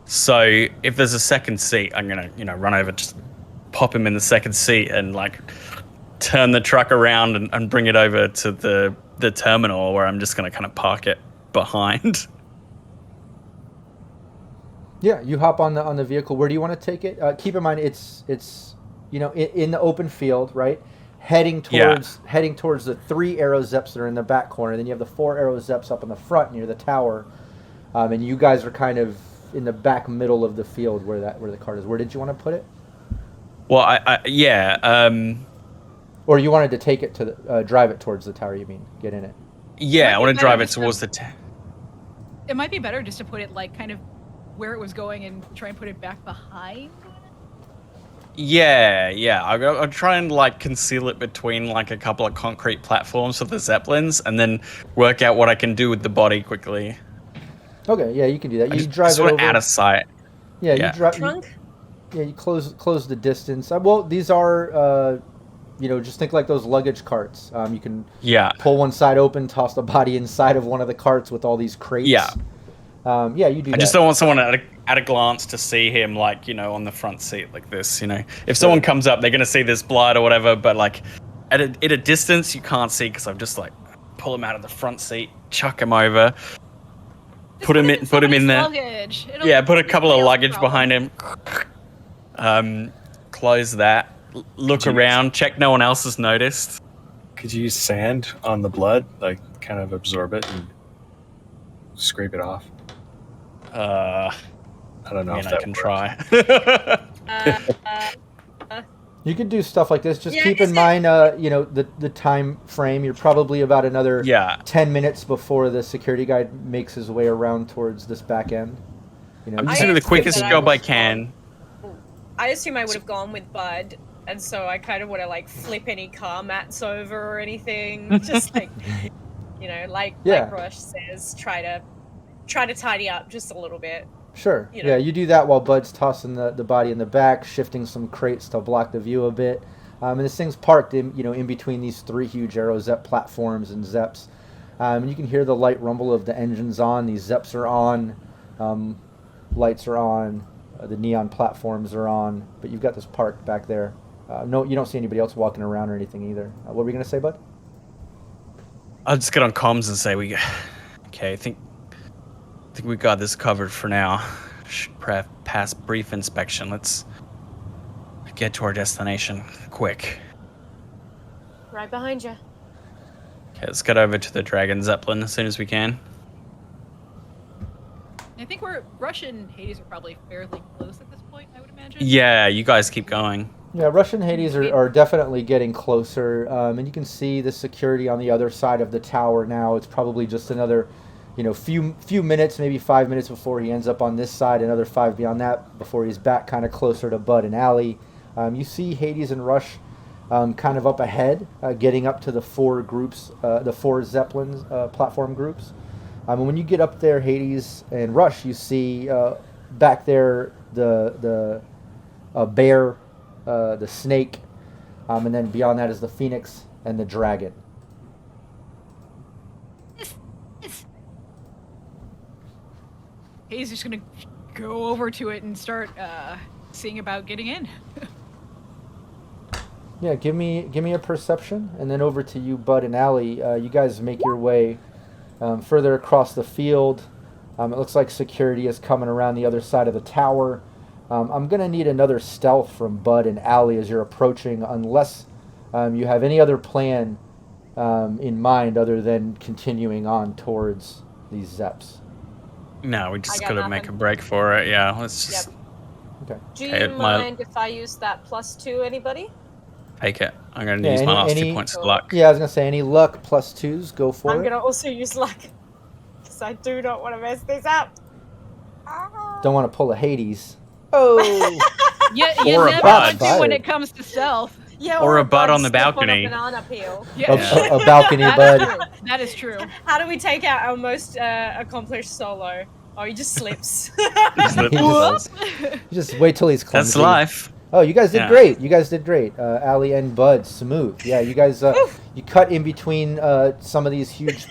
Speaker 2: So if there's a second seat, I'm gonna run over, just pop him in the second seat and like turn the truck around and bring it over to the terminal, where I'm just gonna kind of park it behind.
Speaker 1: Yeah, you hop on the vehicle. Where do you want to take it? Keep in mind it's in the open field, right? Heading towards the 3 arrow zeps that are in the back corner. Then you have the 4 arrow zeps up in the front near the tower, and you guys are kind of in the back middle of the field where the cart is. Where did you want to put it?
Speaker 2: Well,
Speaker 1: Or you wanted to take it to drive it towards the tower? You mean get in it?
Speaker 2: Yeah, I want to drive it towards the tower.
Speaker 3: It might be better just to put it like kind of where it was going and try and put it back behind.
Speaker 2: Yeah. I'll try and like conceal it between like a couple of concrete platforms for the zeppelins, and then work out what I can do with the body quickly.
Speaker 1: Okay, yeah, you can do that. You drive it over
Speaker 2: out of sight.
Speaker 1: Yeah, you drive.
Speaker 4: Trunk?
Speaker 1: You close the distance. Well, these are just think like those luggage carts. You can pull one side open, toss the body inside of one of the carts with all these crates.
Speaker 2: Yeah.
Speaker 1: You do that.
Speaker 2: I just don't want someone at a glance to see him like, on the front seat like this, If someone comes up, they're going to see this blood or whatever, but like at a distance you can't see, because I'm just like pull him out of the front seat, chuck him over, put him in there. Yeah, put a couple of luggage behind him. Close that. Look around, check no one else has noticed.
Speaker 5: Could you use sand on the blood, like kind of absorb it and scrape it off?
Speaker 2: I
Speaker 5: don't know if
Speaker 2: I
Speaker 5: that
Speaker 2: can
Speaker 5: works.
Speaker 2: try.
Speaker 1: You could do stuff like this. Just keep in mind, the time frame. You're probably about another 10 minutes before the security guy makes his way around towards this back end.
Speaker 2: I'm just doing the quickest job I can.
Speaker 4: I assume I would have gone with Bud, and so I kind of want to like flip any car mats over or anything. Just like, like Rush says, try to tidy up just a little bit.
Speaker 1: Sure. Yeah, you do that while Bud's tossing the body in the back, shifting some crates to block the view a bit. And this thing's parked in between these 3 huge Aero Zep platforms and Zeps. And you can hear the light rumble of the engines on. These Zeps are on. Lights are on. The neon platforms are on. But you've got this parked back there. No, you don't see anybody else walking around or anything either. What were you going to say, Bud?
Speaker 2: I'll just get on comms and say I think we got this covered for now. should pass brief inspection. Let's get to our destination quick.
Speaker 4: Right behind you.
Speaker 2: Okay, let's get over to the Dragon Zeppelin as soon as we can.
Speaker 3: I think Rush and Hades are probably fairly close at this point, I would imagine.
Speaker 2: Yeah, you guys keep going.
Speaker 1: Yeah, Rush and Hades are definitely getting closer, and you can see the security on the other side of the tower now. It's probably just another, few minutes, maybe 5 minutes before he ends up on this side, another 5 beyond that before he's back kind of closer to Bud and Allie. You see Hades and Rush kind of up ahead, getting up to the 4 groups, the 4 Zeppelins platform groups. And when you get up there, Hades and Rush, you see back there the bear, the snake, and then beyond that is the phoenix and the dragon.
Speaker 3: Hades just gonna go over to it and start seeing about getting in.
Speaker 1: Yeah, give me a perception, and then over to you, Bud and Allie. You guys make your way further across the field. It looks like security is coming around the other side of the tower. I'm going to need another stealth from Bud and Allie as you're approaching, unless you have any other plan in mind other than continuing on towards these Zeps.
Speaker 2: No, we just
Speaker 4: got
Speaker 2: gotta
Speaker 4: nothing.
Speaker 2: make a break for it. Yeah, let's just
Speaker 1: Okay.
Speaker 4: Do
Speaker 2: Okay,
Speaker 4: you
Speaker 2: my-
Speaker 4: mind if I use that +2, anybody?
Speaker 2: take it. I'm gonna
Speaker 1: Yeah,
Speaker 2: use my last
Speaker 1: any-
Speaker 2: 2 points of luck.
Speaker 1: Yeah, I was going to say any luck +2s, go for
Speaker 4: I'm
Speaker 1: it.
Speaker 4: gonna also use luck. Because I do not want to mess this up.
Speaker 1: Don't want to pull a Hades. Oh!
Speaker 3: You
Speaker 2: Or a
Speaker 3: never
Speaker 2: bud.
Speaker 3: want to when it comes to stealth.
Speaker 4: Yeah,
Speaker 2: Or a bud
Speaker 4: bud
Speaker 2: on the
Speaker 4: step
Speaker 2: balcony.
Speaker 4: a banana peel.
Speaker 3: Yeah,
Speaker 1: a balcony, Bud.
Speaker 3: that is true.
Speaker 4: How do we take out our most accomplished solo? Oh, he just slips.
Speaker 1: Just wait till he's clumsy.
Speaker 2: That's life.
Speaker 1: Oh, you guys did
Speaker 2: Yeah.
Speaker 1: great. You guys did great. Allie and Bud, smooth. Yeah, you guys, you cut in between some of these huge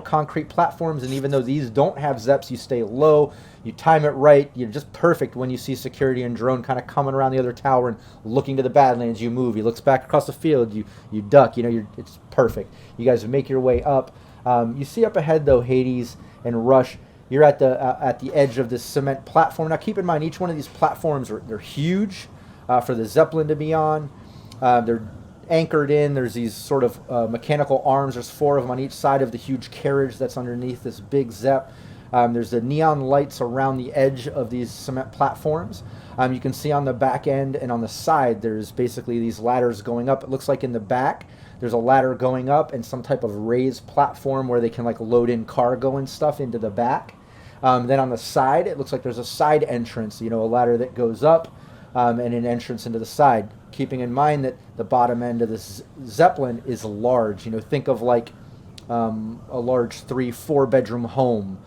Speaker 1: concrete platforms, and even though these don't have Zeps, you stay low. You time it right. You're just perfect when you see security and drone kind of coming around the other tower and looking to the Badlands. You move. He looks back across the field. You duck. It's perfect. You guys make your way up. You see up ahead though, Hades and Rush. You're at the edge of this cement platform. Now, keep in mind, each one of these platforms they're huge. For the Zeppelin to be on. They're anchored in. There's these sort of mechanical arms. There's 4 of them on each side of the huge carriage that's underneath this big Zep. There's the neon lights around the edge of these cement platforms. You can see on the back end and on the side, there's basically these ladders going up. It looks like in the back, there's a ladder going up and some type of raised platform where they can like load in cargo and stuff into the back. Then on the side, it looks like there's a side entrance, a ladder that goes up. And an entrance into the side, keeping in mind that the bottom end of this Zeppelin is large. Think of like a large 3-4 bedroom home,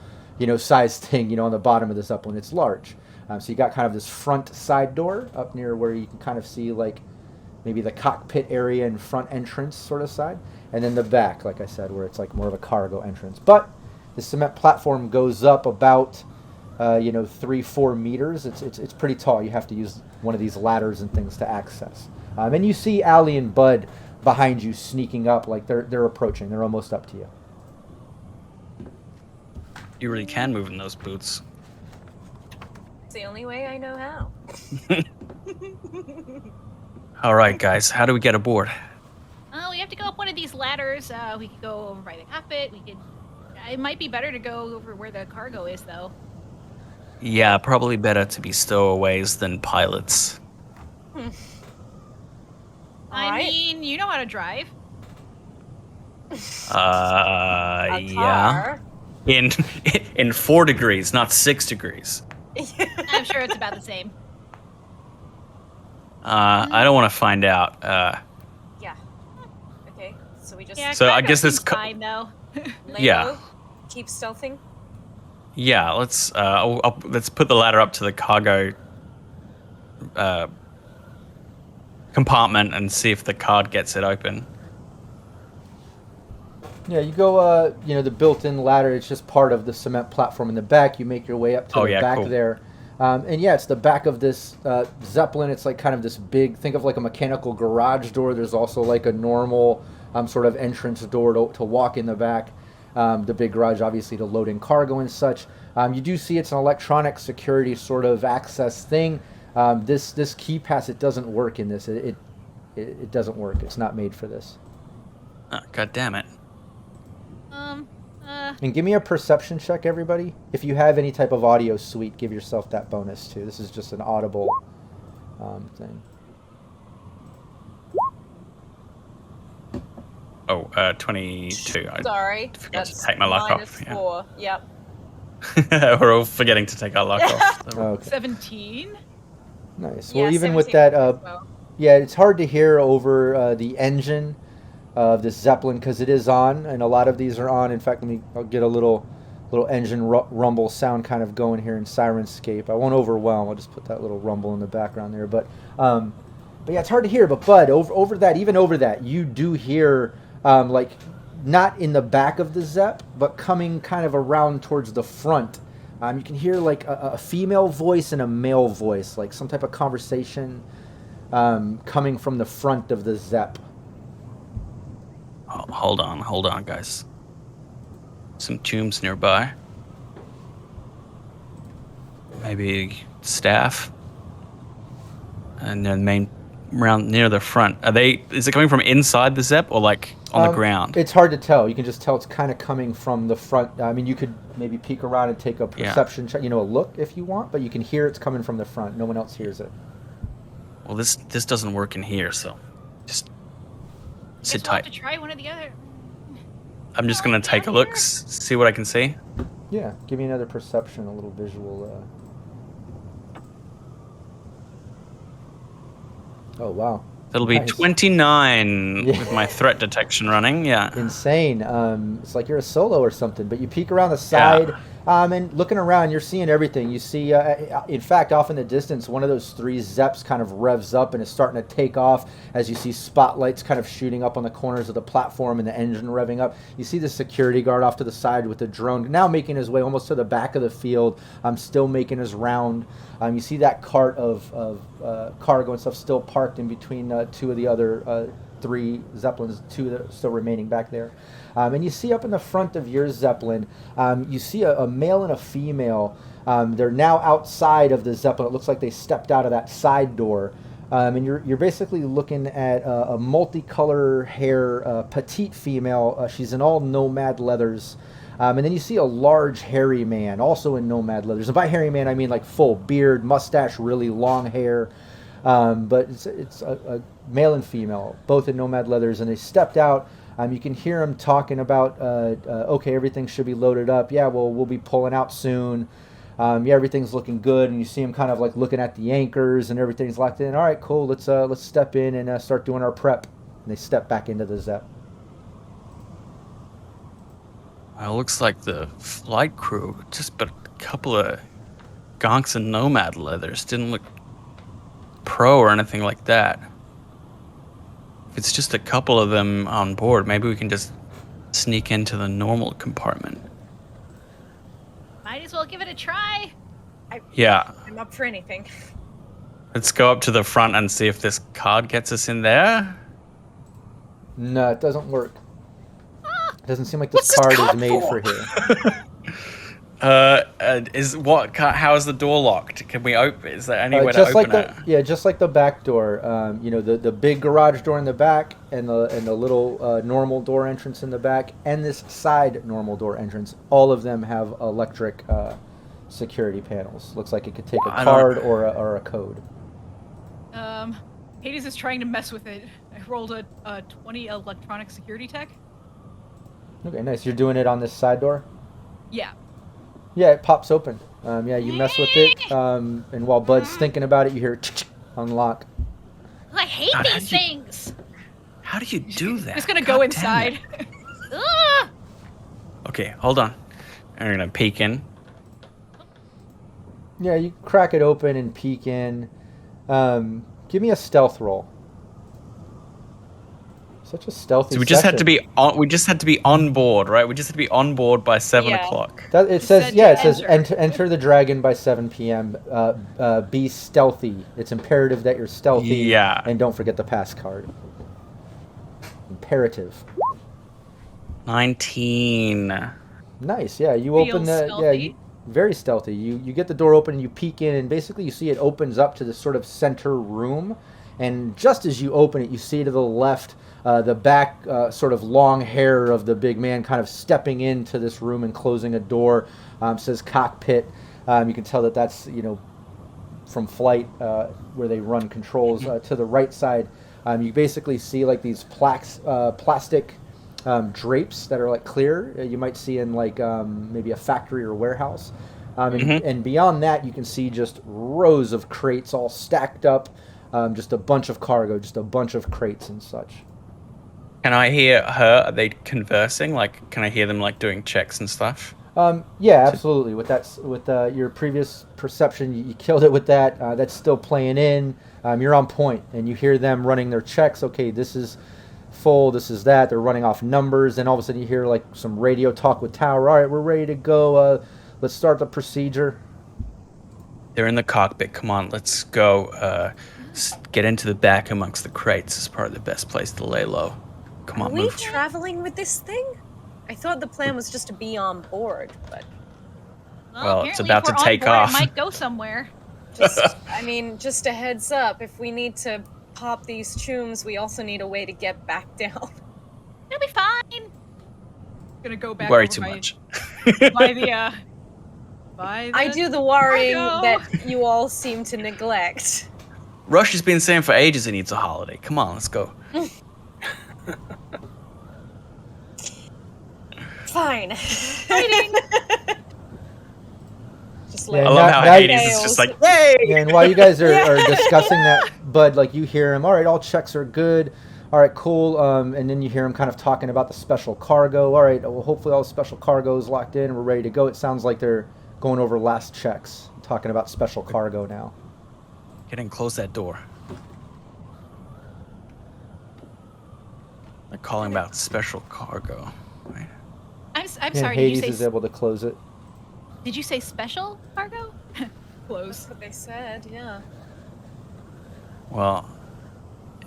Speaker 1: size thing, on the bottom of the Zeppelin. It's large. So you got kind of this front side door up near where you can kind of see like maybe the cockpit area and front entrance sort of side. And then the back, like I said, where it's like more of a cargo entrance. But the cement platform goes up about 3-4 meters. It's pretty tall. You have to use one of these ladders and things to access. And you see Allie and Bud behind you sneaking up, like they're approaching. They're almost up to you.
Speaker 2: You really can move in those boots.
Speaker 4: It's the only way I know how.
Speaker 2: All right, guys, how do we get aboard?
Speaker 6: Oh, we have to go up one of these ladders. We could go over by the cockpit. It might be better to go over where the cargo is, though.
Speaker 2: Yeah, probably better to be stowaways than pilots.
Speaker 6: I
Speaker 4: Alright.
Speaker 6: mean, you know how to drive.
Speaker 4: A
Speaker 2: Yeah.
Speaker 4: car.
Speaker 2: In 4 degrees, not 6 degrees.
Speaker 6: I'm sure it's about the same.
Speaker 2: I don't want to find out.
Speaker 4: Yeah. Okay, so we just
Speaker 6: Yeah,
Speaker 2: So I
Speaker 6: cargo
Speaker 2: guess this
Speaker 6: seems
Speaker 2: co-
Speaker 6: fine though.
Speaker 4: lay
Speaker 2: yeah.
Speaker 4: low, keep stealthing.
Speaker 2: Yeah, let's put the ladder up to the cargo compartment and see if the card gets it open.
Speaker 1: Yeah, you go, the built-in ladder. It's just part of the cement platform in the back. You make your way up to the back
Speaker 2: cool.
Speaker 1: there. And yeah, it's the back of this Zeppelin. It's like kind of this big, think of like a mechanical garage door. There's also like a normal sort of entrance door to walk in the back. the big garage, obviously, to load in cargo and such. You do see it's an electronic security sort of access thing. This key pass, it doesn't work in this. It doesn't work. It's not made for this.
Speaker 2: Oh, God damn it.
Speaker 1: And give me a perception check, everybody. If you have any type of audio suite, give yourself that bonus too. This is just an audible thing.
Speaker 2: Oh, 22.
Speaker 4: Sorry.
Speaker 2: I forgot
Speaker 4: That's
Speaker 2: to take my lock off.
Speaker 4: -4. Yep.
Speaker 2: Yeah. We're all forgetting to take our lock off.
Speaker 1: Okay,
Speaker 3: 17.
Speaker 1: nice.
Speaker 4: Yeah,
Speaker 1: Well, even with
Speaker 4: 17
Speaker 1: that,
Speaker 4: as well.
Speaker 1: yeah, it's hard to hear over the engine of this Zeppelin because it is on, and a lot of these are on. In fact, I'll get a little engine rumble sound kind of going here in Syrinscape. I won't overwhelm. I'll just put that little rumble in the background there. But yeah, it's hard to hear. But Bud, over that, you do hear like not in the back of the Zepp, but coming kind of around towards the front. You can hear like a female voice and a male voice, like some type of conversation coming from the front of the Zepp.
Speaker 2: Oh, hold on, guys. Some tombs nearby. Maybe staff. And then main round near the front. Is it coming from inside the Zepp or like on the ground?
Speaker 1: It's hard to tell. You can just tell it's kind of coming from the front. I mean, you could maybe peek around and take a perception check, a look if you want, but you can hear it's coming from the front. No one else hears it.
Speaker 2: Well, this doesn't work in here, so just sit
Speaker 6: Guess we'll have
Speaker 2: tight.
Speaker 6: to try one or the other.
Speaker 2: I'm just gonna take a look, see what I can see.
Speaker 1: Yeah, give me another perception, a little visual. Oh, wow.
Speaker 2: It'll be
Speaker 1: Nice.
Speaker 2: 29
Speaker 1: Yeah.
Speaker 2: with my threat detection running. Yeah.
Speaker 1: Insane. It's like you're a solo or something, but you peek around the side, and looking around, you're seeing everything. You see, in fact, off in the distance, one of those 3 Zeps kind of revs up and is starting to take off as you see spotlights kind of shooting up on the corners of the platform and the engine revving up. You see the security guard off to the side with the drone, now making his way almost to the back of the field, still making his round. You see that cart of cargo and stuff still parked in between 2 of the other 3 Zeppelins, 2 that are still remaining back there. And you see up in the front of your Zeppelin, you see a male and a female. They're now outside of the Zeppelin. It looks like they stepped out of that side door. And you're basically looking at a multicolor hair, petite female. She's in all nomad leathers. And then you see a large hairy man, also in nomad leathers. And by hairy man, I mean like full beard, mustache, really long hair. But it's a male and female, both in nomad leathers. And they stepped out. You can hear them talking about, okay, everything should be loaded up. Yeah, well, we'll be pulling out soon. Yeah, everything's looking good. And you see them kind of like looking at the anchors and everything's locked in. All right, cool. Let's step in and start doing our prep. And they step back into the Zepp.
Speaker 2: Well, it looks like the flight crew, just but a couple of gonks and nomad leathers. Didn't look pro or anything like that. If it's just a couple of them on board, maybe we can just sneak into the normal compartment.
Speaker 6: Might as well give it a try.
Speaker 2: Yeah.
Speaker 4: I'm up for anything.
Speaker 2: Let's go up to the front and see if this card gets us in there.
Speaker 1: No, it doesn't work. It doesn't seem like this card is made for here.
Speaker 2: How is the door locked? Can we open? Is there any way to open it?
Speaker 1: Yeah, just like the back door. The big garage door in the back, and the little normal door entrance in the back, and this side normal door entrance. All of them have electric security panels. Looks like it could take a card or a code.
Speaker 3: Hades is trying to mess with it. I rolled a 20 electronic security tech.
Speaker 1: Okay, nice. You're doing it on this side door?
Speaker 3: Yeah.
Speaker 1: Yeah, it pops open. Yeah, you mess with it, and while Bud's thinking about it, you hear unlock.
Speaker 6: I hate
Speaker 2: God,
Speaker 6: these things.
Speaker 2: How do you do that?
Speaker 3: It's gonna
Speaker 2: God
Speaker 3: go
Speaker 2: damn
Speaker 3: inside.
Speaker 2: it.
Speaker 6: Ugh.
Speaker 2: Okay, hold on. I'm gonna peek in.
Speaker 1: Yeah, you crack it open and peek in. Give me a stealth roll. Such a stealthy.
Speaker 2: So we just had to
Speaker 1: session.
Speaker 2: be on. We just had to be on board, right? We just had to be on board by 7
Speaker 4: Yeah.
Speaker 2: o'clock.
Speaker 1: It says
Speaker 3: said
Speaker 1: yeah. It
Speaker 3: to
Speaker 1: says
Speaker 3: enter.
Speaker 1: enter the dragon by 7 p.m. Be stealthy. It's imperative that you're stealthy.
Speaker 2: Yeah.
Speaker 1: And don't forget the pass card. Imperative.
Speaker 2: 19.
Speaker 1: Nice. Yeah, you
Speaker 3: Feels
Speaker 1: open the
Speaker 3: stealthy.
Speaker 1: very stealthy. You get the door open and you peek in, and basically you see it opens up to this sort of center room, and just as you open it, you see to the left the back sort of long hair of the big man kind of stepping into this room and closing a door. Says cockpit. You can tell that that's from flight where they run controls. To the right side, you basically see like these plastic drapes that are like clear. You might see in like maybe a factory or warehouse. And beyond that, you can see just rows of crates all stacked up. Just a bunch of cargo, just a bunch of crates and such.
Speaker 2: Can I hear her? Are they conversing? Like, can I hear them like doing checks and stuff?
Speaker 1: Yeah, absolutely. With your previous perception, you killed it with that. That's still playing in. You're on point, and you hear them running their checks. Okay, this is full. This is that. They're running off numbers, and all of a sudden you hear like some radio talk with Tower. All right, we're ready to go. Let's start the procedure.
Speaker 2: They're in the cockpit. Come on, let's go. Get into the back amongst the crates. It's probably the best place to lay low. Come on,
Speaker 4: Are we
Speaker 2: move.
Speaker 4: traveling with this thing? I thought the plan was just to be on board, but
Speaker 2: Well, it's
Speaker 6: apparently
Speaker 2: about
Speaker 6: if
Speaker 2: to
Speaker 6: we're on
Speaker 2: take
Speaker 6: board,
Speaker 2: off.
Speaker 6: It might go somewhere.
Speaker 4: just a heads up. If we need to pop these chooms, we also need a way to get back down.
Speaker 6: It'll be fine.
Speaker 3: Gonna go back.
Speaker 2: Worry
Speaker 3: over
Speaker 2: too
Speaker 3: by,
Speaker 2: much.
Speaker 3: By the. By the
Speaker 4: I do the worrying
Speaker 3: cargo.
Speaker 4: that you all seem to neglect.
Speaker 2: Rush has been saying for ages he needs a holiday. Come on, let's go.
Speaker 4: Fine.
Speaker 3: Fighting.
Speaker 4: Just
Speaker 1: Yeah,
Speaker 2: I love how
Speaker 1: now-
Speaker 2: Hades is just like, yay!
Speaker 1: And while you guys are discussing that, Bud, like you hear him. All right, all checks are good. All right, cool. And then you hear him kind of talking about the special cargo. All right, well, hopefully all the special cargo is locked in and we're ready to go. It sounds like they're going over last checks, talking about special cargo now.
Speaker 2: Get in, close that door. They're calling about special cargo. Right?
Speaker 6: I'm
Speaker 1: And
Speaker 6: sorry.
Speaker 1: Hades
Speaker 6: Did you
Speaker 1: is
Speaker 6: say
Speaker 1: able to close it.
Speaker 6: did you say special cargo?
Speaker 3: Close.
Speaker 4: That's what they said, yeah.
Speaker 2: Well,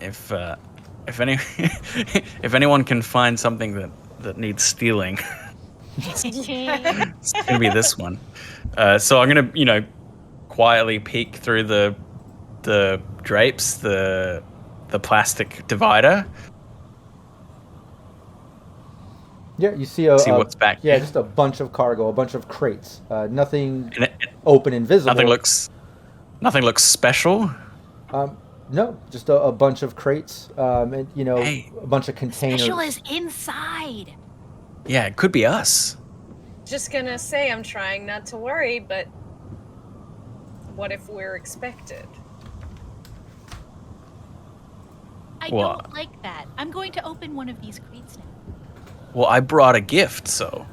Speaker 2: if anyone can find something that needs stealing, it's gonna be this one. So I'm gonna quietly peek through the drapes, the plastic divider.
Speaker 1: Yeah, you see
Speaker 2: See what's back
Speaker 1: Yeah,
Speaker 2: here.
Speaker 1: just a bunch of cargo, a bunch of crates. Nothing
Speaker 2: And
Speaker 1: open and visible.
Speaker 2: nothing looks special.
Speaker 1: No, just a bunch of crates. And
Speaker 2: Hey.
Speaker 1: a bunch of containers.
Speaker 6: Special is inside.
Speaker 2: Yeah, it could be us.
Speaker 4: Just gonna say I'm trying not to worry, but what if we're expected?
Speaker 6: I
Speaker 2: What?
Speaker 6: don't like that. I'm going to open one of these crates now.
Speaker 2: Well, I brought a gift, so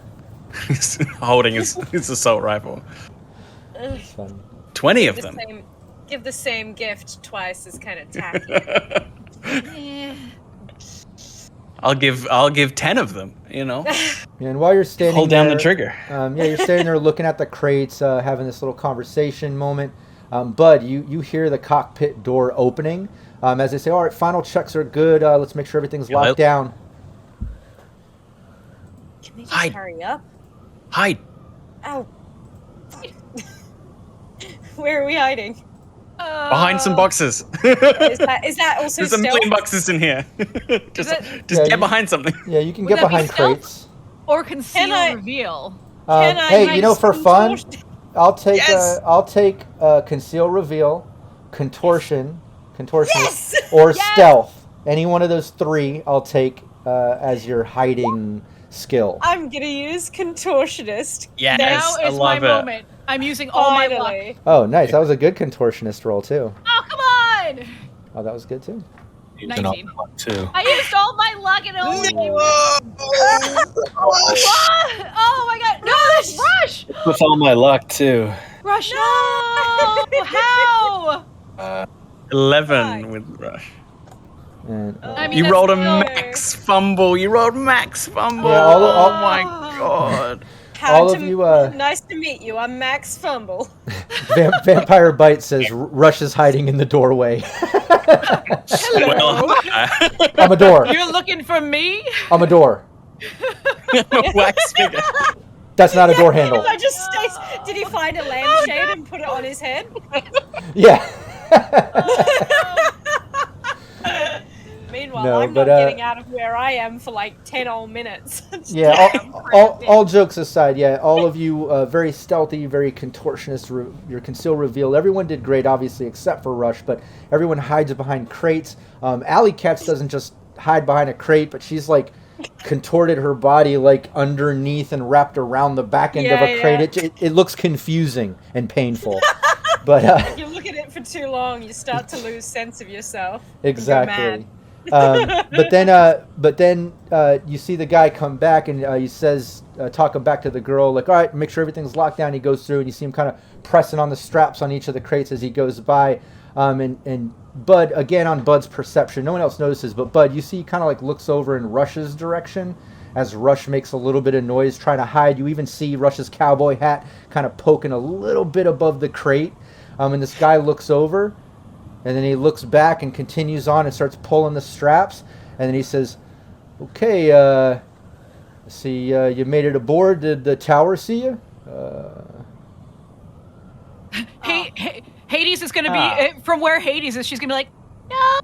Speaker 2: he's holding his assault rifle.
Speaker 4: Ugh,
Speaker 1: Fun.
Speaker 2: 20 of them.
Speaker 4: give the same gift twice is kind of tacky.
Speaker 6: Eh.
Speaker 2: I'll give 10 of them.
Speaker 1: And while you're standing
Speaker 2: Hold down the
Speaker 1: there,
Speaker 2: trigger.
Speaker 1: you're standing there looking at the crates, having this little conversation moment. Bud, you hear the cockpit door opening as they say, all right, final checks are good. Let's make sure everything's
Speaker 2: Hello?
Speaker 1: locked down.
Speaker 4: Can they just
Speaker 2: Hide.
Speaker 4: hurry up?
Speaker 2: Hide.
Speaker 4: Ow. Where are we hiding?
Speaker 2: Behind some boxes.
Speaker 4: Is that also
Speaker 2: There's a million
Speaker 4: stealth?
Speaker 2: boxes in here. just
Speaker 3: it-
Speaker 2: get
Speaker 1: you-
Speaker 2: behind something.
Speaker 1: Yeah, you can
Speaker 3: Would
Speaker 1: get
Speaker 3: that be
Speaker 1: behind
Speaker 3: stealth?
Speaker 1: crates.
Speaker 3: Or conceal
Speaker 4: I-
Speaker 3: reveal.
Speaker 4: Can I
Speaker 1: Hey,
Speaker 4: hide
Speaker 1: for
Speaker 4: some
Speaker 1: fun,
Speaker 4: torch?
Speaker 1: I'll take
Speaker 2: Yes!
Speaker 1: conceal reveal, contortionist,
Speaker 4: Yes!
Speaker 1: or
Speaker 3: Yes!
Speaker 1: stealth. Any one of those three, I'll take as your hiding skill.
Speaker 4: I'm gonna use contortionist.
Speaker 2: Yes,
Speaker 3: Now
Speaker 2: I
Speaker 3: is my
Speaker 2: love it.
Speaker 3: moment. I'm using all my luck.
Speaker 4: Finally.
Speaker 1: Oh, nice. That was a good contortionist roll too.
Speaker 3: Oh, come on!
Speaker 1: Oh, that was good too.
Speaker 5: Using all
Speaker 3: 19.
Speaker 5: the luck, too.
Speaker 6: I used all my luck and only gave me.
Speaker 3: Oh my god! No, Rush!
Speaker 5: With all my luck too.
Speaker 3: Rush! No! How?
Speaker 2: 11 with Rush.
Speaker 1: And,
Speaker 3: I mean,
Speaker 2: You
Speaker 3: that's
Speaker 2: rolled a
Speaker 3: still-
Speaker 2: max fumble. You rolled max fumble.
Speaker 1: Yeah,
Speaker 2: oh my god.
Speaker 1: All of you,
Speaker 4: Nice to meet you. I'm Max Fumble.
Speaker 1: Vampire Bite says Rush is hiding in the doorway.
Speaker 2: Well,
Speaker 1: I'm a door.
Speaker 3: You're looking for me?
Speaker 1: I'm a door.
Speaker 2: A wax figure.
Speaker 1: That's not a door handle.
Speaker 4: I just stays. Did he find a lampshade and put it on his head?
Speaker 1: Yeah.
Speaker 4: Meanwhile,
Speaker 1: No,
Speaker 4: I'm
Speaker 1: but,
Speaker 4: not getting out of where I am for like 10 old minutes.
Speaker 1: Yeah, all jokes aside, yeah, all of you very stealthy, very contortionist. Your conceal reveal. Everyone did great, obviously, except for Rush, but everyone hides behind crates. Alley Cats doesn't just hide behind a crate, but she's like contorted her body like underneath and wrapped around the back end of a crate. It looks confusing and painful. But
Speaker 4: you look at it for too long, you start to lose sense of yourself.
Speaker 1: Exactly. But then you see the guy come back and he says, talking back to the girl, like, all right, make sure everything's locked down. He goes through and you see him kind of pressing on the straps on each of the crates as he goes by. And Bud, again, on Bud's perception, no one else notices, but Bud, you see, kind of like looks over in Rush's direction as Rush makes a little bit of noise trying to hide. You even see Rush's cowboy hat kind of poking a little bit above the crate. And this guy looks over, and then he looks back and continues on and starts pulling the straps. And then he says, okay, see, you made it aboard. Did the tower see you?
Speaker 3: Hades is going to be, from where Hades is, she's going to be like, no.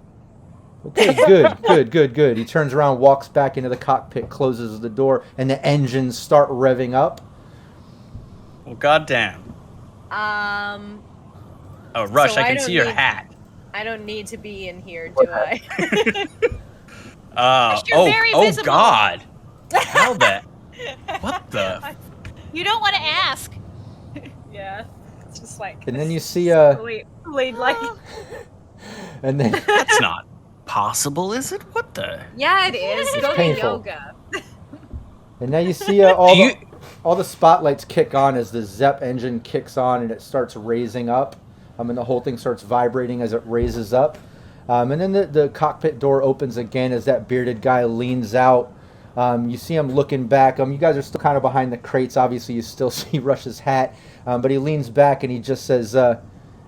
Speaker 1: Okay, good. He turns around, walks back into the cockpit, closes the door, and the engines start revving up.
Speaker 2: Well, goddamn. Oh, Rush,
Speaker 4: So
Speaker 2: I can see your hat.
Speaker 4: I don't need to be in here, do I?
Speaker 3: You're very visible.
Speaker 2: God. How that? What the?
Speaker 6: You don't want to ask.
Speaker 4: Yeah. It's just like.
Speaker 1: And then you see
Speaker 4: lead like.
Speaker 1: and then
Speaker 2: That's not possible, is it? What the?
Speaker 4: Yeah, it is.
Speaker 1: It's
Speaker 4: Go to
Speaker 1: painful.
Speaker 4: yoga.
Speaker 1: And now you see all the spotlights kick on as the Zep engine kicks on and it starts raising up. And the whole thing starts vibrating as it raises up. And then the cockpit door opens again as that bearded guy leans out. You see him looking back. You guys are still kind of behind the crates. Obviously, you still see Rush's hat. But he leans back and he just says,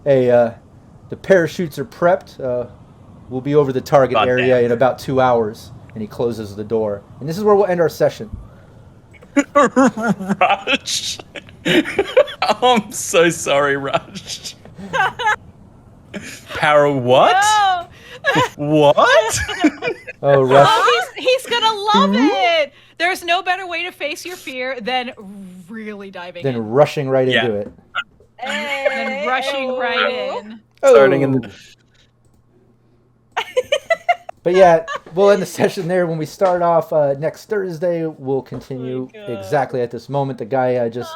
Speaker 1: hey, the parachutes are prepped. We'll be over the target area in about 2 hours. And he closes the door. And this is where we'll end our session.
Speaker 2: Rush. Oh, I'm so sorry, Rush. Para what?
Speaker 3: No.
Speaker 2: What?
Speaker 1: Oh, Rush.
Speaker 3: Oh, he's going to love it. There's no better way to face your fear than really diving
Speaker 1: Then
Speaker 3: in.
Speaker 1: rushing right into it.
Speaker 3: And rushing right in.
Speaker 5: Starting in the...
Speaker 1: But yeah, we'll end the session there. When we start off next Thursday, we'll continue exactly at this moment. The guy just,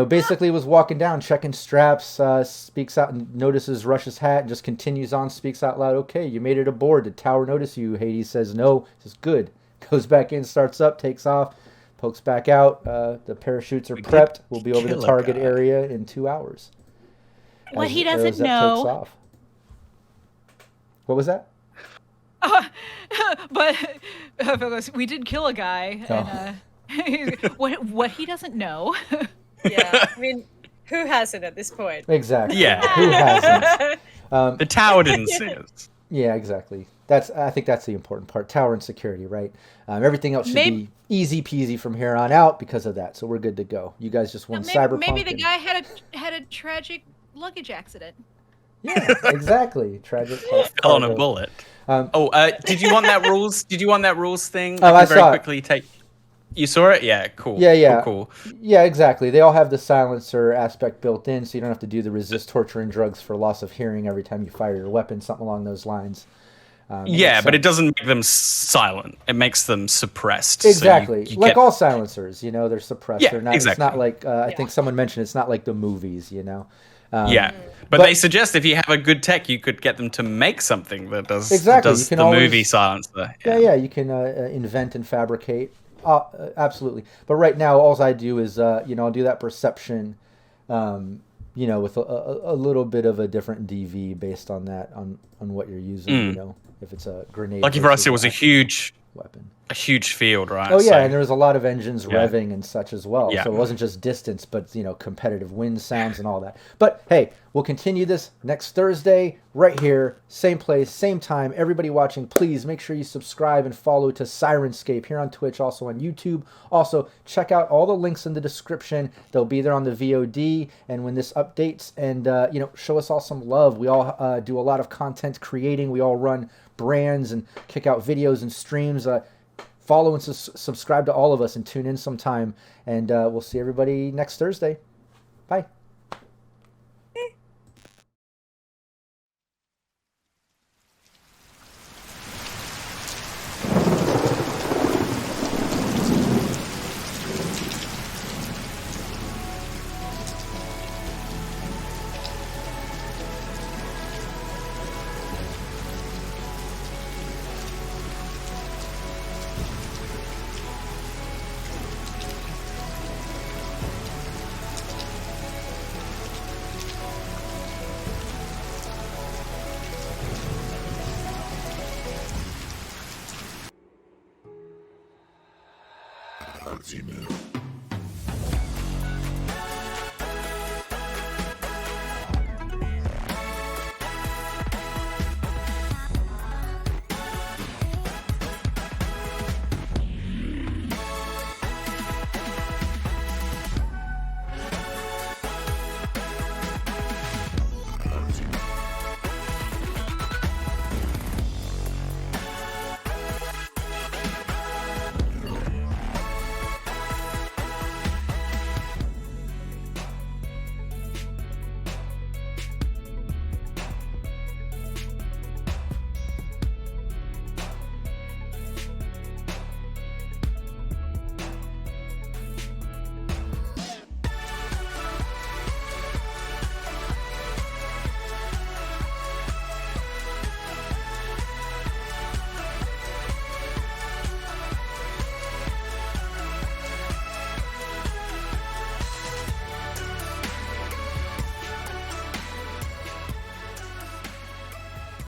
Speaker 1: basically was walking down, checking straps, speaks out and notices Rush's hat and just continues on, speaks out loud. Okay, you made it aboard. Did Tower notice you? Hades says no. Says good. Goes back in, starts up, takes off, pokes back out. The parachutes are prepped. We'll be over the target area in 2 hours.
Speaker 6: What
Speaker 1: As
Speaker 6: he
Speaker 1: Zep
Speaker 6: doesn't
Speaker 1: takes
Speaker 6: know.
Speaker 1: off. What was that?
Speaker 3: But we did kill a guy. And, what he doesn't know.
Speaker 4: Yeah, I mean, who hasn't at this point?
Speaker 1: Exactly.
Speaker 2: Yeah.
Speaker 1: Who hasn't?
Speaker 2: The tower didn't see us.
Speaker 1: Yeah, exactly. I think that's the important part. Tower and security, right? Everything else should be easy peasy from here on out because of that. So we're good to go. You guys just won Cyberpunk.
Speaker 3: Maybe the guy had a tragic luggage accident.
Speaker 1: Yeah, exactly. Tragic.
Speaker 2: Fell on a bullet. Did you want that rules? Did you want that rules thing?
Speaker 1: Oh, I
Speaker 2: very
Speaker 1: saw
Speaker 2: quickly take. You saw it? Yeah, cool.
Speaker 1: Yeah.
Speaker 2: Cool.
Speaker 1: Yeah, exactly. They all have the silencer aspect built in, so you don't have to do the resist torture and drugs for loss of hearing every time you fire your weapon, something along those lines.
Speaker 2: Yeah, but it doesn't make them silent. It makes them suppressed.
Speaker 1: Exactly.
Speaker 2: So
Speaker 1: like all silencers, they're suppressed.
Speaker 2: Yeah,
Speaker 1: They're not,
Speaker 2: exactly.
Speaker 1: It's not like, I think someone mentioned it's not like the movies,
Speaker 2: Yeah, but they suggest if you have a good tech, you could get them to make something that does,
Speaker 1: Exactly.
Speaker 2: does
Speaker 1: You can
Speaker 2: the
Speaker 1: always-
Speaker 2: movie silencer.
Speaker 1: Yeah, you can invent and fabricate. Absolutely. But right now, all I do is, I'll do that perception, with a little bit of a different DV based on that, on what you're using, if it's a grenade.
Speaker 2: Lucky for us,
Speaker 1: versus
Speaker 2: it was a huge
Speaker 1: weapon.
Speaker 2: A huge field, right?
Speaker 1: Oh yeah,
Speaker 2: So-
Speaker 1: and there was a lot of engines
Speaker 2: Yeah.
Speaker 1: revving and such as well.
Speaker 2: Yeah.
Speaker 1: So it wasn't just distance, but competitive wind sounds and all that. But hey, we'll continue this next Thursday right here, same place, same time. Everybody watching, please make sure you subscribe and follow to Syrinscape here on Twitch, also on YouTube. Also, check out all the links in the description. They'll be there on the VOD and when this updates. And show us all some love. We all do a lot of content creating. We all run brands and kick out videos and streams. Follow and subscribe to all of us and tune in sometime. And we'll see everybody next Thursday. Bye.
Speaker 7: Ultimate.